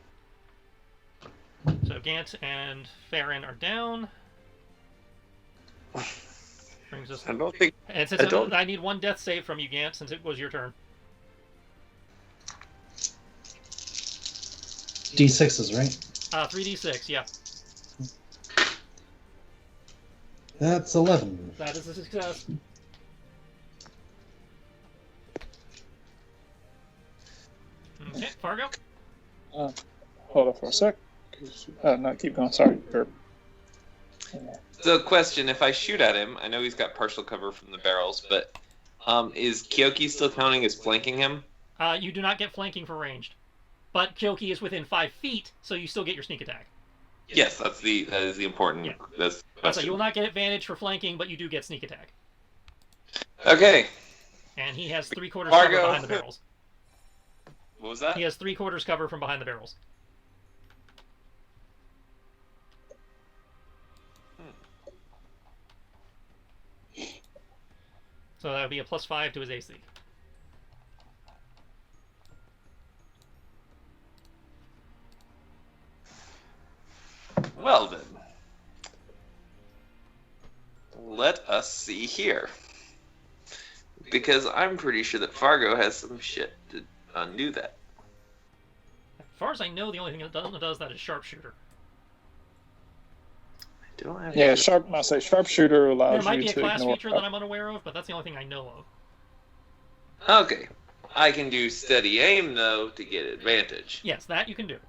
[SPEAKER 1] So Gant and Farron are down. Brings us.
[SPEAKER 4] I don't think.
[SPEAKER 1] And since I need 1 death save from you, Gant, since it was your turn.
[SPEAKER 3] D6s, right?
[SPEAKER 1] 3d6, yeah.
[SPEAKER 3] That's 11.
[SPEAKER 1] That is a success. Okay, Fargo.
[SPEAKER 7] Hold on for a sec. No, keep going. Sorry. Burp.
[SPEAKER 4] So, question: if I shoot at him, I know he's got partial cover from the barrels, but is Kyoki still counting as flanking him?
[SPEAKER 1] You do not get flanking for ranged, but Kyoki is within 5 feet, so you still get your sneak attack.
[SPEAKER 4] Yes, that is the important.
[SPEAKER 1] Yeah.
[SPEAKER 4] That's the
[SPEAKER 1] So
[SPEAKER 4] question.
[SPEAKER 1] you will not get advantage for flanking, but you do get sneak attack.
[SPEAKER 4] Okay.
[SPEAKER 1] And he has 3/4
[SPEAKER 4] Fargo.
[SPEAKER 1] cover behind the barrels.
[SPEAKER 4] What was that?
[SPEAKER 1] He has 3/4 cover from behind the barrels. So that would be a +5 to his AC.
[SPEAKER 4] Well then, let us see here. Because I'm pretty sure that Fargo has some shit to undo that.
[SPEAKER 1] As far as I know, the only thing that does that is sharpshooter.
[SPEAKER 4] I don't have.
[SPEAKER 7] Yeah, sharpshooter allows
[SPEAKER 1] There might
[SPEAKER 7] you
[SPEAKER 1] be a
[SPEAKER 7] to
[SPEAKER 1] class
[SPEAKER 7] ignore.
[SPEAKER 1] feature that I'm unaware of, but that's the only thing I know of.
[SPEAKER 4] Okay, I can do steady aim though to get advantage.
[SPEAKER 1] Yes, that you can do.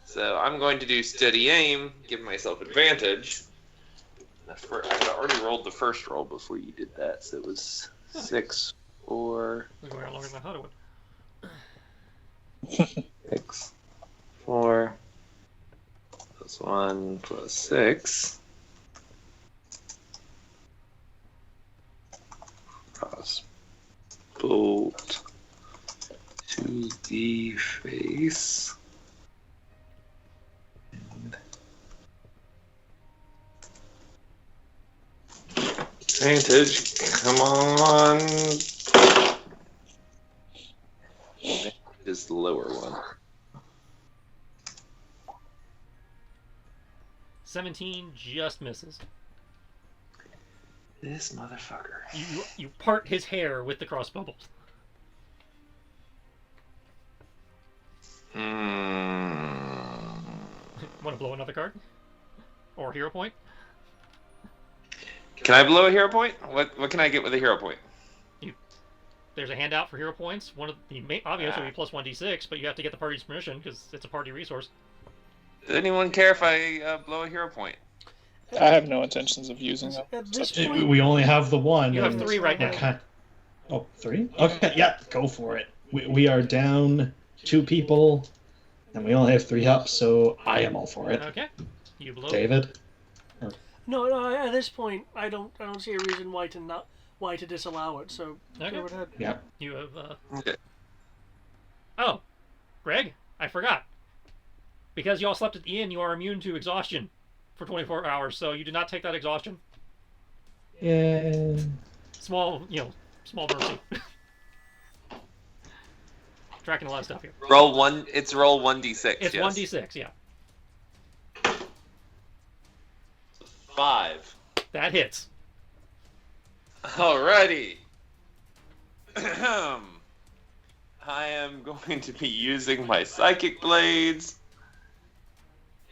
[SPEAKER 4] So I'm going to do steady aim, give myself advantage. I already rolled the first roll before you did that, so it was 6, 4,
[SPEAKER 1] We're going longer than I thought it would.
[SPEAKER 4] 6, 4, plus 1, plus 6. Cross bolt to the face. Advantage, come on. Is the lower one.
[SPEAKER 1] 17 just misses.
[SPEAKER 4] This motherfucker.
[SPEAKER 1] You part his hair with the crossbow bolt. Want to blow another card? Or hero point?
[SPEAKER 4] Can I blow a hero point? What can I get with a hero point?
[SPEAKER 1] There's a handout for hero points. One of the obviously would be plus 1d6, but you have to get the party's permission because it's a party resource.
[SPEAKER 4] Does anyone care if I blow a hero point?
[SPEAKER 7] I have no intentions of using them.
[SPEAKER 2] At this point,
[SPEAKER 3] We only have the one.
[SPEAKER 1] You have
[SPEAKER 3] and
[SPEAKER 1] 3 right now.
[SPEAKER 3] Okay. Oh, 3? Okay, yeah, go for it. We are down 2 people, and we only have 3 up, so I am all for it.
[SPEAKER 1] Okay. You blow.
[SPEAKER 3] David?
[SPEAKER 2] no. At this point, I don't see a reason why to disallow it. So
[SPEAKER 1] Okay.
[SPEAKER 2] go ahead.
[SPEAKER 3] Yeah.
[SPEAKER 1] You have.
[SPEAKER 4] Okay.
[SPEAKER 1] Oh, Greg, I forgot. Because you all slept at the inn, you are immune to exhaustion for 24 hours, so you did not take that exhaustion.
[SPEAKER 3] Yeah.
[SPEAKER 1] Small mercy. Tracking a lot of stuff here.
[SPEAKER 4] Roll 1. It's roll 1d6.
[SPEAKER 1] It's
[SPEAKER 4] yes.
[SPEAKER 1] 1d6, yeah.
[SPEAKER 4] 5.
[SPEAKER 1] That hits.
[SPEAKER 4] Alrighty. I am going to be using my psychic blades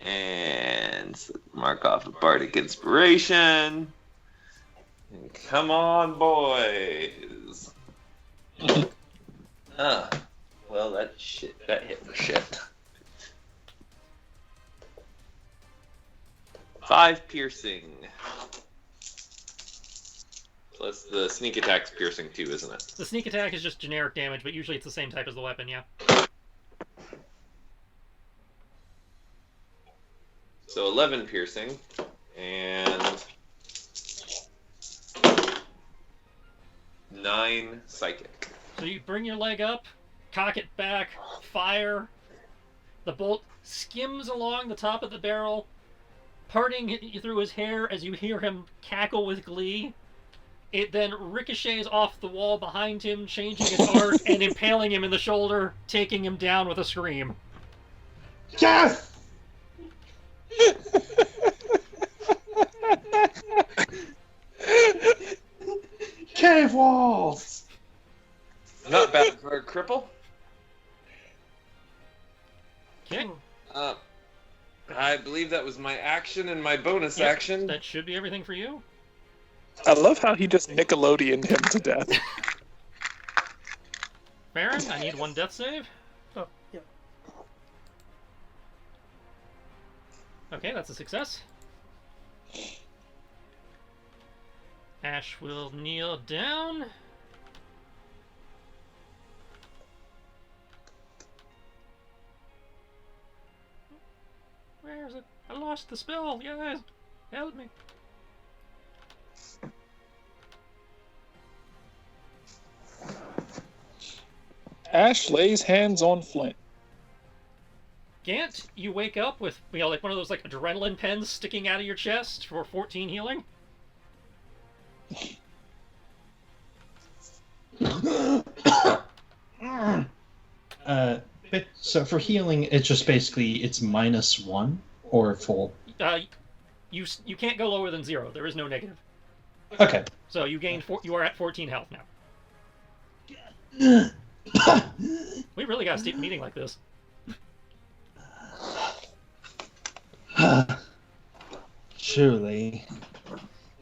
[SPEAKER 4] and mark off a bardic inspiration. And come on, boys. Well, that hit for shit. 5 piercing. Plus the sneak attack's piercing too, isn't it?
[SPEAKER 1] The sneak attack is just generic damage, but usually it's the same type as the weapon, yeah.
[SPEAKER 4] So 11 piercing, and 9 psychic.
[SPEAKER 1] So you bring your leg up, cock it back, fire. The bolt skims along the top of the barrel, parting through his hair as you hear him cackle with glee. It then ricochets off the wall behind him, changing its arc and impaling him in the shoulder, taking him down with a scream.
[SPEAKER 3] Yes! Cave walls!
[SPEAKER 4] Not bad for a cripple.
[SPEAKER 1] Okay.
[SPEAKER 4] I believe that was my action and my bonus
[SPEAKER 1] Yep,
[SPEAKER 4] action.
[SPEAKER 1] that should be everything for you.
[SPEAKER 7] I love how he just Nickelodeoned him to death.
[SPEAKER 1] Baron, I need 1 death save.
[SPEAKER 2] Oh, yeah.
[SPEAKER 1] Okay, that's a success. Ash will kneel down. Where is it? I lost the spell, guys. Help me.
[SPEAKER 7] Ash lays hands on Flint.
[SPEAKER 1] Gant, you wake up with like one of those like adrenaline pens sticking out of your chest for 14 healing.
[SPEAKER 3] So for healing, it's just basically it's -1 or full.
[SPEAKER 1] You can't go lower than 0. There is no negative.
[SPEAKER 3] Okay.
[SPEAKER 1] So you gained you are at 14 health now. We really gotta keep meeting like this.
[SPEAKER 3] Surely,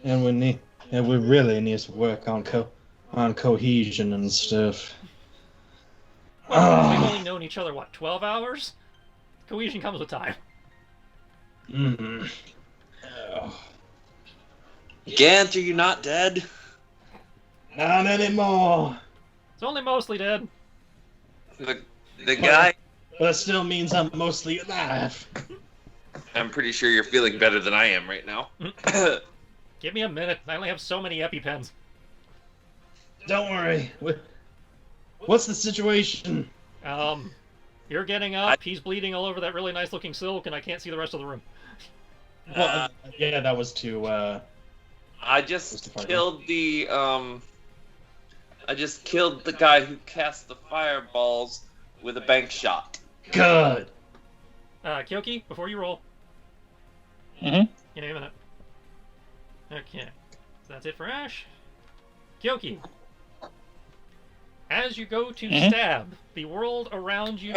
[SPEAKER 3] and we really need to work on cohesion and stuff.
[SPEAKER 1] Well, we've only known each other, what, 12 hours? Cohesion comes with time.
[SPEAKER 3] Mm-hmm.
[SPEAKER 4] Gant, are you not dead?
[SPEAKER 3] Not anymore.
[SPEAKER 1] It's only mostly dead.
[SPEAKER 4] The guy...
[SPEAKER 3] But that still means I'm mostly alive.
[SPEAKER 4] I'm pretty sure you're feeling better than I am right now.
[SPEAKER 1] Give me a minute. I only have so many EpiPens.
[SPEAKER 3] Don't worry. What's the situation?
[SPEAKER 1] You're getting up. He's bleeding all over that really nice looking silk, and I can't see the rest of the room.
[SPEAKER 3] Well, yeah, that was to.
[SPEAKER 4] I just killed the guy who cast the fireballs with a bank shot.
[SPEAKER 3] Good.
[SPEAKER 1] Kyoki, before you roll.
[SPEAKER 7] Mm-hmm.
[SPEAKER 1] Give me a minute. Okay. So that's it for Ash. Kyoki. As you go to stab, the world around you...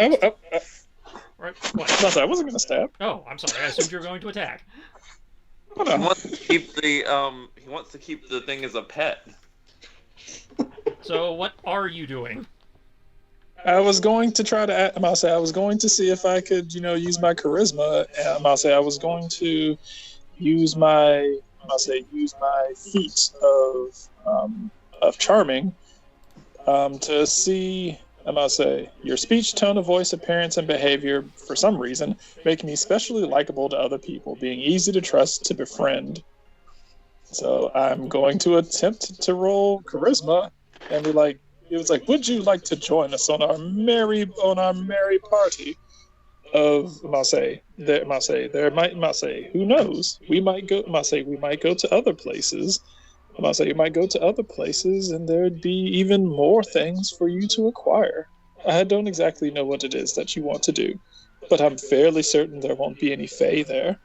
[SPEAKER 1] Right, what?
[SPEAKER 7] I wasn't going to stab.
[SPEAKER 1] Oh, I'm sorry. I assumed you were going to attack.
[SPEAKER 4] He wants to keep the thing as a pet.
[SPEAKER 1] So what are you doing?
[SPEAKER 7] I was going to try to. I was going to see if I could, use my charisma. I was going to use my. Use my feat of charming, to see. Your speech, tone of voice, appearance, and behavior, for some reason, make me especially likable to other people, being easy to trust, to befriend. So I'm going to attempt to roll charisma, and be like, it was like, would you like to join us on our merry party of who knows? We might go to other places. You might go to other places, and there'd be even more things for you to acquire. I don't exactly know what it is that you want to do, but I'm fairly certain there won't be any Fae there.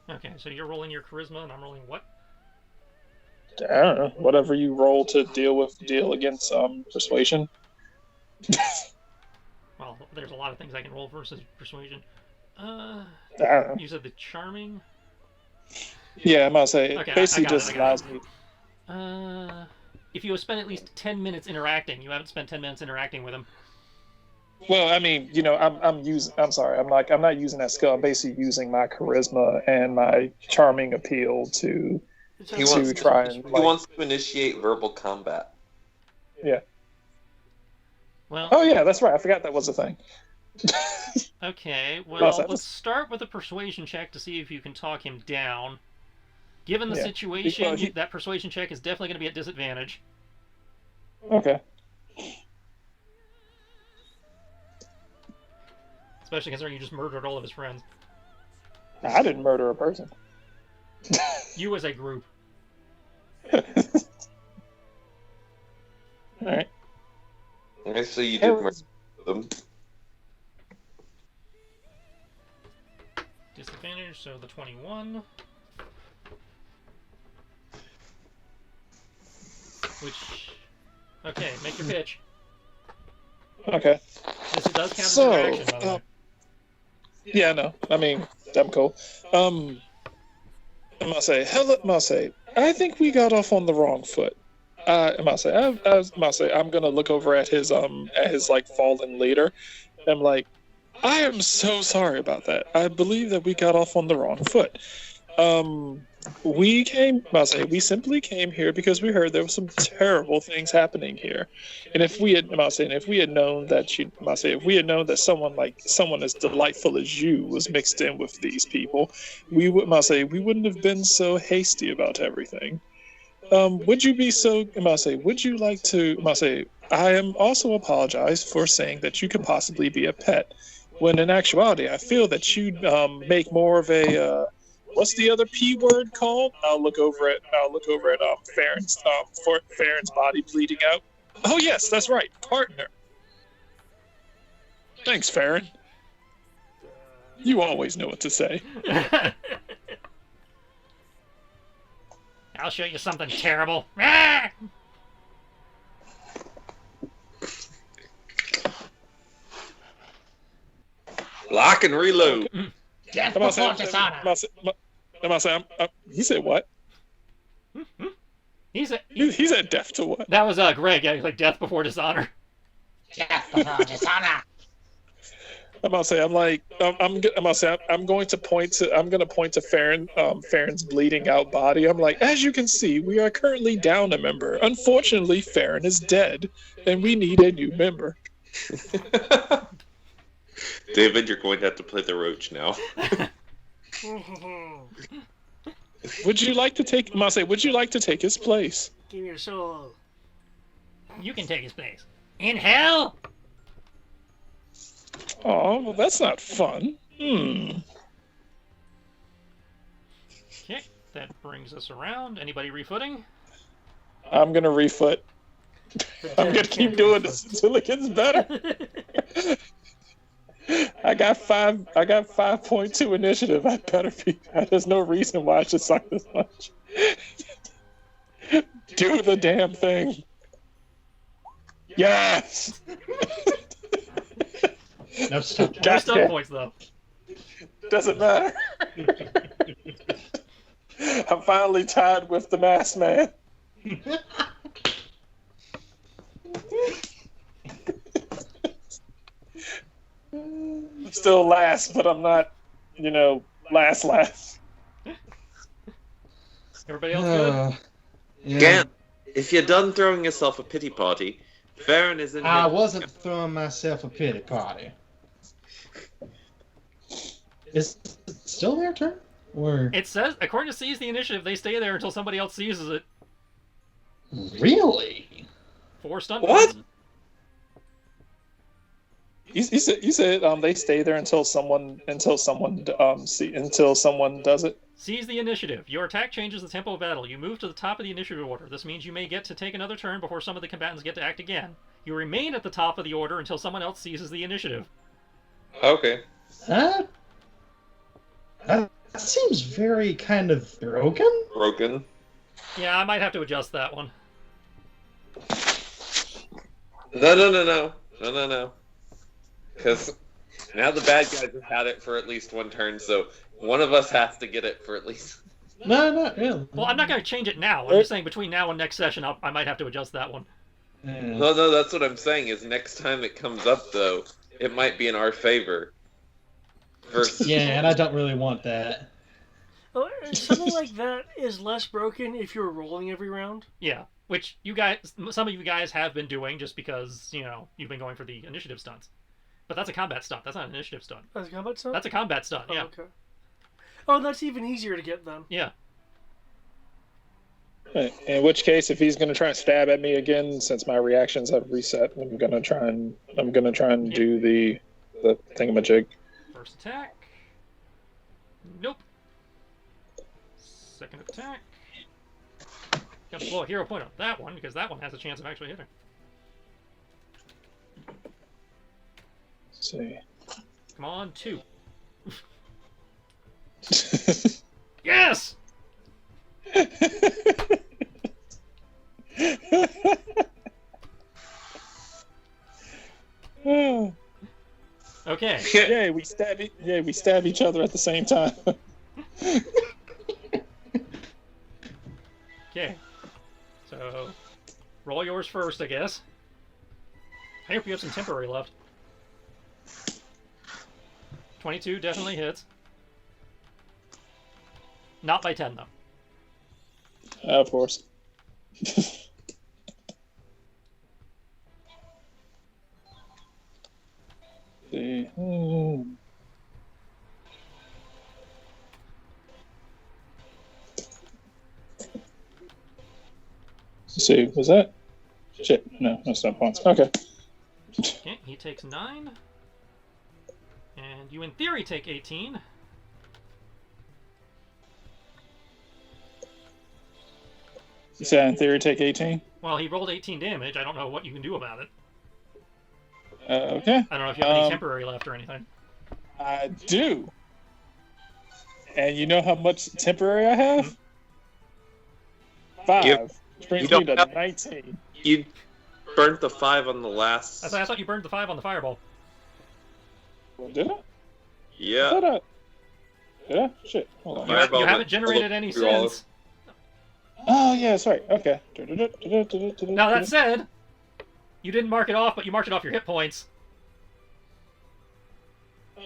[SPEAKER 1] Okay, so you're rolling your charisma, and I'm rolling what?
[SPEAKER 7] I don't know, whatever you roll to deal against persuasion.
[SPEAKER 1] Well, there's a lot of things I can roll versus persuasion.
[SPEAKER 7] I don't know.
[SPEAKER 1] You said the charming.
[SPEAKER 7] Yeah, I'm gonna say
[SPEAKER 1] Okay,
[SPEAKER 7] it basically
[SPEAKER 1] I got it,
[SPEAKER 7] just
[SPEAKER 1] I got
[SPEAKER 7] allows
[SPEAKER 1] it.
[SPEAKER 7] me.
[SPEAKER 1] If you have spent at least 10 minutes interacting, you haven't spent 10 minutes interacting with him.
[SPEAKER 7] Well, I mean, I'm sorry. I'm not using that skill. I'm basically using my charisma and my charming appeal to
[SPEAKER 4] He wants
[SPEAKER 7] try and
[SPEAKER 4] He wants to initiate verbal combat.
[SPEAKER 7] Yeah.
[SPEAKER 1] Well,
[SPEAKER 7] Oh yeah, that's right. I forgot that was a thing.
[SPEAKER 1] okay, well,
[SPEAKER 7] Well, that
[SPEAKER 1] let's
[SPEAKER 7] was-
[SPEAKER 1] start with a persuasion check to see if you can talk him down. Given the
[SPEAKER 7] Yeah.
[SPEAKER 1] situation,
[SPEAKER 7] Well, he-
[SPEAKER 1] that persuasion check is definitely going to be at disadvantage.
[SPEAKER 7] Okay.
[SPEAKER 1] Especially considering you just murdered all of his friends.
[SPEAKER 7] I didn't murder a person.
[SPEAKER 1] You as a group.
[SPEAKER 7] All right.
[SPEAKER 4] Actually, you did murder them.
[SPEAKER 1] Disadvantage, so the 21. Which... Okay, make your pitch.
[SPEAKER 7] Okay.
[SPEAKER 1] This does count as
[SPEAKER 7] So,
[SPEAKER 1] an action, by the way.
[SPEAKER 7] Yeah, no. I mean, I'm cool. I'm gonna say, I think we got off on the wrong foot. I'm gonna say, I'm gonna look over at his like fallen leader. I'm like, I am so sorry about that. I believe that we got off on the wrong foot. We simply came here because we heard there were some terrible things happening here, and if we had known that someone as delightful as you was mixed in with these people, we wouldn't have been so hasty about everything. Would you like to, I am also apologize for saying that you could possibly be a pet, when in actuality, I feel that you'd make more of a, what's the other P word called? I'll look over at Farron's body bleeding out. Oh yes, that's right, partner. Thanks, Farron. You always know what to say.
[SPEAKER 1] I'll show you something terrible. Ah!
[SPEAKER 4] Lock and reload.
[SPEAKER 8] Death before dishonor.
[SPEAKER 7] He said what?
[SPEAKER 1] He
[SPEAKER 7] said death to what?
[SPEAKER 1] That was Greg. Yeah, like death before dishonor.
[SPEAKER 8] Death before dishonor.
[SPEAKER 7] I'm going to point to Farron's bleeding out body. I'm like, as you can see, we are currently down a member. Unfortunately, Farron is dead, and we need a new member.
[SPEAKER 4] David, you're going to have to play the roach now.
[SPEAKER 7] Would you like to take his place?
[SPEAKER 2] Give me your soul.
[SPEAKER 1] You can take his place. In hell?
[SPEAKER 7] Oh, well, that's not fun.
[SPEAKER 1] Okay, that brings us around. Anybody refooting?
[SPEAKER 7] I'm gonna refoot. I'm gonna keep doing this until it gets better. I got 5.2 initiative. I better be. There's no reason why I should suck this much. Do the damn thing. Yes.
[SPEAKER 3] No stop.
[SPEAKER 1] No stun points, though.
[SPEAKER 7] Doesn't matter. I'm finally tied with the masked man. I'm still last, but I'm not, last.
[SPEAKER 1] Everybody else good?
[SPEAKER 3] Yeah.
[SPEAKER 4] Gant, if you're done throwing yourself a pity party, Farron is in
[SPEAKER 3] I
[SPEAKER 4] here.
[SPEAKER 3] wasn't throwing myself a pity party. Is it still their turn? Or
[SPEAKER 1] It says, according to Seize the Initiative, they stay there until somebody else seizes it.
[SPEAKER 3] really?
[SPEAKER 1] 4 stun
[SPEAKER 4] What?
[SPEAKER 1] points.
[SPEAKER 7] You said they stay there until someone does it.
[SPEAKER 1] Seize the Initiative. Your attack changes the tempo of battle. You move to the top of the initiative order. This means you may get to take another turn before some of the combatants get to act again. You remain at the top of the order until someone else seizes the initiative.
[SPEAKER 4] Okay.
[SPEAKER 3] That seems very kind of broken.
[SPEAKER 4] Broken.
[SPEAKER 1] Yeah, I might have to adjust that one.
[SPEAKER 4] No. Because now the bad guys have had it for at least one turn, so one of us has to get it for at least.
[SPEAKER 3] No, yeah.
[SPEAKER 1] Well, I'm not going to change it now. I'm just saying between now and next session, I might have to adjust that one.
[SPEAKER 4] No, that's what I'm saying, is next time it comes up, though, it might be in our favor. Versus...
[SPEAKER 3] Yeah, and I don't really want that.
[SPEAKER 2] Well, something like that is less broken if you're rolling every round.
[SPEAKER 1] Yeah, which you guys, some of you guys have been doing just because, you've been going for the initiative stunts. But that's a combat stunt. That's not an initiative stunt.
[SPEAKER 2] That's a combat stunt?
[SPEAKER 1] That's a combat stunt, yeah.
[SPEAKER 2] Oh, okay. Oh, that's even easier to get then.
[SPEAKER 1] Yeah.
[SPEAKER 7] In which case, if he's going to try and stab at me again, since my reactions have reset, I'm going to try and do the thingamajig.
[SPEAKER 1] First attack. Nope. Second attack. Got to blow a hero point on that one because that one has a chance of actually hitting.
[SPEAKER 7] Let's see.
[SPEAKER 1] Come on, 2. Yes! Okay.
[SPEAKER 7] Yay, we stab each other at the same time.
[SPEAKER 1] Okay. So, roll yours first, I guess. I hope you have some temporary left. 22 definitely hits. Not by 10, though.
[SPEAKER 7] Of course. See. Let's see, was that? Shit, no, that's not points. Okay.
[SPEAKER 1] Okay, he takes 9. And you, in theory, take 18.
[SPEAKER 7] You said in theory take 18?
[SPEAKER 1] Well, he rolled 18 damage. I don't know what you can do about it.
[SPEAKER 7] Okay.
[SPEAKER 1] I don't know if you have any temporary left or anything.
[SPEAKER 7] I do. And you know how much temporary I have? 5. Which brings me to 19.
[SPEAKER 4] You burnt the 5 on the last...
[SPEAKER 1] I thought you burned the 5 on the fireball.
[SPEAKER 7] Well, did I?
[SPEAKER 4] Yeah.
[SPEAKER 7] Did I? Shit. Hold on.
[SPEAKER 1] You haven't generated any since.
[SPEAKER 7] Oh, yeah, that's right. Okay.
[SPEAKER 1] Now, that said, you didn't mark it off, but you marked it off your hit points.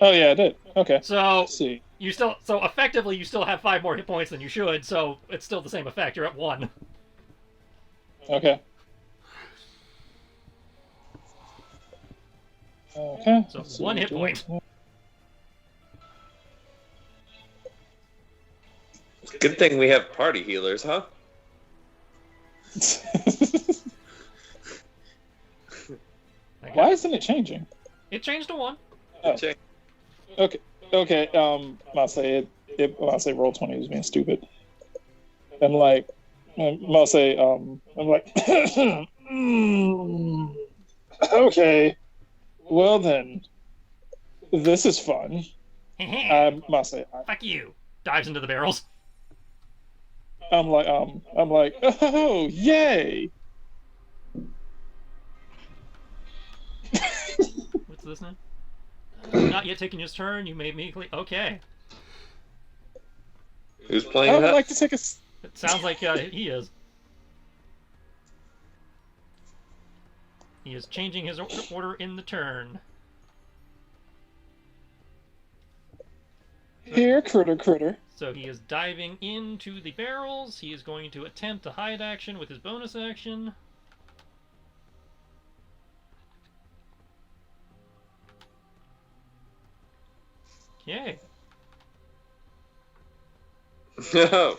[SPEAKER 7] Oh, yeah, I did. Okay.
[SPEAKER 1] So,
[SPEAKER 7] Let's see.
[SPEAKER 1] So effectively, you still have 5 more hit points than you should, so it's still the same effect. You're at 1.
[SPEAKER 7] Okay. Okay.
[SPEAKER 1] So 1 hit point.
[SPEAKER 4] Good thing we have party healers, huh?
[SPEAKER 7] Why isn't it changing?
[SPEAKER 1] It changed to 1.
[SPEAKER 7] Oh. Okay. I'll say roll 20 was being stupid. I'm like, okay. Well then, this is fun.
[SPEAKER 1] Fuck you. Dives into the barrels.
[SPEAKER 7] I'm like, oh, yay!
[SPEAKER 1] What's this now? Not yet taking his turn. You made me. Okay.
[SPEAKER 4] Who's playing
[SPEAKER 7] I would
[SPEAKER 4] that?
[SPEAKER 7] like to take a.
[SPEAKER 1] It sounds like he is. He is changing his order in the turn.
[SPEAKER 7] Here, critter.
[SPEAKER 1] So he is diving into the barrels. He is going to attempt a hide action with his bonus action. Okay.
[SPEAKER 4] No.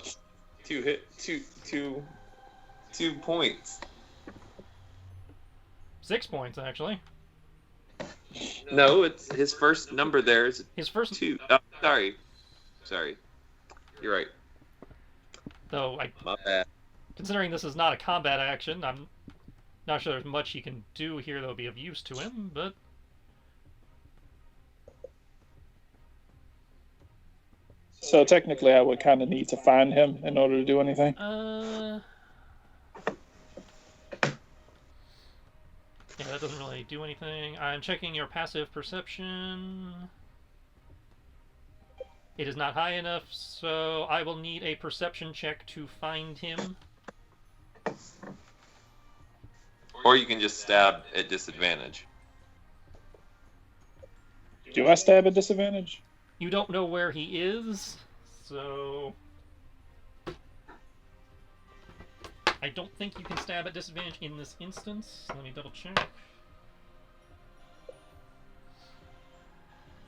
[SPEAKER 4] 2 points.
[SPEAKER 1] 6 points, actually.
[SPEAKER 4] No, it's his first number there is
[SPEAKER 1] His first
[SPEAKER 4] 2. Oh, sorry. You're right.
[SPEAKER 1] Though,
[SPEAKER 4] My bad.
[SPEAKER 1] considering this is not a combat action, I'm not sure there's much he can do here that would be of use to him, but...
[SPEAKER 7] So technically, I would kind of need to find him in order to do anything.
[SPEAKER 1] Yeah, that doesn't really do anything. I'm checking your passive perception. It is not high enough, so I will need a perception check to find him.
[SPEAKER 4] Or you can just stab at disadvantage.
[SPEAKER 7] Do I stab at disadvantage?
[SPEAKER 1] You don't know where he is, so... I don't think you can stab at disadvantage in this instance. Let me double check.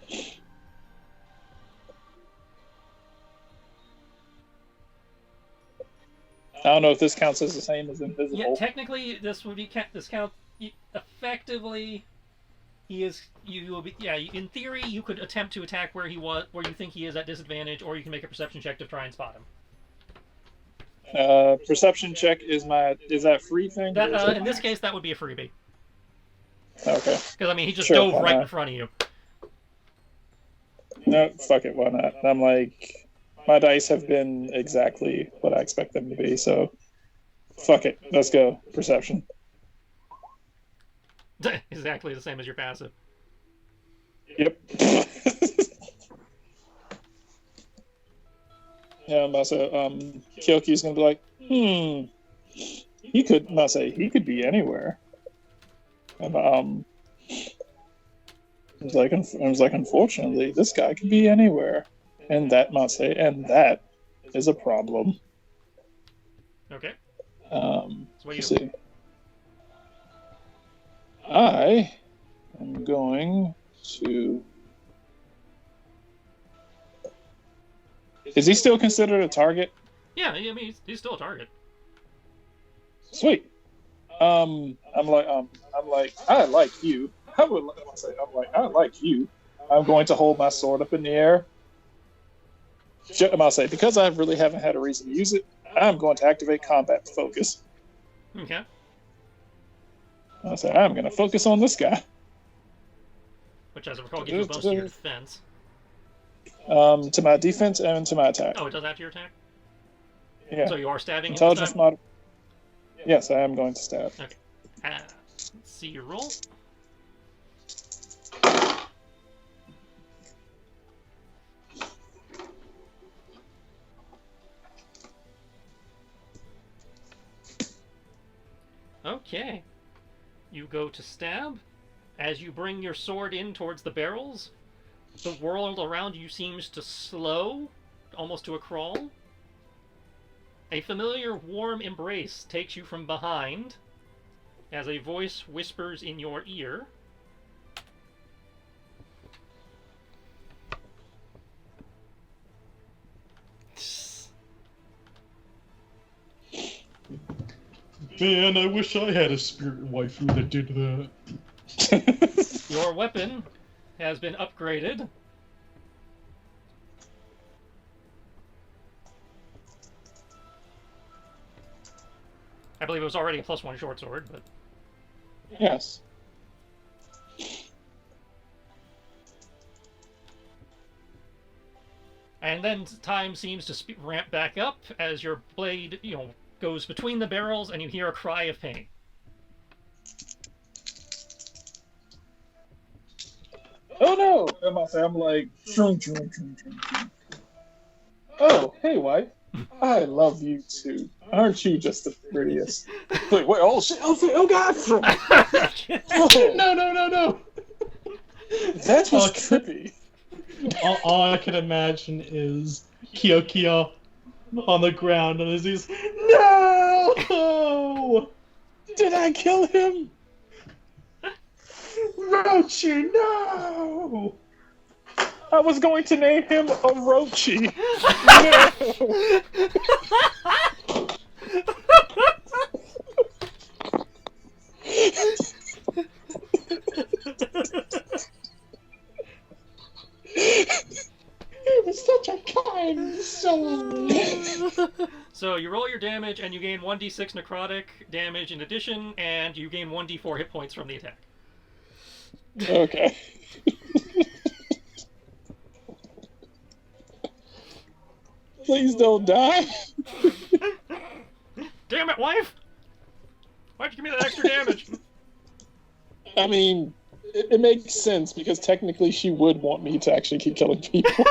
[SPEAKER 7] I don't know if this counts as the same as invisible.
[SPEAKER 1] Yeah, technically this would be effectively. He is. You will be. Yeah, in theory, you could attempt to attack where you think he is at disadvantage, or you can make a perception check to try and spot him.
[SPEAKER 7] Perception check is that free thing?
[SPEAKER 1] That, in this case, that would be a freebie.
[SPEAKER 7] Okay.
[SPEAKER 1] Because I mean, he just
[SPEAKER 7] Sure,
[SPEAKER 1] dove
[SPEAKER 7] why
[SPEAKER 1] right
[SPEAKER 7] not?
[SPEAKER 1] in front of you.
[SPEAKER 7] No, fuck it, why not? I'm like, my dice have been exactly what I expect them to be, so fuck it, let's go. Perception.
[SPEAKER 1] Exactly the same as your passive.
[SPEAKER 7] Yep. Yeah, I'm about to say, Kyoki's gonna be like, he could be anywhere. And, I was like, unfortunately, this guy could be anywhere. And that is a problem.
[SPEAKER 1] Okay.
[SPEAKER 7] So
[SPEAKER 1] what
[SPEAKER 7] let's
[SPEAKER 1] do you
[SPEAKER 7] see. I am going to... Is he still considered a target?
[SPEAKER 1] Yeah, I mean, he's still a target.
[SPEAKER 7] Sweet. I'm like, I like you. I like you. I'm going to hold my sword up in the air. I'm gonna say, because I really haven't had a reason to use it, I'm going to activate combat focus.
[SPEAKER 1] Okay.
[SPEAKER 7] I say, I'm going to focus on this guy.
[SPEAKER 1] Which, as I recall, gives you a bonus to your defense.
[SPEAKER 7] To my defense and to my attack.
[SPEAKER 1] Oh, it does that to your attack?
[SPEAKER 7] Yeah.
[SPEAKER 1] So you are stabbing him
[SPEAKER 7] Intelligence
[SPEAKER 1] this time?
[SPEAKER 7] mod. Yes, I am going to stab.
[SPEAKER 1] Okay. Let's see your roll. Okay. You go to stab. As you bring your sword in towards the barrels, the world around you seems to slow, almost to a crawl. A familiar warm embrace takes you from behind as a voice whispers in your ear.
[SPEAKER 3] Man, I wish I had a spirit waifu that did that.
[SPEAKER 1] Your weapon has been upgraded. I believe it was already a +1 short sword, but...
[SPEAKER 7] Yes.
[SPEAKER 1] And then time seems to ramp back up as your blade, goes between the barrels and you hear a cry of pain.
[SPEAKER 7] Oh no! I'm like, oh, hey, wife. I love you too. Aren't you just the prettiest? Wait, oh shit! Oh god!
[SPEAKER 3] No!
[SPEAKER 7] That was trippy.
[SPEAKER 3] All I can imagine is Kyokiyo on the ground and he's no!
[SPEAKER 7] Did I kill him?
[SPEAKER 3] Rochi, no!
[SPEAKER 7] I was going to name him Orochi.
[SPEAKER 3] He was such a kind soul.
[SPEAKER 1] So you roll your damage and you gain 1d6 necrotic damage in addition, and you gain 1d4 hit points from the attack.
[SPEAKER 7] Okay. Please don't die.
[SPEAKER 1] Damn it, wife! Why'd you give me that extra damage?
[SPEAKER 7] I mean, it makes sense because technically she would want me to actually keep killing people.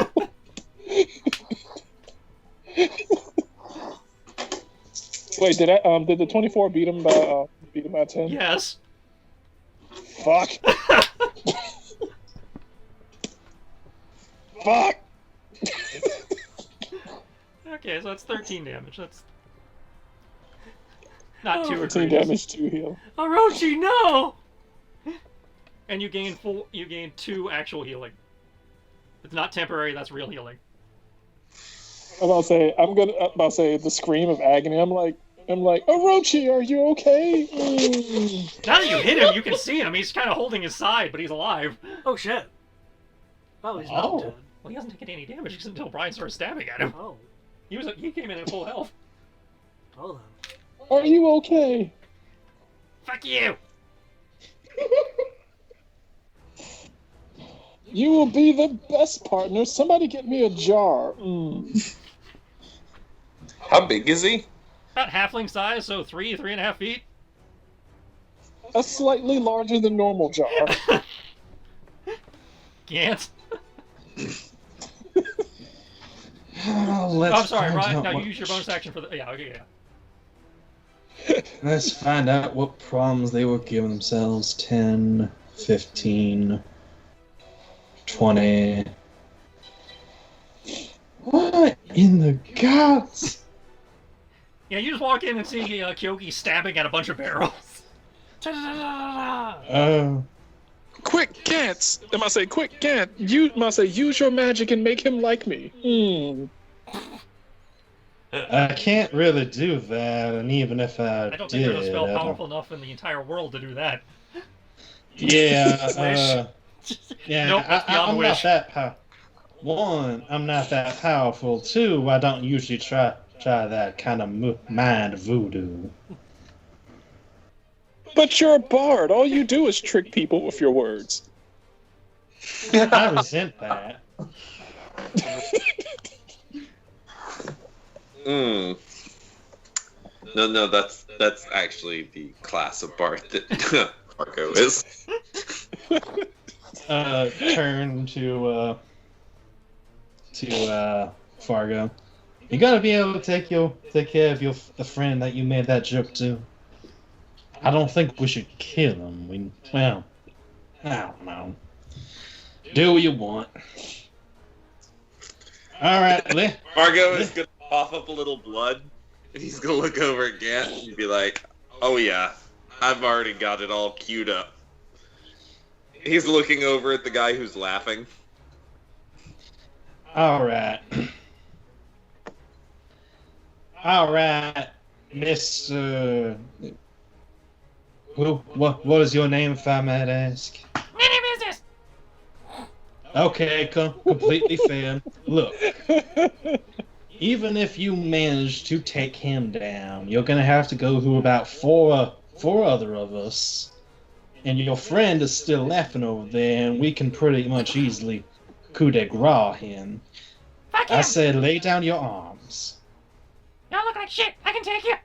[SPEAKER 7] Wait, did the 24 beat him by 10?
[SPEAKER 1] Yes.
[SPEAKER 7] Fuck. Fuck.
[SPEAKER 1] Okay, so that's 13 damage. That's not too
[SPEAKER 7] 13
[SPEAKER 1] egregious.
[SPEAKER 7] damage to heal.
[SPEAKER 2] Orochi, no!
[SPEAKER 1] And you gain 2 actual healing. It's not temporary, that's real healing.
[SPEAKER 7] I'm about to say the scream of agony. I'm like, Orochi, are you okay?
[SPEAKER 1] Now that you hit him, you can see him. He's kind of holding his side, but he's alive.
[SPEAKER 2] Oh shit. Oh, he's not dead.
[SPEAKER 1] Well, he hasn't taken any damage until Brian started stabbing at him.
[SPEAKER 2] Oh.
[SPEAKER 1] He came in at full health.
[SPEAKER 2] Oh then.
[SPEAKER 7] Are you okay?
[SPEAKER 1] Fuck you!
[SPEAKER 7] You will be the best partner. Somebody get me a jar.
[SPEAKER 4] How big is he?
[SPEAKER 1] About halfling size, so 3.5 feet.
[SPEAKER 7] A slightly larger than normal jar.
[SPEAKER 1] Can't.
[SPEAKER 3] Let's
[SPEAKER 1] I'm sorry,
[SPEAKER 3] find
[SPEAKER 1] Ryan.
[SPEAKER 3] out
[SPEAKER 1] Now
[SPEAKER 3] what-
[SPEAKER 1] you use your bonus action for the. Yeah, okay, yeah.
[SPEAKER 3] Let's find out what problems they were giving themselves. 10, 15, 20. What in the gods?
[SPEAKER 1] Yeah, you just walk in and see Kyoki stabbing at a bunch of barrels.
[SPEAKER 7] Quick, Gantz! I must say, quick, Gant! Use your magic and make him like me.
[SPEAKER 3] I can't really do that, and even if I
[SPEAKER 1] I don't
[SPEAKER 3] did,
[SPEAKER 1] think there's a spell
[SPEAKER 3] I don't-
[SPEAKER 1] powerful enough in the entire world to do that.
[SPEAKER 3] Yeah, yeah.
[SPEAKER 1] Nope, that's beyond
[SPEAKER 3] I'm
[SPEAKER 1] wish.
[SPEAKER 3] not that powerful. One, I'm not that powerful. Two, I don't usually try that kind of mind voodoo.
[SPEAKER 7] But you're a bard. All you do is trick people with your words.
[SPEAKER 3] I resent that.
[SPEAKER 4] No, that's actually the class of bard that Marco is.
[SPEAKER 3] Turn to Fargo. You gotta be able to take care of the friend that you made that joke to. I don't think we should kill him. I don't know. Do what you want. All right,
[SPEAKER 4] Margo is gonna cough up a little blood, and he's gonna look over at Gant and be like, "Oh yeah, I've already got it all queued up." He's looking over at the guy who's laughing.
[SPEAKER 3] All right, Mr. What is your name, if I might ask?
[SPEAKER 1] My name is this.
[SPEAKER 3] Okay, completely fair. Look, even if you manage to take him down, you're gonna have to go through about four other of us, and your friend is still laughing over there, and we can pretty much easily coup de grace him.
[SPEAKER 1] Fuck him.
[SPEAKER 3] I said, lay down your arms.
[SPEAKER 1] Y'all look like shit. I can take you.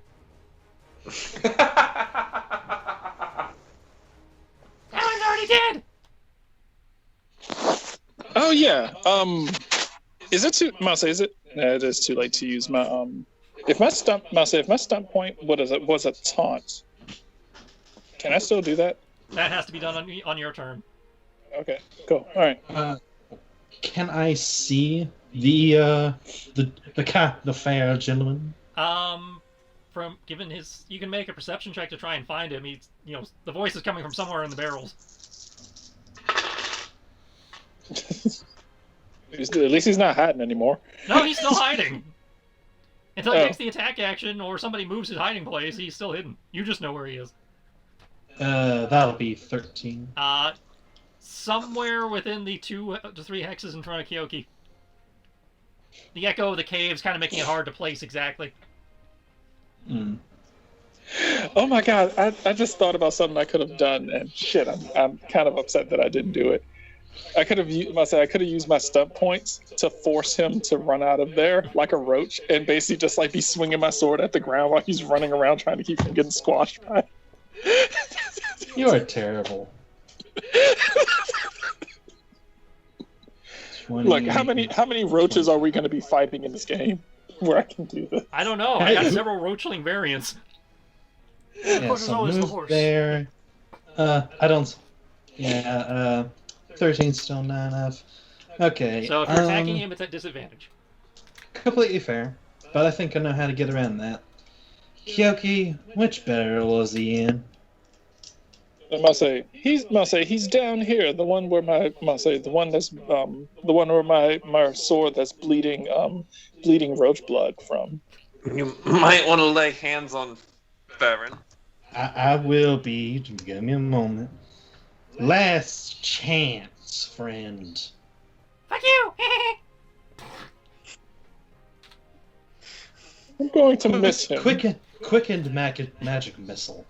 [SPEAKER 1] That one's already dead.
[SPEAKER 7] Oh yeah. Is it too? Mouse, is it? No, it is too late to use my If my stunt point was a taunt, can I still do that?
[SPEAKER 1] That has to be done on your turn.
[SPEAKER 7] Okay, cool. All right.
[SPEAKER 3] Can I see the fair gentleman?
[SPEAKER 1] From given his, you can make a perception check to try and find him. He's, the voice is coming from somewhere in the barrels.
[SPEAKER 7] At least he's not hiding anymore.
[SPEAKER 1] No, he's still hiding. Until he
[SPEAKER 7] Oh.
[SPEAKER 1] takes the attack action or somebody moves his hiding place, he's still hidden. You just know where he is.
[SPEAKER 3] That'll be 13.
[SPEAKER 1] Somewhere within the 2 to 3 hexes in front of Kyoki. The echo of the cave's kind of making it hard to place exactly.
[SPEAKER 7] Oh my god! I just thought about something I could have done, and shit, I'm kind of upset that I didn't do it. I could have used my stunt points to force him to run out of there like a roach, and basically just like be swinging my sword at the ground while he's running around trying to keep from getting squashed by.
[SPEAKER 3] You are terrible. 20,
[SPEAKER 7] Look, how many roaches are we going to be fighting in this game where I can do this?
[SPEAKER 1] I don't know. I got several roachling variants.
[SPEAKER 2] Of course, there's
[SPEAKER 3] so
[SPEAKER 2] always the
[SPEAKER 3] move
[SPEAKER 2] horse.
[SPEAKER 3] there. I don't. Yeah, 13 still not enough. Okay.
[SPEAKER 1] So if you're attacking him, it's at disadvantage.
[SPEAKER 3] Completely fair, but I think I know how to get around that. Kyoki, which barrel is he in?
[SPEAKER 7] I must say he's down here. The one where my sword that's bleeding roach blood from.
[SPEAKER 4] You might want to lay hands on Farron.
[SPEAKER 3] I will be. Give me a moment. Last chance, friend.
[SPEAKER 1] Fuck you!
[SPEAKER 7] I'm going to miss him.
[SPEAKER 3] Quickened magic missile.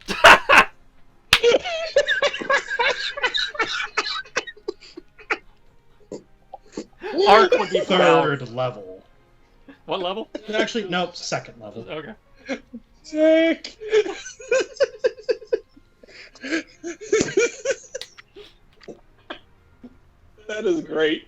[SPEAKER 1] Arc would be proud.
[SPEAKER 3] Third level.
[SPEAKER 1] What level?
[SPEAKER 3] Actually, nope, second level.
[SPEAKER 1] Okay.
[SPEAKER 7] Jake. That is great.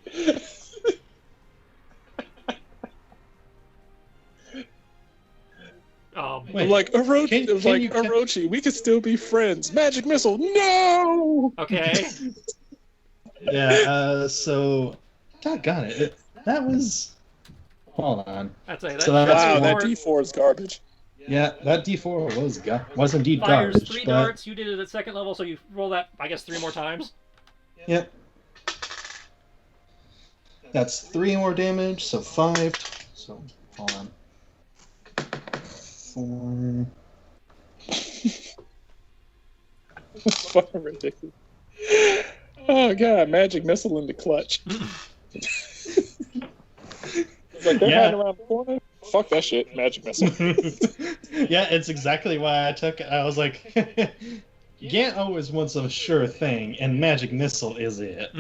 [SPEAKER 3] Wait,
[SPEAKER 7] I'm like,
[SPEAKER 3] can you-
[SPEAKER 7] Orochi, we could still be friends. Magic missile, no!
[SPEAKER 1] Okay.
[SPEAKER 3] Yeah, so... Doggone it. That was... Hold on.
[SPEAKER 1] That's a
[SPEAKER 3] So that's
[SPEAKER 7] Wow, that
[SPEAKER 1] four,
[SPEAKER 7] D4 is garbage.
[SPEAKER 3] Yeah, that D4 was indeed
[SPEAKER 1] fires
[SPEAKER 3] garbage,
[SPEAKER 1] 3
[SPEAKER 3] but...
[SPEAKER 1] darts. You did it at second level, so you roll that, I guess, 3 more times.
[SPEAKER 3] Yep. That's 3 more damage, so 5. So, hold on. 4...
[SPEAKER 7] It's fucking ridiculous. Oh god, magic missile in the clutch. It's like they're hiding around the corner. Fuck that shit, magic missile.
[SPEAKER 3] Yeah, it's exactly why I took it. I was like, Gant always wants a sure thing, and magic missile is it.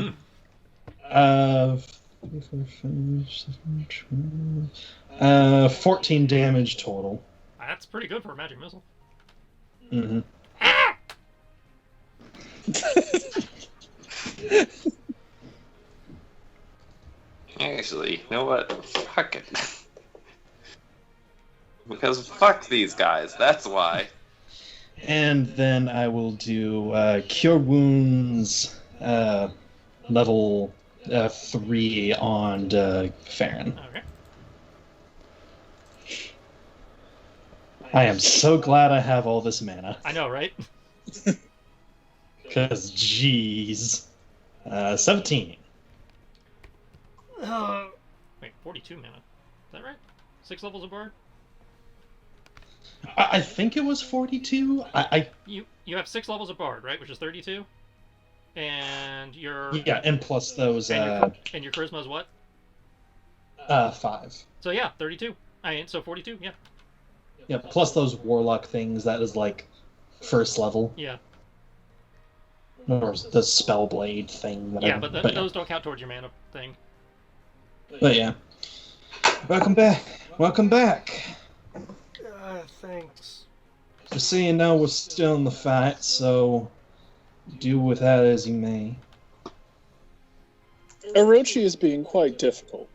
[SPEAKER 3] 14 damage total.
[SPEAKER 1] That's pretty good for a magic missile.
[SPEAKER 3] Mm-hmm.
[SPEAKER 4] Actually, you know what? Fuck it. Because fuck these guys, that's why.
[SPEAKER 3] And then I will do Cure Wounds level 3 on Farron.
[SPEAKER 1] Okay.
[SPEAKER 3] I am so glad I have all this mana.
[SPEAKER 1] I know, right?
[SPEAKER 3] Because, jeez. 17.
[SPEAKER 1] Wait, 42 mana. Is that right? 6 levels of bard?
[SPEAKER 3] I think it was 42.
[SPEAKER 1] You have 6 levels of bard, right? Which is 32. And your
[SPEAKER 3] Yeah, and plus those
[SPEAKER 1] and your charisma is what?
[SPEAKER 3] 5.
[SPEAKER 1] So yeah, 32. So 42. Yeah.
[SPEAKER 3] Yeah, plus those warlock things. That is like first level.
[SPEAKER 1] Yeah.
[SPEAKER 3] Or the spellblade thing. Whatever.
[SPEAKER 1] Yeah, but those don't count towards your mana thing.
[SPEAKER 3] But yeah. Welcome back. Welcome back.
[SPEAKER 2] Thanks.
[SPEAKER 3] Just so you know, we're still in the fight, so do with that as you may.
[SPEAKER 7] Orochi is being quite difficult.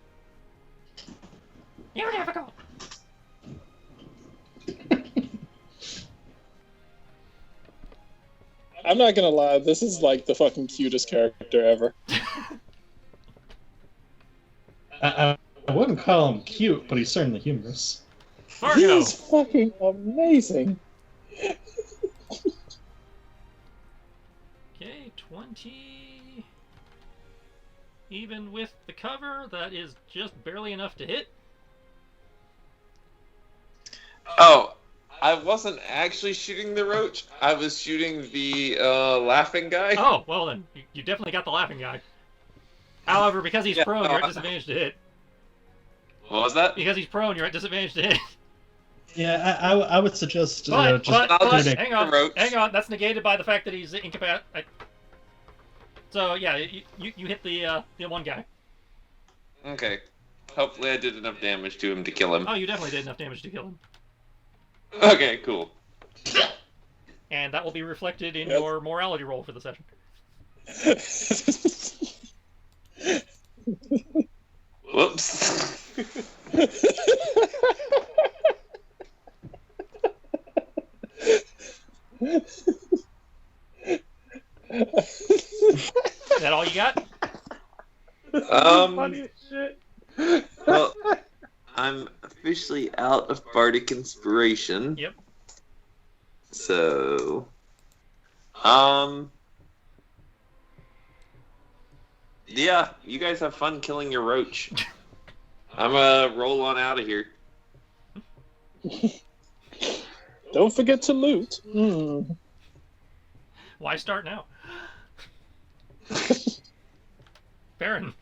[SPEAKER 1] You're difficult.
[SPEAKER 7] I'm not gonna lie, this is like the fucking cutest character ever.
[SPEAKER 3] I wouldn't call him cute, but he's certainly humorous.
[SPEAKER 1] Fargo.
[SPEAKER 7] He's fucking amazing.
[SPEAKER 1] Okay, 20. Even with the cover, that is just barely enough to hit.
[SPEAKER 4] Oh, I wasn't actually shooting the roach. I was shooting the laughing guy.
[SPEAKER 1] Oh, well then, you definitely got the laughing guy. However, because he's prone, you're at disadvantage to hit.
[SPEAKER 4] What was that?
[SPEAKER 1] Because he's prone, you're at disadvantage to hit.
[SPEAKER 3] Yeah, I would suggest
[SPEAKER 1] But
[SPEAKER 3] just
[SPEAKER 1] hang on,
[SPEAKER 4] Roach.
[SPEAKER 1] hang on. That's negated by the fact that he's incapacitated. So yeah, you hit the one guy.
[SPEAKER 4] Okay. Hopefully I did enough damage to him to kill him.
[SPEAKER 1] Oh, you definitely did enough damage to kill him.
[SPEAKER 4] Okay, cool.
[SPEAKER 1] And that will be reflected in
[SPEAKER 7] Yep.
[SPEAKER 1] your morality roll for the session.
[SPEAKER 4] Whoops.
[SPEAKER 1] Is that all you got?
[SPEAKER 3] Funny as shit.
[SPEAKER 4] Well, I'm officially out of Bardic Inspiration.
[SPEAKER 1] Yep.
[SPEAKER 4] So, yeah, you guys have fun killing your roach. I'm gonna roll on out of here.
[SPEAKER 7] Don't forget to loot. Mm.
[SPEAKER 1] Why start now? Baron.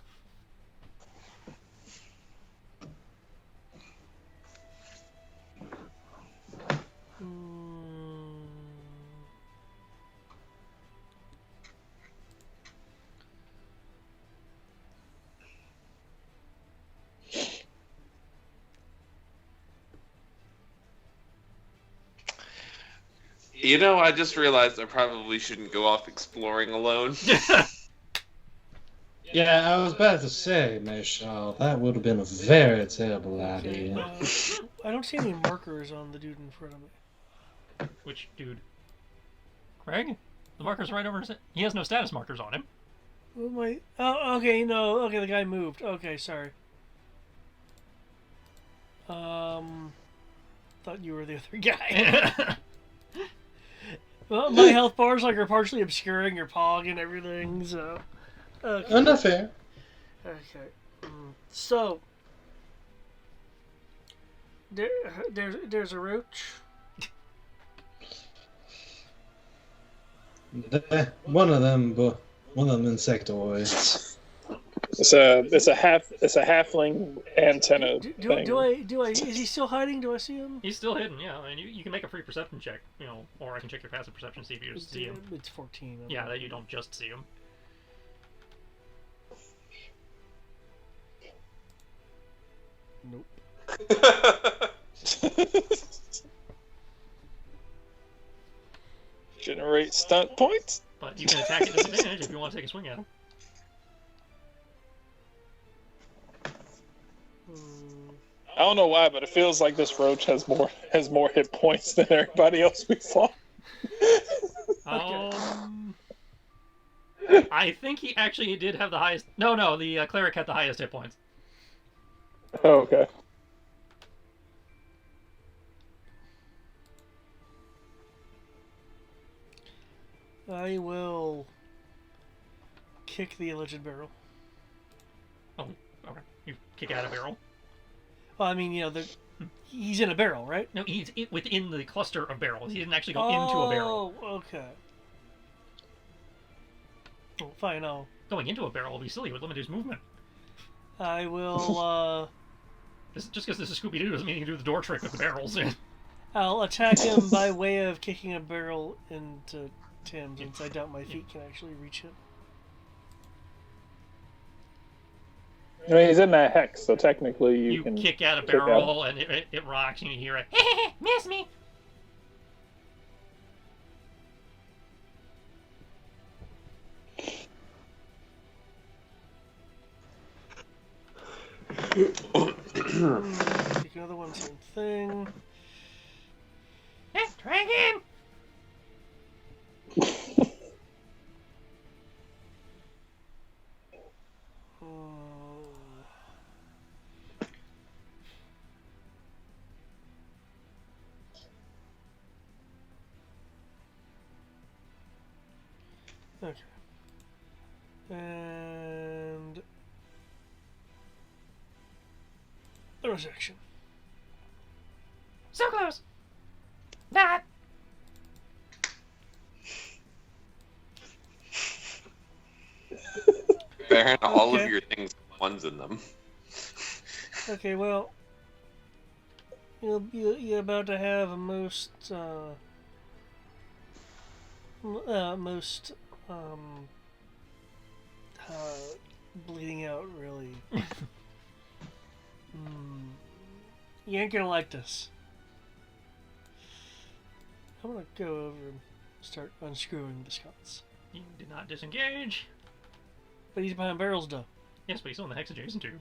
[SPEAKER 4] You know, I just realized I probably shouldn't go off exploring alone.
[SPEAKER 3] Yeah, I was about to say, Michelle, that would have been a very terrible idea.
[SPEAKER 2] I don't see any markers on the dude in front of me.
[SPEAKER 1] Which dude? Craig? The marker's right over his head. He has no status markers on him.
[SPEAKER 2] Oh my! Oh, okay, no, okay, the guy moved. Okay, sorry. Thought you were the other guy. Well, my health bars are partially obscuring your pog and everything, so. Okay.
[SPEAKER 3] Not fair.
[SPEAKER 2] Okay. So. There's a roach.
[SPEAKER 3] One of them insectoids.
[SPEAKER 7] It's a halfling antenna thing.
[SPEAKER 2] Do I? Is he still hiding? Do I see him?
[SPEAKER 1] He's still hidden, yeah. And you can make a free perception check, or I can check your passive perception to see if you see him.
[SPEAKER 2] It's 14.
[SPEAKER 1] Yeah, that you don't just see him.
[SPEAKER 2] Nope.
[SPEAKER 7] Generate stunt points.
[SPEAKER 1] But you can attack at disadvantage if you want to take a swing at him.
[SPEAKER 7] I don't know why, but it feels like this roach has more hit points than everybody else we fought.
[SPEAKER 1] I think he actually did have the highest. No, the cleric had the highest hit points.
[SPEAKER 7] Oh, okay.
[SPEAKER 2] I will kick the alleged barrel.
[SPEAKER 1] Oh, okay. You kick out a barrel.
[SPEAKER 2] Well, I mean, he's in a barrel, right?
[SPEAKER 1] No, he's within the cluster of barrels. He didn't actually go into a barrel.
[SPEAKER 2] Oh, okay. Well, fine,
[SPEAKER 1] Going into a barrel would be silly. It would limit his movement.
[SPEAKER 2] I will,
[SPEAKER 1] Just because this is Scooby-Doo doesn't mean you can do the door trick with the barrels.
[SPEAKER 2] I'll attack him by way of kicking a barrel into Tim, since I doubt my feet can actually reach him.
[SPEAKER 7] I mean, he's in that hex, so technically
[SPEAKER 1] You
[SPEAKER 7] can
[SPEAKER 1] kick out a
[SPEAKER 7] kick out.
[SPEAKER 1] barrel and it rocks and you hear it. Miss me!
[SPEAKER 2] Take another one, same thing.
[SPEAKER 1] Dragon!
[SPEAKER 2] Okay. And the resurrection.
[SPEAKER 1] So close! Not!
[SPEAKER 4] Baron, all
[SPEAKER 2] Okay.
[SPEAKER 4] of your things have ones in them.
[SPEAKER 2] Okay, well, you're about to have a most Bleeding out, really. You ain't gonna like this. I'm gonna go over and start unscrewing the Scots.
[SPEAKER 1] You did not disengage.
[SPEAKER 2] But he's behind barrels, though.
[SPEAKER 1] Yes, but he's still in the hex adjacent to you.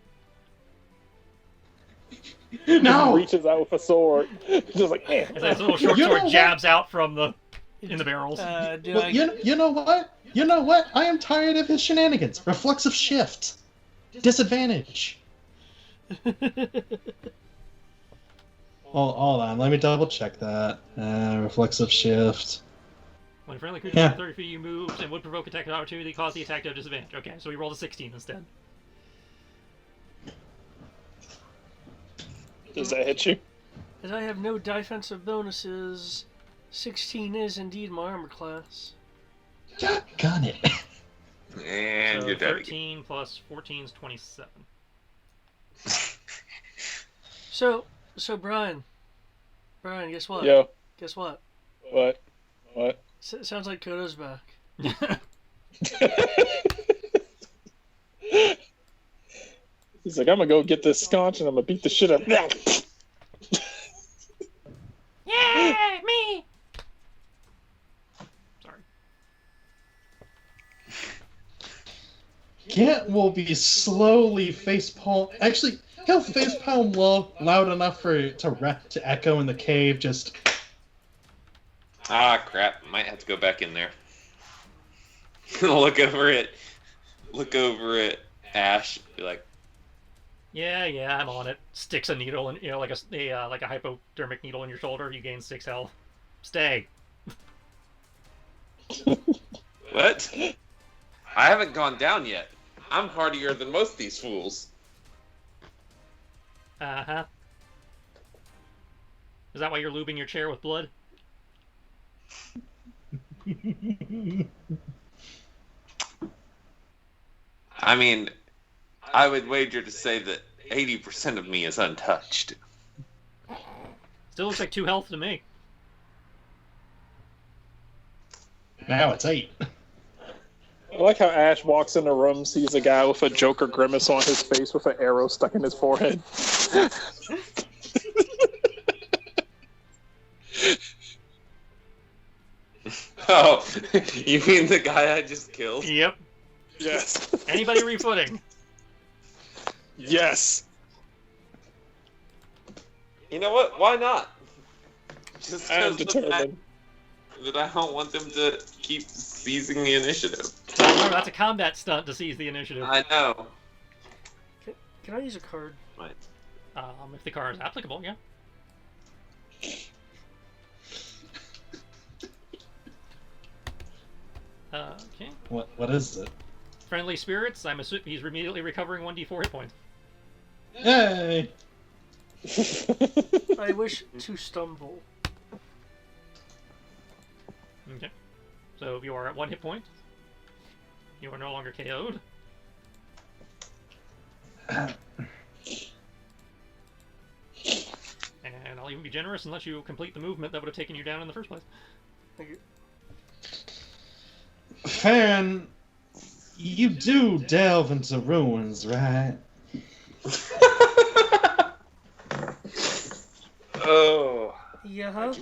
[SPEAKER 7] He
[SPEAKER 3] No!
[SPEAKER 7] reaches out with a sword. Just like, eh.
[SPEAKER 1] As that little short
[SPEAKER 3] You know
[SPEAKER 1] sword
[SPEAKER 3] what?
[SPEAKER 1] jabs out from the in the barrels.
[SPEAKER 3] Well, you know what? You know what? I am tired of his shenanigans. Reflexive shift. Disadvantage. Hold on, let me double check that. Reflexive shift.
[SPEAKER 1] When a friendly creature within 30 feet of you moves and would provoke attack of opportunity, cause the attack to have disadvantage. Okay, so we rolled a 16 instead.
[SPEAKER 7] Does that hit you?
[SPEAKER 2] As I have no defensive bonuses, 16 is indeed my armor class.
[SPEAKER 3] Got it.
[SPEAKER 4] And
[SPEAKER 1] So
[SPEAKER 4] you're dead.
[SPEAKER 1] 13 plus 14 is 27.
[SPEAKER 2] So Brian, guess what?
[SPEAKER 7] Yo.
[SPEAKER 2] Guess what?
[SPEAKER 7] What? What?
[SPEAKER 2] Sounds like Kodo's back.
[SPEAKER 7] He's like, I'm gonna go get this scotch and I'm gonna beat the shit out of
[SPEAKER 1] Yeah, me! Sorry.
[SPEAKER 3] Gant will be slowly facepalm. Actually, he'll facepalm loud enough for it to echo in the cave. Just
[SPEAKER 4] Ah, crap. Might have to go back in there. Look over it. Look over it. Ash. Be like,
[SPEAKER 1] Yeah, I'm on it. Sticks a needle and like a hypodermic needle in your shoulder. You gain 6 health. Stay.
[SPEAKER 4] what? I haven't gone down yet. I'm hardier than most of these fools.
[SPEAKER 1] Uh-huh. Is that why you're lubing your chair with blood?
[SPEAKER 4] I mean, I would wager to say that 80% of me is untouched.
[SPEAKER 1] Still looks like 2 health to me.
[SPEAKER 3] now it's 8.
[SPEAKER 7] I like how Ash walks in the room, sees a guy with a Joker grimace on his face with an arrow stuck in his forehead.
[SPEAKER 4] Oh, you mean the guy I just killed?
[SPEAKER 1] Yep.
[SPEAKER 7] Yes.
[SPEAKER 1] Anybody refooting?
[SPEAKER 7] Yes.
[SPEAKER 4] You know what? Why not? Just
[SPEAKER 7] I am
[SPEAKER 4] because of the fact
[SPEAKER 7] determined.
[SPEAKER 4] that I don't want them to keep seizing the initiative.
[SPEAKER 1] Remember, that's a combat stunt to seize the initiative.
[SPEAKER 4] I know.
[SPEAKER 2] Can I use a card?
[SPEAKER 4] Right.
[SPEAKER 1] If the card is applicable, yeah. Okay.
[SPEAKER 3] What is it?
[SPEAKER 1] Friendly spirits. I'm assuming he's immediately recovering 1d4 hit points.
[SPEAKER 3] Yay!
[SPEAKER 2] I wish to stumble.
[SPEAKER 1] Okay. So you are at 1 hit point. You are no longer KO'd. And I'll even be generous and let you complete the movement that would have taken you down in the first place.
[SPEAKER 2] Thank you.
[SPEAKER 3] Farron, you do delve into ruins, right?
[SPEAKER 4] Oh.
[SPEAKER 2] Yeah, huh?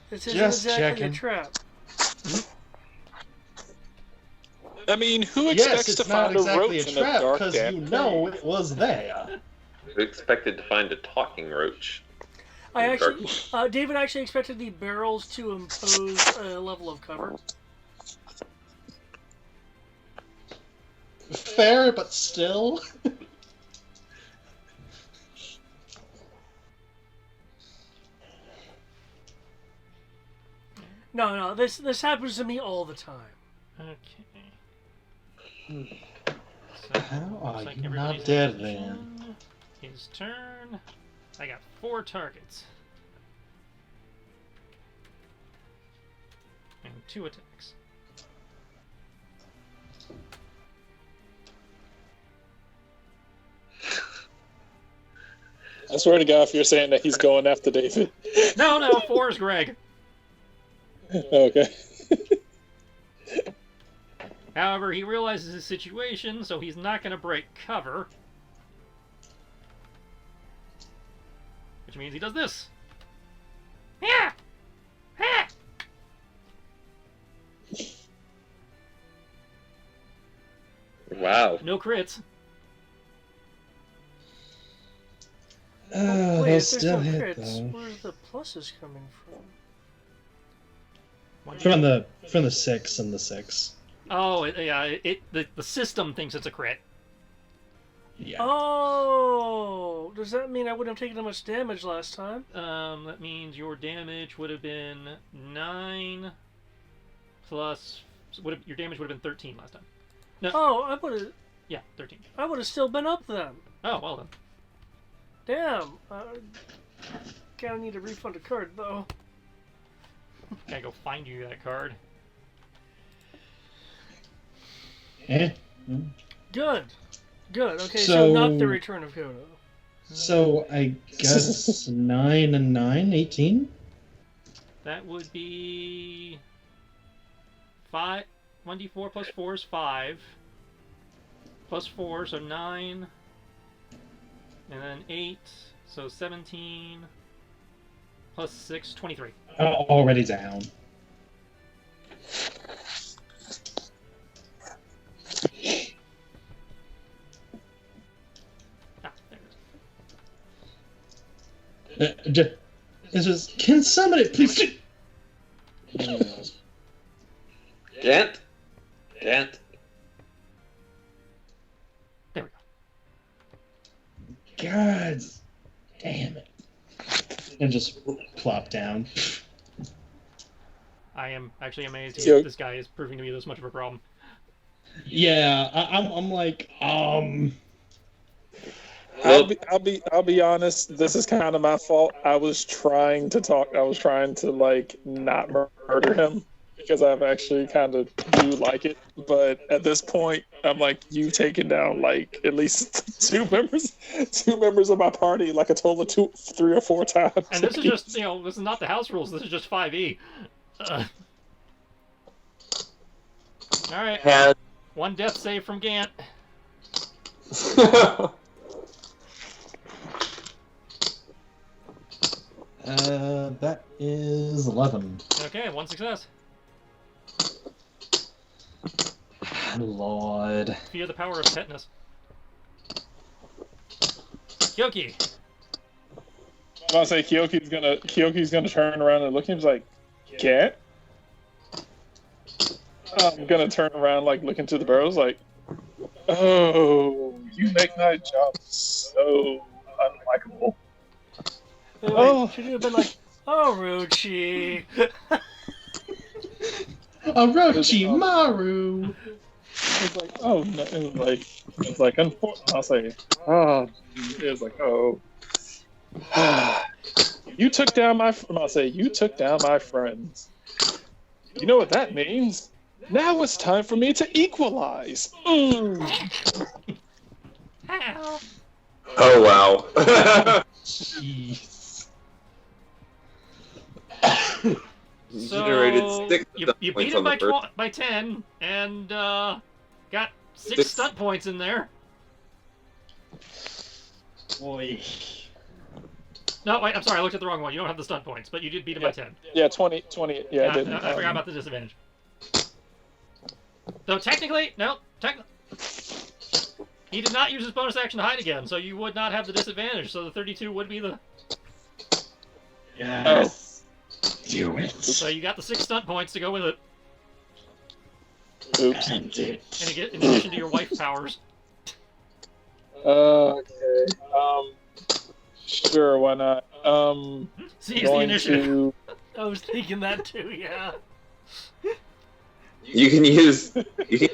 [SPEAKER 2] This isn't
[SPEAKER 3] Just
[SPEAKER 2] exactly
[SPEAKER 3] checking.
[SPEAKER 2] a trap.
[SPEAKER 7] I mean, who
[SPEAKER 3] Yes,
[SPEAKER 7] expects
[SPEAKER 3] it's
[SPEAKER 7] to
[SPEAKER 3] not
[SPEAKER 7] find a
[SPEAKER 3] exactly
[SPEAKER 7] roach
[SPEAKER 3] a
[SPEAKER 7] in a
[SPEAKER 3] trap
[SPEAKER 7] dark,
[SPEAKER 3] because
[SPEAKER 7] damp
[SPEAKER 3] you know
[SPEAKER 7] cave?
[SPEAKER 3] it was there.
[SPEAKER 4] We expected to find a talking roach.
[SPEAKER 2] I
[SPEAKER 4] in
[SPEAKER 2] actually,
[SPEAKER 4] dark-
[SPEAKER 2] David actually expected the barrels to impose a level of cover.
[SPEAKER 3] Fair, but still.
[SPEAKER 2] No, this happens to me all the time.
[SPEAKER 1] Okay. So,
[SPEAKER 3] How are
[SPEAKER 1] looks like
[SPEAKER 3] you
[SPEAKER 1] everybody's
[SPEAKER 3] not dead,
[SPEAKER 1] in
[SPEAKER 3] then?
[SPEAKER 1] position. His turn. I got 4 targets. And 2 attacks.
[SPEAKER 7] I swear to God, if you're saying that he's going after David.
[SPEAKER 1] No, 4 is Greg.
[SPEAKER 7] Okay.
[SPEAKER 1] However, he realizes his situation, so he's not going to break cover. Which means he does this. Yeah! Ha!
[SPEAKER 4] Wow.
[SPEAKER 1] No crits.
[SPEAKER 3] They'll
[SPEAKER 2] Wait, if there's
[SPEAKER 3] still
[SPEAKER 2] no
[SPEAKER 3] hit
[SPEAKER 2] crits,
[SPEAKER 3] though.
[SPEAKER 2] where's the pluses coming from?
[SPEAKER 3] From the 6 and the 6.
[SPEAKER 1] Oh, the system thinks it's a crit.
[SPEAKER 3] Yeah.
[SPEAKER 2] Oh, does that mean I wouldn't have taken that much damage last time?
[SPEAKER 1] That means your damage would have been 9 plus. Your damage would have been 13 last time. No.
[SPEAKER 2] Oh, I would have.
[SPEAKER 1] Yeah, 13.
[SPEAKER 2] I would have still been up then.
[SPEAKER 1] Oh, well then.
[SPEAKER 2] Damn. Kinda need to refund a card though.
[SPEAKER 1] Gotta go find you that card.
[SPEAKER 3] Eh?
[SPEAKER 2] Good. Good. Okay, so not the
[SPEAKER 3] So-
[SPEAKER 2] return of Kodo.
[SPEAKER 3] So I guess 9 and 9, 18?
[SPEAKER 1] That would be 5. 1d4 plus 4 is 5. Plus 4, so 9. And then 8, so 17. Plus 6, 23.
[SPEAKER 3] Already down.
[SPEAKER 1] Ah, there it is.
[SPEAKER 3] It's just, can somebody please do...
[SPEAKER 4] Dent? Dent?
[SPEAKER 1] There we go.
[SPEAKER 3] God damn it. And just plop down.
[SPEAKER 1] I am actually amazed
[SPEAKER 7] Yo-
[SPEAKER 1] this guy is proving to be this much of a problem.
[SPEAKER 3] Yeah, I'm like,
[SPEAKER 7] I'll be honest. This is kind of my fault. I was trying to like not murder him because I've actually kind of do like it. But at this point, I'm like, you've taken down like at least two members of my party, like a total of 3 or 4 times.
[SPEAKER 1] And this is just, this is not the house rules. This is just 5e. Alright.
[SPEAKER 9] Had
[SPEAKER 1] 1 death save from Gant.
[SPEAKER 3] that is 11.
[SPEAKER 1] Okay, 1 success.
[SPEAKER 3] Lord.
[SPEAKER 1] Fear the power of tetanus. Kyoki.
[SPEAKER 7] I'll say Kyoki's gonna turn around and look at him. He's like, "Cat." I'm gonna turn around, like look into the barrels, like, "Oh, you make my job so unlikable."
[SPEAKER 2] Wait, should you have been like, oh, Ruchi.
[SPEAKER 3] Orochimaru!
[SPEAKER 7] It's like, oh no, it's like, unfortunately, I'll say, oh, it was like, oh, you took down my friends. You know what that means? Now it's time for me to equalize.
[SPEAKER 1] Ow.
[SPEAKER 9] oh wow.
[SPEAKER 3] Jeez.
[SPEAKER 4] Generated
[SPEAKER 1] So,
[SPEAKER 4] 6
[SPEAKER 1] you
[SPEAKER 4] stunt
[SPEAKER 1] beat
[SPEAKER 4] points
[SPEAKER 1] him
[SPEAKER 4] on the first.
[SPEAKER 1] by 10, and got 6
[SPEAKER 4] Six.
[SPEAKER 1] stunt points in there.
[SPEAKER 3] Boy.
[SPEAKER 1] No, wait, I'm sorry, I looked at the wrong one. You don't have the stunt points, but you did beat him by 10.
[SPEAKER 7] Yeah, 20, yeah, I did.
[SPEAKER 1] I forgot about the disadvantage. So technically, he did not use his bonus action to hide again, so you would not have the disadvantage, so the 32 would be the...
[SPEAKER 3] Yes. Do it.
[SPEAKER 1] So you got the 6 stunt points to go with it,
[SPEAKER 7] Oops.
[SPEAKER 3] And it.
[SPEAKER 1] in addition to your wife powers.
[SPEAKER 7] Okay. Sure, why not?
[SPEAKER 1] Seize the
[SPEAKER 7] Going
[SPEAKER 1] initiative.
[SPEAKER 7] to
[SPEAKER 2] I was thinking that too, yeah.
[SPEAKER 4] You can get 3d6 you can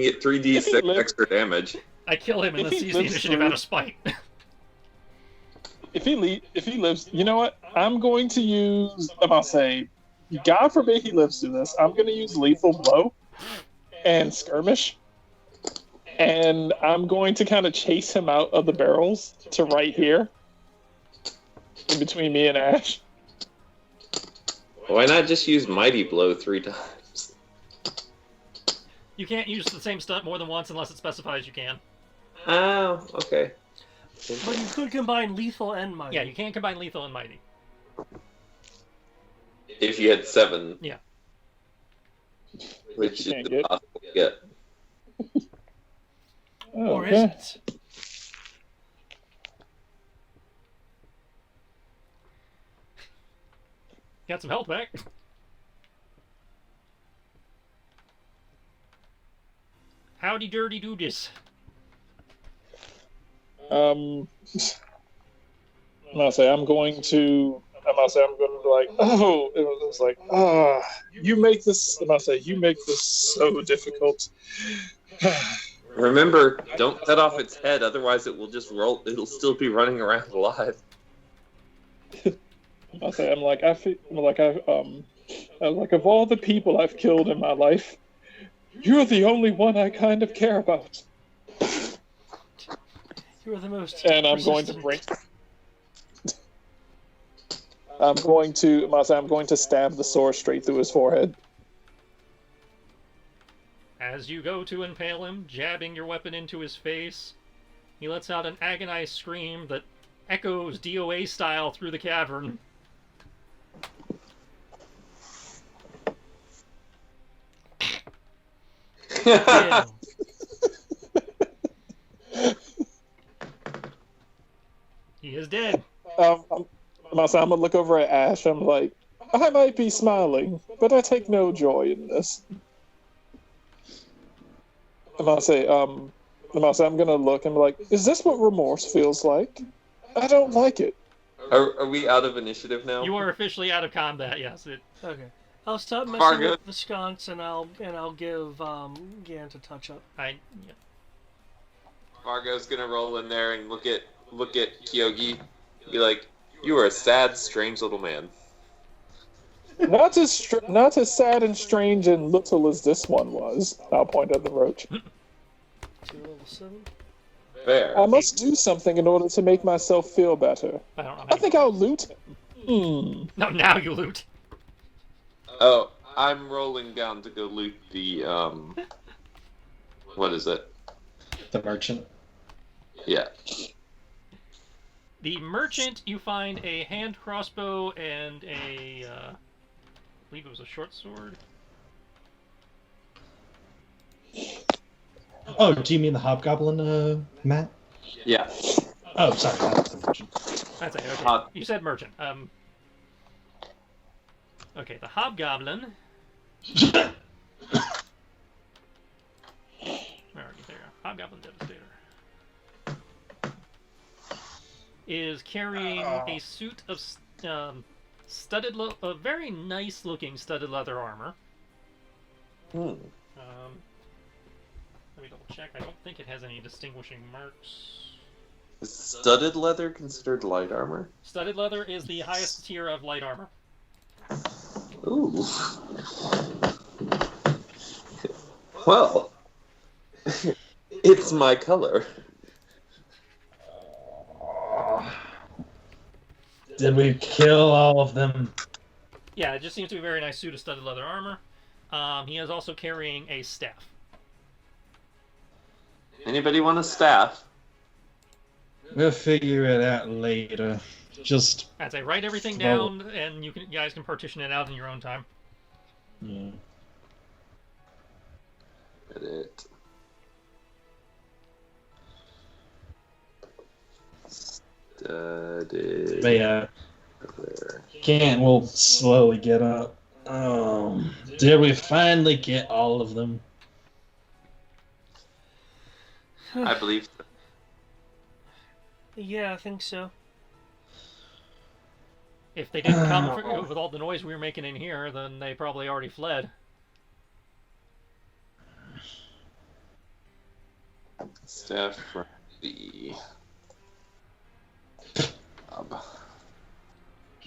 [SPEAKER 4] get 3d6 extra damage.
[SPEAKER 1] I kill him and then
[SPEAKER 7] If he
[SPEAKER 1] seize the
[SPEAKER 7] lives
[SPEAKER 1] initiative
[SPEAKER 7] through-
[SPEAKER 1] out of spite.
[SPEAKER 7] if he lives, you know what? I'm going to use. I'll say, God forbid he lives through this. I'm going to use lethal blow and skirmish, and I'm going to kind of chase him out of the barrels to right here, in between me and Ash.
[SPEAKER 4] Why not just use Mighty Blow 3 times?
[SPEAKER 1] You can't use the same stunt more than once unless it specifies you can.
[SPEAKER 9] Oh, okay.
[SPEAKER 2] But you could combine lethal and mighty.
[SPEAKER 1] Yeah, you can combine lethal and mighty.
[SPEAKER 9] If you had 7.
[SPEAKER 1] Yeah.
[SPEAKER 9] Which is
[SPEAKER 7] Can't get.
[SPEAKER 9] impossible to get.
[SPEAKER 2] Or
[SPEAKER 7] Okay.
[SPEAKER 2] is it?
[SPEAKER 1] Got some health back. Howdy dirty do this.
[SPEAKER 7] I'm gonna say I'm going to be like, oh, it was like, you make this. I'm gonna say you make this so difficult.
[SPEAKER 9] Remember, don't cut off its head, otherwise it will just roll. It'll still be running around alive.
[SPEAKER 7] I'll say I'm like I feel like I'm like of all the people I've killed in my life, you're the only one I kind of care about.
[SPEAKER 2] You are the most.
[SPEAKER 7] And I'm going to bring. I'm going to stab the sword straight through his forehead.
[SPEAKER 1] As you go to impale him, jabbing your weapon into his face, he lets out an agonized scream that echoes DOA style through the cavern.
[SPEAKER 2] Yeah.
[SPEAKER 1] He is dead.
[SPEAKER 7] I'm gonna look over at Ash. I'm like, I might be smiling, but I take no joy in this. I'm gonna look and be like, is this what remorse feels like? I don't like it.
[SPEAKER 9] Are we out of initiative now?
[SPEAKER 1] You are officially out of combat, yes.
[SPEAKER 2] Okay. I'll stop messing
[SPEAKER 9] Fargo.
[SPEAKER 2] with the sconce and I'll give Gant a touch up.
[SPEAKER 1] Yeah.
[SPEAKER 9] Margot's gonna roll in there and look at Kyogi, be like, "You are a sad, strange little man."
[SPEAKER 7] Not as sad and strange and little as this one was. I'll point at the roach.
[SPEAKER 2] 2 level 7.
[SPEAKER 9] Fair.
[SPEAKER 7] I must do something in order to make myself feel better.
[SPEAKER 1] I don't know.
[SPEAKER 7] I think I'll loot him.
[SPEAKER 1] No, now you loot.
[SPEAKER 9] Oh, I'm rolling down to go loot the What is it?
[SPEAKER 3] The merchant.
[SPEAKER 9] Yeah.
[SPEAKER 1] The merchant, you find a hand crossbow and a, I believe it was a short sword.
[SPEAKER 3] Oh, do you mean the hobgoblin, Matt?
[SPEAKER 9] Yeah.
[SPEAKER 3] Oh, sorry, that's the merchant.
[SPEAKER 1] That's it, okay. You said merchant. Okay, the hobgoblin. Where are you there? Hobgoblin Devastator. Is carrying a suit of studded, a very nice looking studded leather armor. Let me double check. I don't think it has any distinguishing marks.
[SPEAKER 9] Is studded leather considered light armor?
[SPEAKER 1] Studded leather is the highest tier of light armor.
[SPEAKER 9] Ooh. Well, it's my color.
[SPEAKER 3] Did we kill all of them?
[SPEAKER 1] Yeah, it just seems to be a very nice suit of studded leather armor. He is also carrying a staff.
[SPEAKER 9] Anybody want a staff?
[SPEAKER 3] We'll figure it out later. Just...
[SPEAKER 1] I'd say write everything down, and you guys can partition it out in your own time.
[SPEAKER 3] Yeah.
[SPEAKER 9] Edit. Studded.
[SPEAKER 3] But yeah, Kent will slowly get up. Did we finally get all of them?
[SPEAKER 9] I believe so.
[SPEAKER 2] Yeah, I think so.
[SPEAKER 1] If they didn't come with all the noise we were making in here, then they probably already fled.
[SPEAKER 9] Staff for the...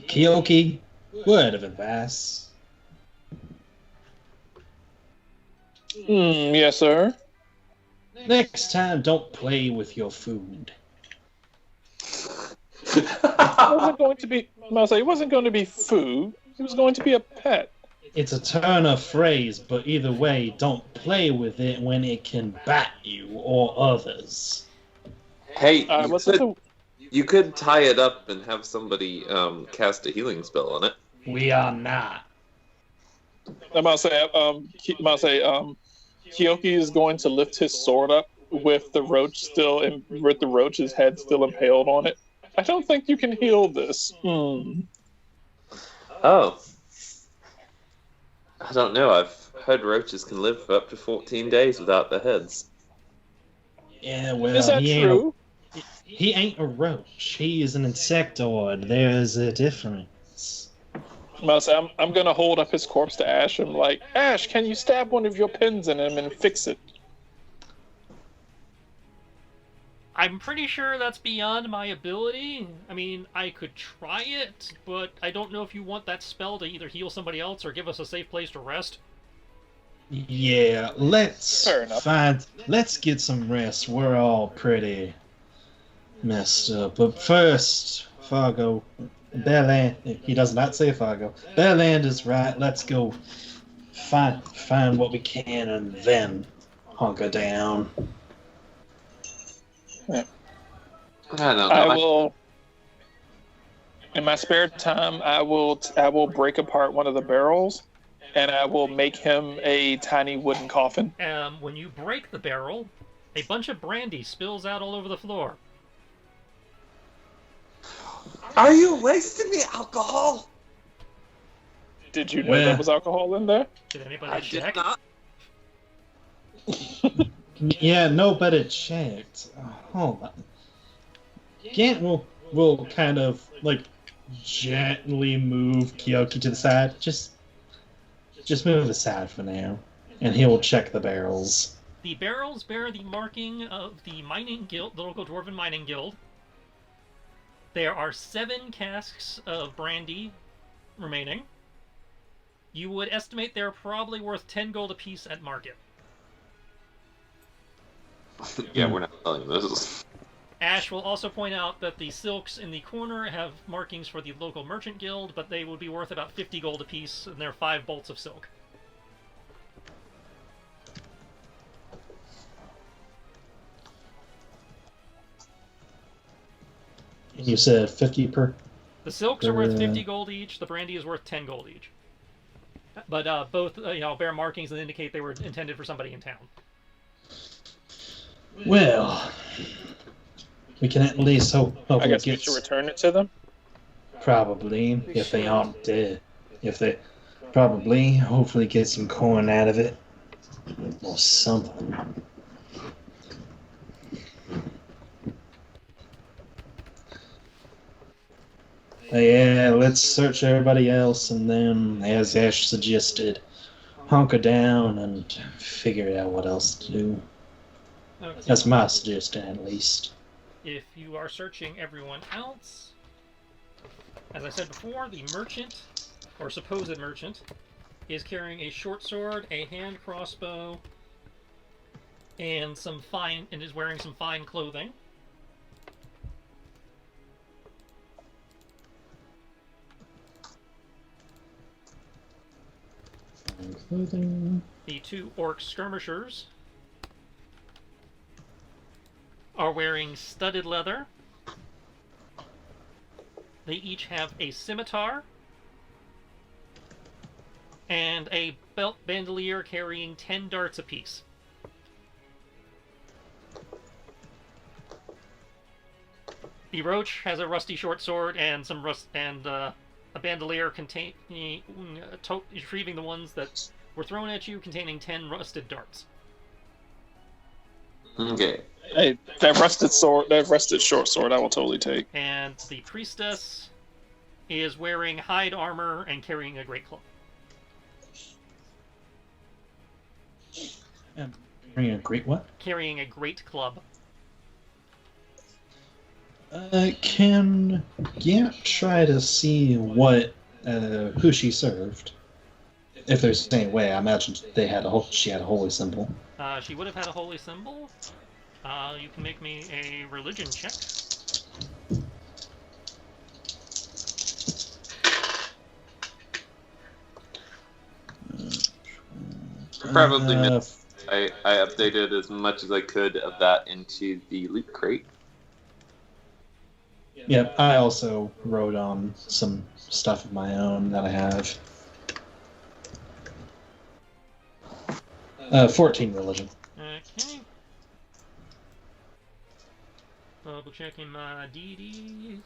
[SPEAKER 3] Kyoki, word of advice.
[SPEAKER 7] Yes, sir.
[SPEAKER 3] Next time, don't play with your food.
[SPEAKER 7] It wasn't going to be. It wasn't going to be food. It was going to be a pet.
[SPEAKER 3] It's a turn of phrase, but either way, don't play with it when it can bat you or others.
[SPEAKER 4] Hey,
[SPEAKER 7] what's
[SPEAKER 4] you could tie it up and have somebody cast a healing spell on it.
[SPEAKER 3] We are not.
[SPEAKER 7] I'm about to say, Kyoki is going to lift his sword up with the roach's head still impaled on it. I don't think you can heal this.
[SPEAKER 4] Oh. I don't know. I've heard roaches can live for up to 14 days without their heads.
[SPEAKER 3] Yeah, well,
[SPEAKER 7] Is that true?
[SPEAKER 3] He ain't a roach. He is an insectoid. There's a difference.
[SPEAKER 7] I'm going to hold up his corpse to Ash. I'm like, Ash, can you stab one of your pins in him and fix it?
[SPEAKER 1] I'm pretty sure that's beyond my ability. I mean, I could try it, but I don't know if you want that spell to either heal somebody else or give us a safe place to rest.
[SPEAKER 3] Yeah, let's get some rest. We're all pretty messed up. But first, Fargo, Belland, he does not say Fargo. Belland is right. Let's go find what we can and then hunker down.
[SPEAKER 7] I will. In my spare time, I will break apart one of the barrels, and I will make him a tiny wooden coffin.
[SPEAKER 1] When you break the barrel, a bunch of brandy spills out all over the floor.
[SPEAKER 9] Are you wasting the alcohol?
[SPEAKER 7] Did you know there was alcohol in there?
[SPEAKER 1] Did anybody
[SPEAKER 9] I
[SPEAKER 1] check?
[SPEAKER 9] did not.
[SPEAKER 3] Yeah, nobody checked. Hold on. Gant will kind of like gently move Kyoki to the side. Just move aside for now, and he will check the barrels.
[SPEAKER 1] The barrels bear the marking of the mining guild, the local dwarven mining guild. There are 7 casks of brandy remaining. You would estimate they're probably worth 10 gold apiece at market.
[SPEAKER 4] Yeah, we're not selling those.
[SPEAKER 1] Ash will also point out that the silks in the corner have markings for the local merchant guild, but they would be worth about 50 gold apiece, and they're 5 bolts of silk.
[SPEAKER 3] And you said 50 per?
[SPEAKER 1] The silks are worth 50 gold each, the brandy is worth 10 gold each. But both bear markings that indicate they were intended for somebody in town.
[SPEAKER 3] Well, we can at least hope
[SPEAKER 7] I guess we should return it to them.
[SPEAKER 3] Probably, if they aren't dead. Hopefully get some coin out of it. Or something. Yeah, let's search everybody else and then, as Ash suggested, hunker down and figure out what else to do.
[SPEAKER 1] Okay.
[SPEAKER 3] That's my suggestion, at least.
[SPEAKER 1] If you are searching everyone else, as I said before, the merchant, or supposed merchant, is carrying a short sword, a hand crossbow, and is wearing some fine clothing. The 2 orc skirmishers are wearing studded leather. They each have a scimitar and a belt bandolier carrying 10 darts apiece. The roach has a rusty short sword and a bandolier retrieving the ones that were thrown at you, containing 10 rusted darts.
[SPEAKER 4] Okay.
[SPEAKER 7] Hey, that rusted short sword, I will totally take.
[SPEAKER 1] And the priestess is wearing hide armor and carrying a great club.
[SPEAKER 3] Carrying a great what?
[SPEAKER 1] Carrying a great club.
[SPEAKER 3] Can Gant try to see who she served? If there's any way, I imagine she had a holy symbol.
[SPEAKER 1] She would have had a holy symbol. You can make me a religion check.
[SPEAKER 4] probably missed. I updated as much as I could of that into the loot crate.
[SPEAKER 3] Yeah, I also wrote on some stuff of my own that I have. 14 religion.
[SPEAKER 1] Okay. Double checking my deities.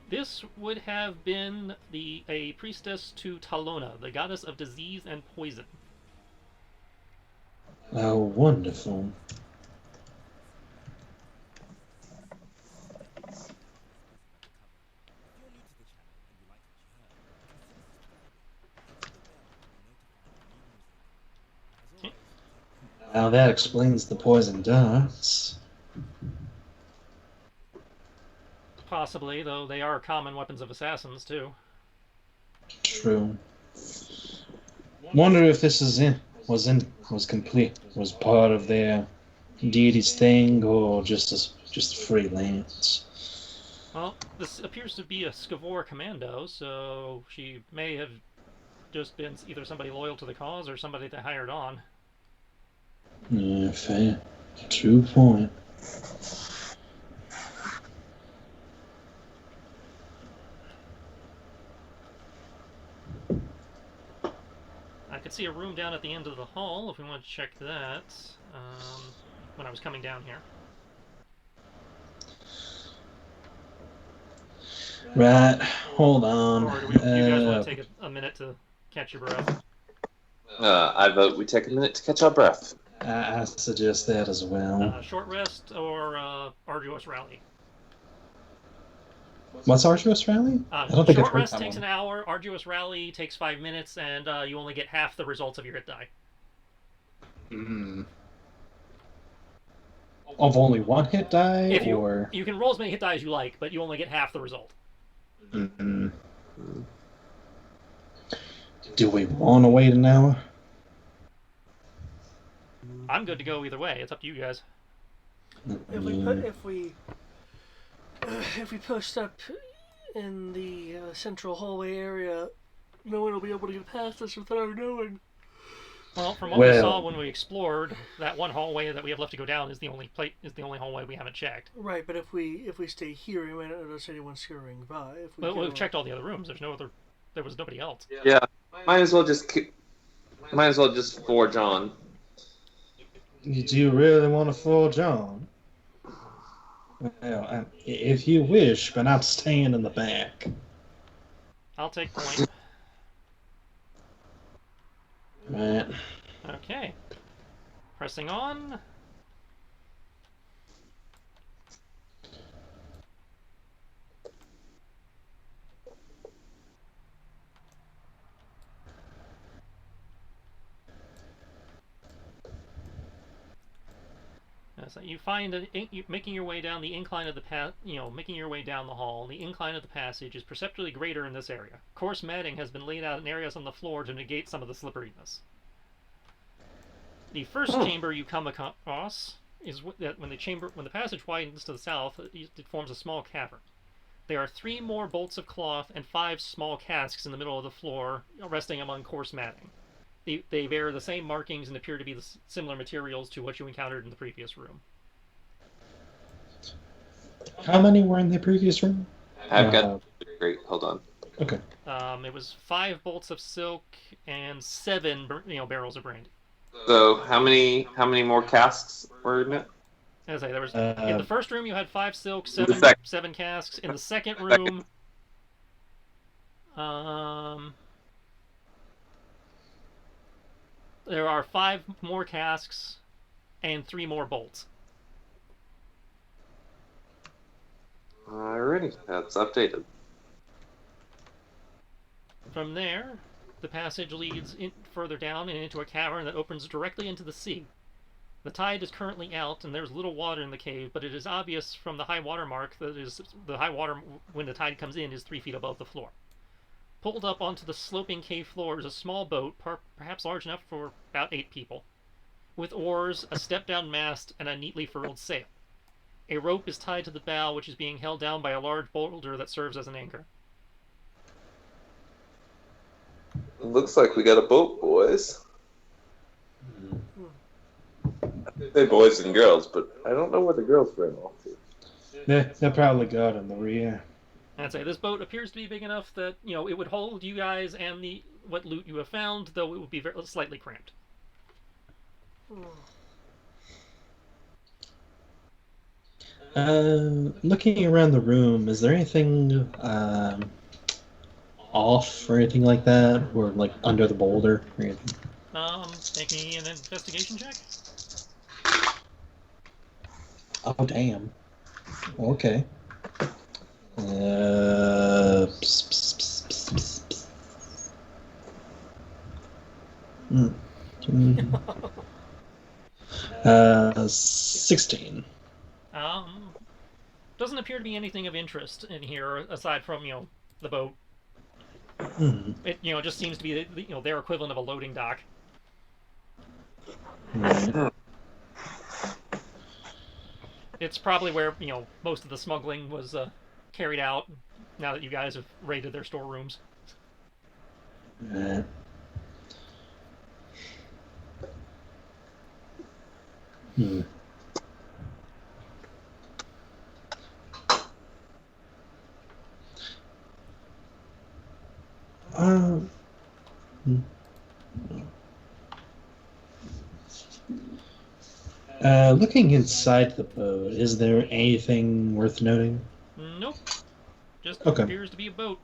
[SPEAKER 1] This would have been a priestess to Talona, the goddess of disease and poison.
[SPEAKER 3] Oh, wonderful. Now that explains the poison darts.
[SPEAKER 1] Possibly, though they are common weapons of assassins, too.
[SPEAKER 3] True. Wonder if this was complete, was part of their deity's thing, or just freelance.
[SPEAKER 1] Well, this appears to be a Skavor commando, so she may have just been either somebody loyal to the cause or somebody they hired on.
[SPEAKER 3] Yeah, fair. True point.
[SPEAKER 1] I could see a room down at the end of the hall if we want to check that when I was coming down here.
[SPEAKER 3] Right, hold on.
[SPEAKER 1] Or do you guys want to take a minute to catch your breath?
[SPEAKER 4] I vote we take a minute to catch our breath.
[SPEAKER 3] I suggest that as well.
[SPEAKER 1] Short rest or arduous rally?
[SPEAKER 3] What's Arduous Rally? I don't think I've
[SPEAKER 1] short
[SPEAKER 3] heard
[SPEAKER 1] rest
[SPEAKER 3] that
[SPEAKER 1] takes
[SPEAKER 3] one.
[SPEAKER 1] an hour, arduous rally takes 5 minutes, and you only get half the results of your hit die.
[SPEAKER 3] Of only one hit die,
[SPEAKER 1] If you,
[SPEAKER 3] or
[SPEAKER 1] you can roll as many hit die as you like, but you only get half the result.
[SPEAKER 3] Do we want to wait an hour?
[SPEAKER 1] I'm good to go either way. It's up to you guys.
[SPEAKER 2] If we post up in the central hallway area, no one will be able to get past us without our knowing.
[SPEAKER 1] Well, from what we saw when we explored, that one hallway that we have left to go down is the only hallway we haven't checked.
[SPEAKER 2] Right, but if we stay here, we might not notice anyone scurrying by.
[SPEAKER 1] But we've checked all the other rooms. There was nobody else.
[SPEAKER 4] Yeah, might as well just forge on.
[SPEAKER 3] Do you really want to forge on? Well, if you wish, but I'm staying in the back.
[SPEAKER 1] I'll take point.
[SPEAKER 3] Right.
[SPEAKER 1] Okay. Pressing on. So you find making your way down the incline of the making your way down the hall. The incline of the passage is perceptibly greater in this area. Coarse matting has been laid out in areas on the floor to negate some of the slipperiness. The first chamber you come across is that when the passage widens to the south, it forms a small cavern. There are 3 more bolts of cloth and 5 small casks in the middle of the floor, resting among coarse matting. They bear the same markings and appear to be similar materials to what you encountered in the previous room.
[SPEAKER 3] How many were in the previous room?
[SPEAKER 4] I've got great. Hold on.
[SPEAKER 3] Okay.
[SPEAKER 1] It was 5 bolts of silk and 7 barrels of brandy.
[SPEAKER 4] So how many more casks were in it?
[SPEAKER 1] As I say, there was in the first room you had 5 silk, 7 casks. In the second room, there are 5 more casks and 3 more bolts.
[SPEAKER 4] Alrighty, that's updated.
[SPEAKER 1] From there, the passage leads further down and into a cavern that opens directly into the sea. The tide is currently out, and there's little water in the cave, but it is obvious from the high water mark that the high water when the tide comes in is 3 feet above the floor. pulled up onto the sloping cave floor is a small boat, perhaps large enough for about 8 people, with oars, a step-down mast, and a neatly furled sail. A rope is tied to the bow, which is being held down by a large boulder that serves as an anchor.
[SPEAKER 9] Looks like we got a boat, boys. They're boys and girls, but I don't know where the girls ran off to.
[SPEAKER 3] They're probably got in the rear.
[SPEAKER 1] I'd say this boat appears to be big enough that, it would hold you guys and what loot you have found, though it would be slightly cramped.
[SPEAKER 3] Looking around the room, is there anything off or anything like that, or like under the boulder or anything?
[SPEAKER 1] Make me an investigation check.
[SPEAKER 3] Oh damn. Okay. Psst, psst, psst, psst, psst. 16.
[SPEAKER 1] Doesn't appear to be anything of interest in here aside from the boat. It just seems to be their equivalent of a loading dock. It's probably where most of the smuggling was carried out. Now that you guys have raided their storerooms.
[SPEAKER 3] Looking inside the boat, is there anything worth noting?
[SPEAKER 1] Nope. Just
[SPEAKER 3] Okay.
[SPEAKER 1] appears to be a boat.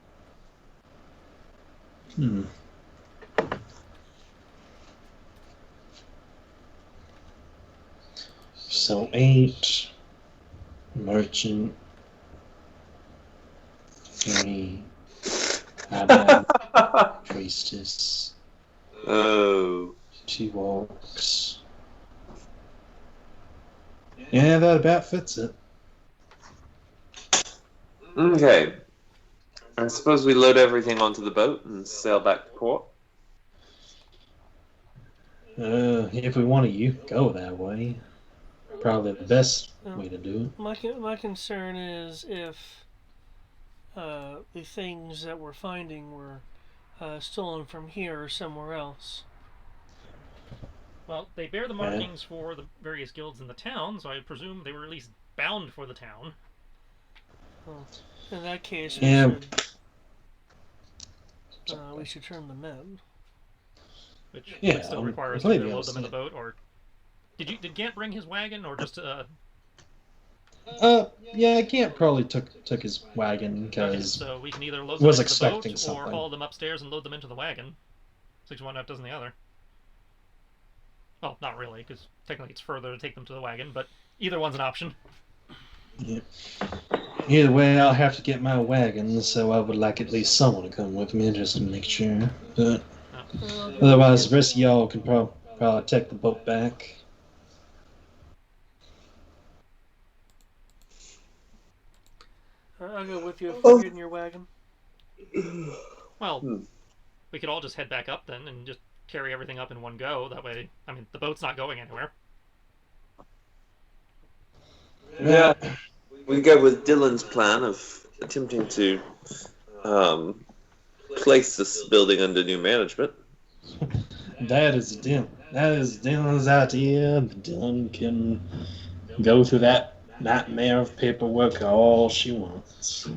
[SPEAKER 3] So 8 merchant, 3 abbot, priestess,
[SPEAKER 9] Oh.
[SPEAKER 3] 2 orcs. Yeah, that about fits it.
[SPEAKER 9] Okay. I suppose we load everything onto the boat and sail back to port.
[SPEAKER 3] If we want to go that way, probably the best way to do it.
[SPEAKER 2] My concern is if the things that we're finding were stolen from here or somewhere else.
[SPEAKER 1] Well, they bear the markings for the various guilds in the town, so I presume they were at least bound for the town.
[SPEAKER 2] Well, in that case, we should turn them in.
[SPEAKER 1] Which would still require us to either load them in the boat, or... Did Gant bring his wagon, or just,
[SPEAKER 3] Yeah, Gant probably took his wagon, because...
[SPEAKER 1] so we can either load them into the boat,
[SPEAKER 3] something.
[SPEAKER 1] or haul them upstairs and load them into the wagon. 6 one half dozen the other. Well, not really, because technically it's further to take them to the wagon, but either one's an option.
[SPEAKER 3] Yeah. Either way, I'll have to get my wagon, so I would like at least someone to come with me just to make sure. But otherwise, the rest of y'all can probably take the boat back.
[SPEAKER 2] I'll go with you if we're getting your wagon.
[SPEAKER 1] Well, we could all just head back up then and just carry everything up in one go. That way, I mean, the boat's not going anywhere.
[SPEAKER 9] Yeah. We go with Dylan's plan of attempting to place this building under new management.
[SPEAKER 3] That is Dylan's idea. Dylan can go through that nightmare of paperwork all she wants.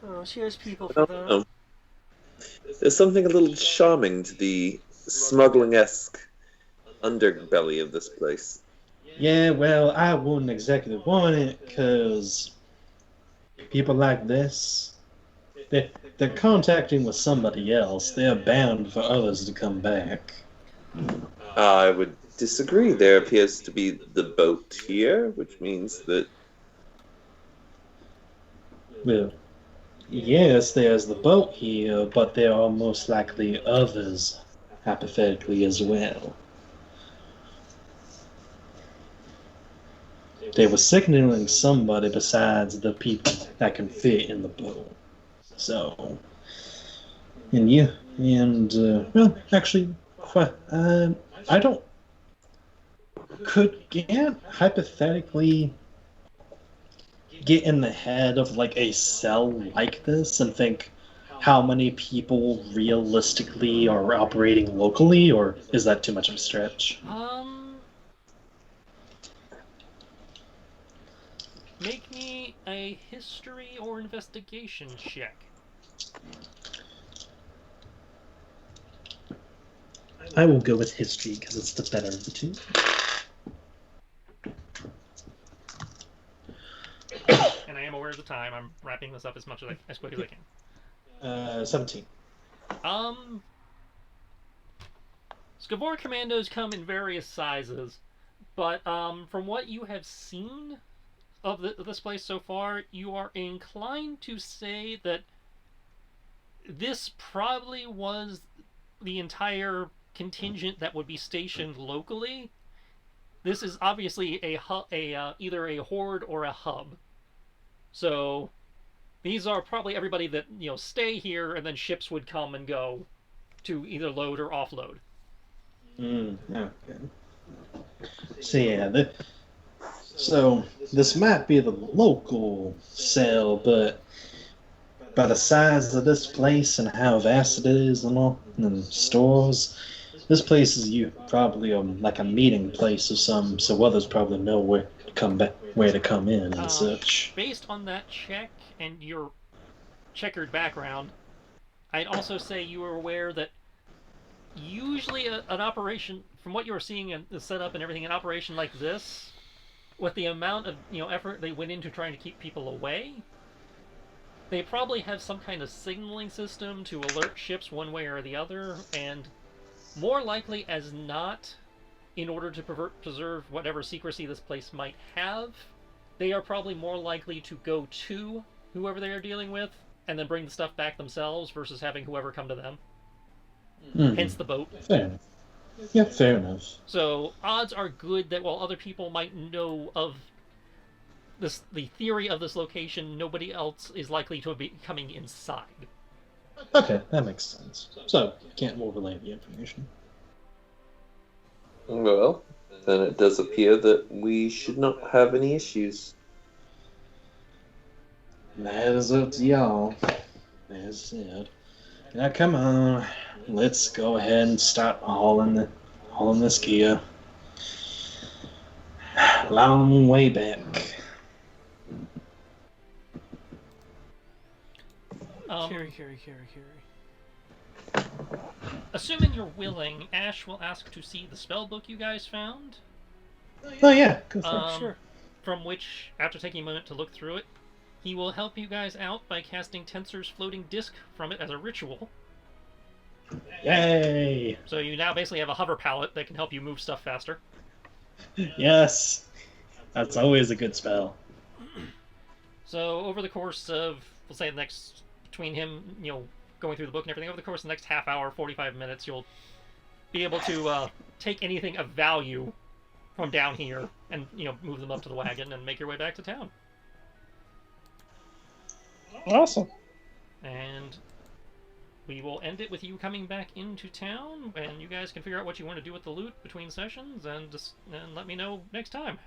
[SPEAKER 2] Oh, she has people for that.
[SPEAKER 9] There's something a little charming to the smuggling-esque underbelly of this place.
[SPEAKER 3] Yeah, well, I wouldn't exactly want it, because people like this, they're contacting with somebody else. They're bound for others to come back.
[SPEAKER 9] I would disagree. There appears to be the boat here, which means that...
[SPEAKER 3] Well, yes, there's the boat here, but there are most likely others, hypothetically, as well. They were signaling somebody besides the people that can fit in the boat. So, And you, and well, actually, I don't. Could Gant hypothetically get in the head of like a cell like this and think how many people realistically are operating locally, or is that too much of a stretch?
[SPEAKER 1] Make me a history or investigation check.
[SPEAKER 3] I will go with history because it's the better of the two.
[SPEAKER 1] And I am aware of the time. I'm wrapping this up as quickly as I can.
[SPEAKER 3] 17.
[SPEAKER 1] Skavor commandos come in various sizes, but from what you have seen of this place so far, you are inclined to say that this probably was the entire contingent that would be stationed locally. This is obviously either a horde or a hub. So these are probably everybody that stay here, and then ships would come and go to either load or offload.
[SPEAKER 3] Okay. So yeah, so this might be the local cell, but by the size of this place and how vast it is and all, and stores, this place is probably like a meeting place or something. So others probably know where to come in and such.
[SPEAKER 1] Based on that check and your checkered background, I'd also say you are aware that usually an operation, from what you were seeing in the setup and everything, an operation like this, with the amount of effort they went into trying to keep people away, they probably have some kind of signaling system to alert ships one way or the other, and more likely as not, in order to preserve whatever secrecy this place might have, they are probably more likely to go to whoever they are dealing with and then bring the stuff back themselves versus having whoever come to them. Hence the boat.
[SPEAKER 3] Fair enough. Yeah, fair enough.
[SPEAKER 1] So odds are good that while other people might know of the theory of this location, nobody else is likely to be coming inside.
[SPEAKER 3] Okay, that makes sense. So, can't overlay the information.
[SPEAKER 9] Well, then it does appear that we should not have any issues.
[SPEAKER 3] That is up to y'all. As said. Now, come on. Let's go ahead and start hauling this gear. Long way back.
[SPEAKER 2] Carry.
[SPEAKER 1] Assuming you're willing, Ash will ask to see the spell book you guys found.
[SPEAKER 3] Oh yeah, go for it.
[SPEAKER 2] Sure.
[SPEAKER 1] From which, after taking a moment to look through it, he will help you guys out by casting Tensor's floating disc from it as a ritual.
[SPEAKER 3] Yay!
[SPEAKER 1] So you now basically have a hover pallet that can help you move stuff faster.
[SPEAKER 3] Yes! That's always a good spell.
[SPEAKER 1] So over the course of, we'll say between him, going through the book and everything, over the course of the next half hour, 45 minutes, you'll be able to take anything of value from down here and, move them up to the wagon and make your way back to town.
[SPEAKER 7] Awesome.
[SPEAKER 1] And we will end it with you coming back into town, and you guys can figure out what you want to do with the loot between sessions, and let me know next time.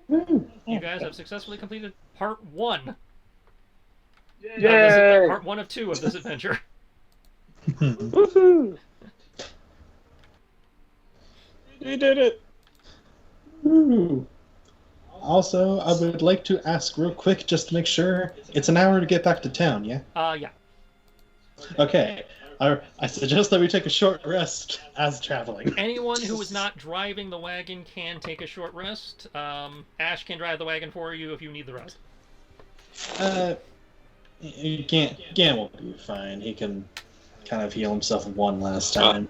[SPEAKER 1] You guys have successfully completed part 1.
[SPEAKER 5] Yay!
[SPEAKER 1] Part 1 of 2 of this adventure.
[SPEAKER 7] Woohoo! We did it!
[SPEAKER 3] Ooh. Also, I would like to ask real quick, just to make sure, it's an hour to get back to town, yeah?
[SPEAKER 1] Yeah.
[SPEAKER 3] Okay. I suggest that we take a short rest as traveling.
[SPEAKER 1] Anyone who is not driving the wagon can take a short rest. Ash can drive the wagon for you if you need the rest.
[SPEAKER 3] Gan will be fine. He can kind of heal himself one last time.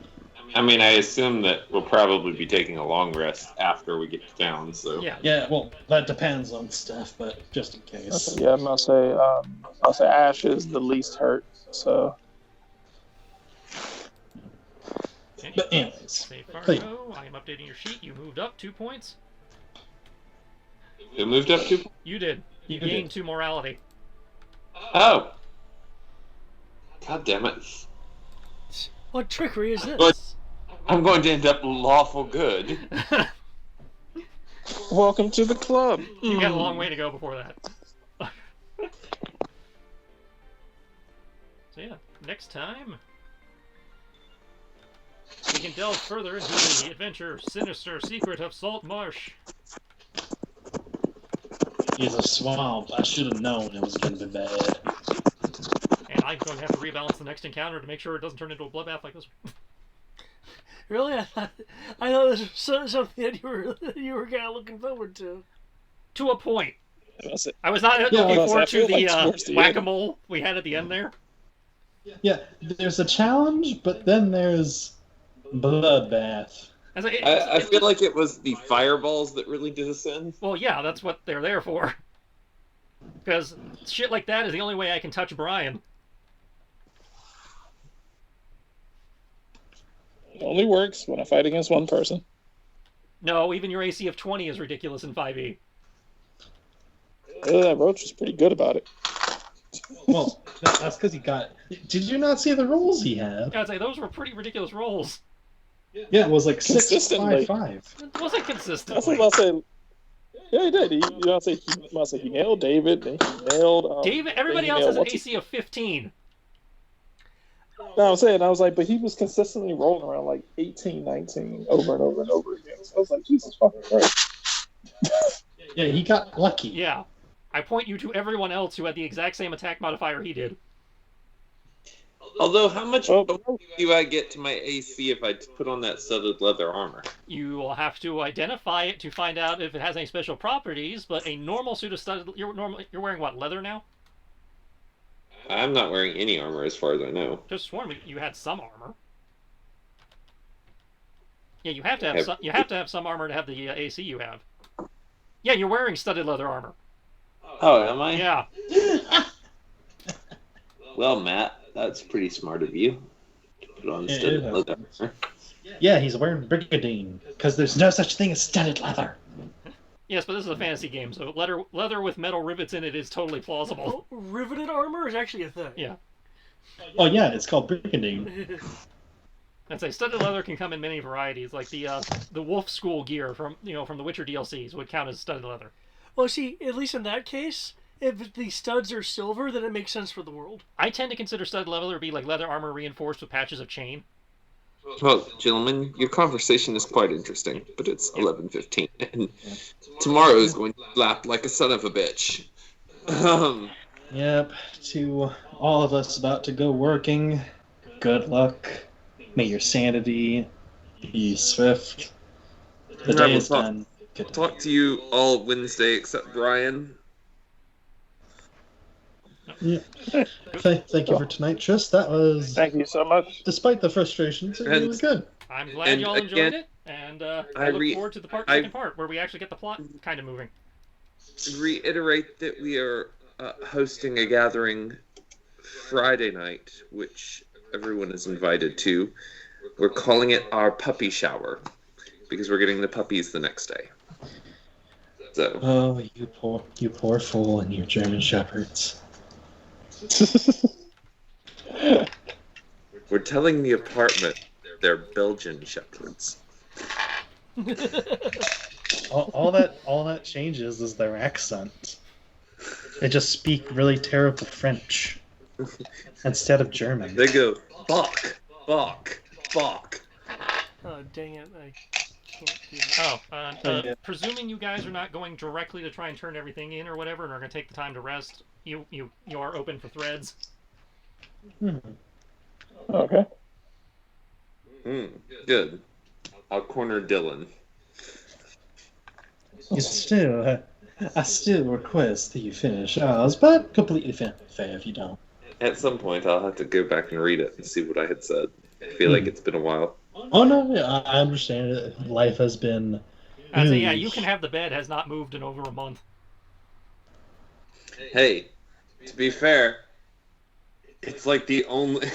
[SPEAKER 4] I mean, I assume that we'll probably be taking a long rest after we get to town, so...
[SPEAKER 1] Yeah,
[SPEAKER 3] well, that depends on stuff, but just in case.
[SPEAKER 5] Yeah, I'm gonna say Ash is the least hurt, so...
[SPEAKER 1] Okay.
[SPEAKER 3] But anyways.
[SPEAKER 1] Save Fargo. I am updating your sheet. You moved up 2 points.
[SPEAKER 4] It moved up 2 points?
[SPEAKER 1] You did. You gained 2 morality.
[SPEAKER 4] Oh! God damn it.
[SPEAKER 2] What trickery is this?
[SPEAKER 4] But- I'm going to end up lawful good.
[SPEAKER 7] Welcome to the club.
[SPEAKER 1] You got a long way to go before that. So yeah, next time we can delve further into the adventure Sinister Secret of Salt Marsh.
[SPEAKER 3] He's a swamp. I should have known it was going to be bad.
[SPEAKER 1] And I'm going to have to rebalance the next encounter to make sure it doesn't turn into a bloodbath like this one.
[SPEAKER 2] Really? I thought this was something that you were kind of looking forward to.
[SPEAKER 1] To a point.
[SPEAKER 7] That's it.
[SPEAKER 1] I was not
[SPEAKER 3] Yeah,
[SPEAKER 1] looking
[SPEAKER 7] I
[SPEAKER 1] forward to
[SPEAKER 7] feel
[SPEAKER 1] the
[SPEAKER 7] like towards the end.
[SPEAKER 1] whack-a-mole we had at the end there.
[SPEAKER 3] Yeah, there's a challenge, but then there's bloodbath.
[SPEAKER 4] I feel like it was the fireballs that really did us in.
[SPEAKER 1] Well, yeah, that's what they're there for. Because shit like that is the only way I can touch Brian.
[SPEAKER 7] It only works when I fight against one person.
[SPEAKER 1] No, even your AC of 20 is ridiculous in 5e.
[SPEAKER 7] That Roach was pretty good about it.
[SPEAKER 3] Well, that's because he got... Did you not see the rolls he had?
[SPEAKER 1] I'd say those were pretty ridiculous rolls.
[SPEAKER 3] Yeah, it was like 6,
[SPEAKER 7] Consistently.
[SPEAKER 3] 5, 5.
[SPEAKER 1] It wasn't
[SPEAKER 7] That's
[SPEAKER 1] consistently.
[SPEAKER 7] what I say. Yeah, he did. He nailed David. And he nailed.
[SPEAKER 1] David, everybody else has an AC of 15.
[SPEAKER 7] No, I'm saying, I was like, but he was consistently rolling around like 18, 19 over and over and over again. So I was like, Jesus fucking Christ.
[SPEAKER 3] Yeah, he got lucky.
[SPEAKER 1] Yeah. I point you to everyone else who had the exact same attack modifier he did.
[SPEAKER 4] Although, how much
[SPEAKER 7] Oh.
[SPEAKER 4] do I get to my AC if I put on that studded leather armor?
[SPEAKER 1] You will have to identify it to find out if it has any special properties, but a normal suit of studded... You're wearing what, leather now?
[SPEAKER 4] I'm not wearing any armor as far as I know.
[SPEAKER 1] Just sworn you had some armor. Yeah, you have to have some. You have to have some armor to have the AC you have. Yeah, you're wearing studded leather armor.
[SPEAKER 4] Oh, am I?
[SPEAKER 1] Yeah.
[SPEAKER 4] Well, Matt, that's pretty smart of you to put on
[SPEAKER 3] Yeah,
[SPEAKER 4] studded
[SPEAKER 3] it
[SPEAKER 4] leather
[SPEAKER 3] is.
[SPEAKER 4] armor.
[SPEAKER 3] Yeah, he's wearing brigadine, because there's no such thing as studded leather.
[SPEAKER 1] Yes, but this is a fantasy game, so leather with metal rivets in it is totally plausible.
[SPEAKER 2] Oh, riveted armor is actually a thing.
[SPEAKER 1] Yeah.
[SPEAKER 3] Oh yeah, it's called brigadine.
[SPEAKER 1] I'd say studded leather can come in many varieties, like the Wolf School gear from from the Witcher DLCs would count as studded leather.
[SPEAKER 2] Well, see, at least in that case, if the studs are silver, then it makes sense for the world.
[SPEAKER 1] I tend to consider studded leather to be like leather armor reinforced with patches of chain.
[SPEAKER 4] Well, gentlemen, your conversation is quite interesting, but it's 11:15, and tomorrow is going to lap like a son of a bitch.
[SPEAKER 3] Yep, to all of us about to go working, good luck. May your sanity be swift. The day is done. Good night.
[SPEAKER 4] Talk to you all Wednesday except Brian.
[SPEAKER 3] Yeah. Thank you for tonight, Tris. That was,
[SPEAKER 7] Thank you so much.
[SPEAKER 3] despite the frustrations, it was good.
[SPEAKER 1] I'm glad
[SPEAKER 4] And
[SPEAKER 1] y'all enjoyed
[SPEAKER 4] again,
[SPEAKER 1] it, and I
[SPEAKER 4] I
[SPEAKER 1] look
[SPEAKER 4] re-
[SPEAKER 1] forward to the
[SPEAKER 4] I-
[SPEAKER 1] second part where we actually get the plot kind of moving.
[SPEAKER 4] Reiterate that we are hosting a gathering Friday night, which everyone is invited to. We're calling it our puppy shower because we're getting the puppies the next day. So
[SPEAKER 3] Oh, you poor fool and your German shepherds.
[SPEAKER 4] we're telling the apartment they're Belgian shepherds.
[SPEAKER 3] All that changes is their accent. They just speak really terrible French instead of German.
[SPEAKER 4] They go Bach, Bach, Bach.
[SPEAKER 2] Oh, dang it. I can't do that.
[SPEAKER 3] Yeah.
[SPEAKER 1] Presuming you guys are not going directly to try and turn everything in or whatever, and are going to take the time to rest, you are open for threads.
[SPEAKER 7] Okay.
[SPEAKER 4] Good. I'll corner Dylan.
[SPEAKER 3] I still request that you finish ours, but completely fair if you don't.
[SPEAKER 4] At some point, I'll have to go back and read it and see what I had said. I feel like it's been a while.
[SPEAKER 3] Oh no, yeah, I understand it. Life has been.
[SPEAKER 1] I'd say, yeah, you can have the bed has not moved in over a month.
[SPEAKER 4] Hey, to be fair, it's like the only.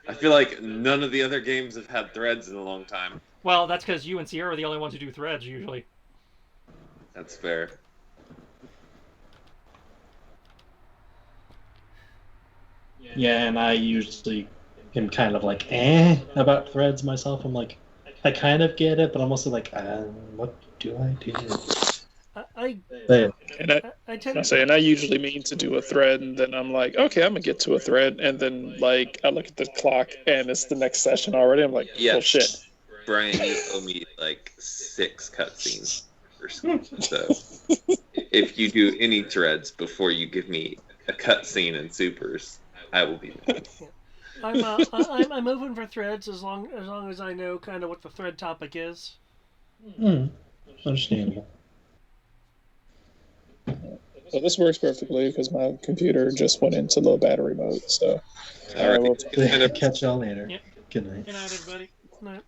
[SPEAKER 4] I feel like none of the other games have had threads in a long time.
[SPEAKER 1] Well, that's because you and Sierra are the only ones who do threads usually.
[SPEAKER 4] That's fair.
[SPEAKER 3] Yeah, and I usually am kind of like about threads myself. I'm like, I kind of get it, but I'm also like, what do I do?
[SPEAKER 2] I
[SPEAKER 7] And I,
[SPEAKER 2] I tend
[SPEAKER 7] I say, and I usually mean to do a thread, and then I'm like, okay, I'm gonna get to a thread, and then like I look at the clock, and it's the next session already. I'm like,
[SPEAKER 4] Yeah.
[SPEAKER 7] well, shit.
[SPEAKER 4] Brian, you owe me like 6 cutscenes. So if you do any threads before you give me a cutscene and supers, I will be mad.
[SPEAKER 2] I'm open for threads as long as I know kind of what the thread topic is.
[SPEAKER 3] Understandable.
[SPEAKER 7] So this works perfectly because my computer just went into low battery mode. So
[SPEAKER 4] All right.
[SPEAKER 7] will
[SPEAKER 3] Catch y'all later.
[SPEAKER 1] Yep.
[SPEAKER 3] Good night.
[SPEAKER 1] Good night, everybody. Night.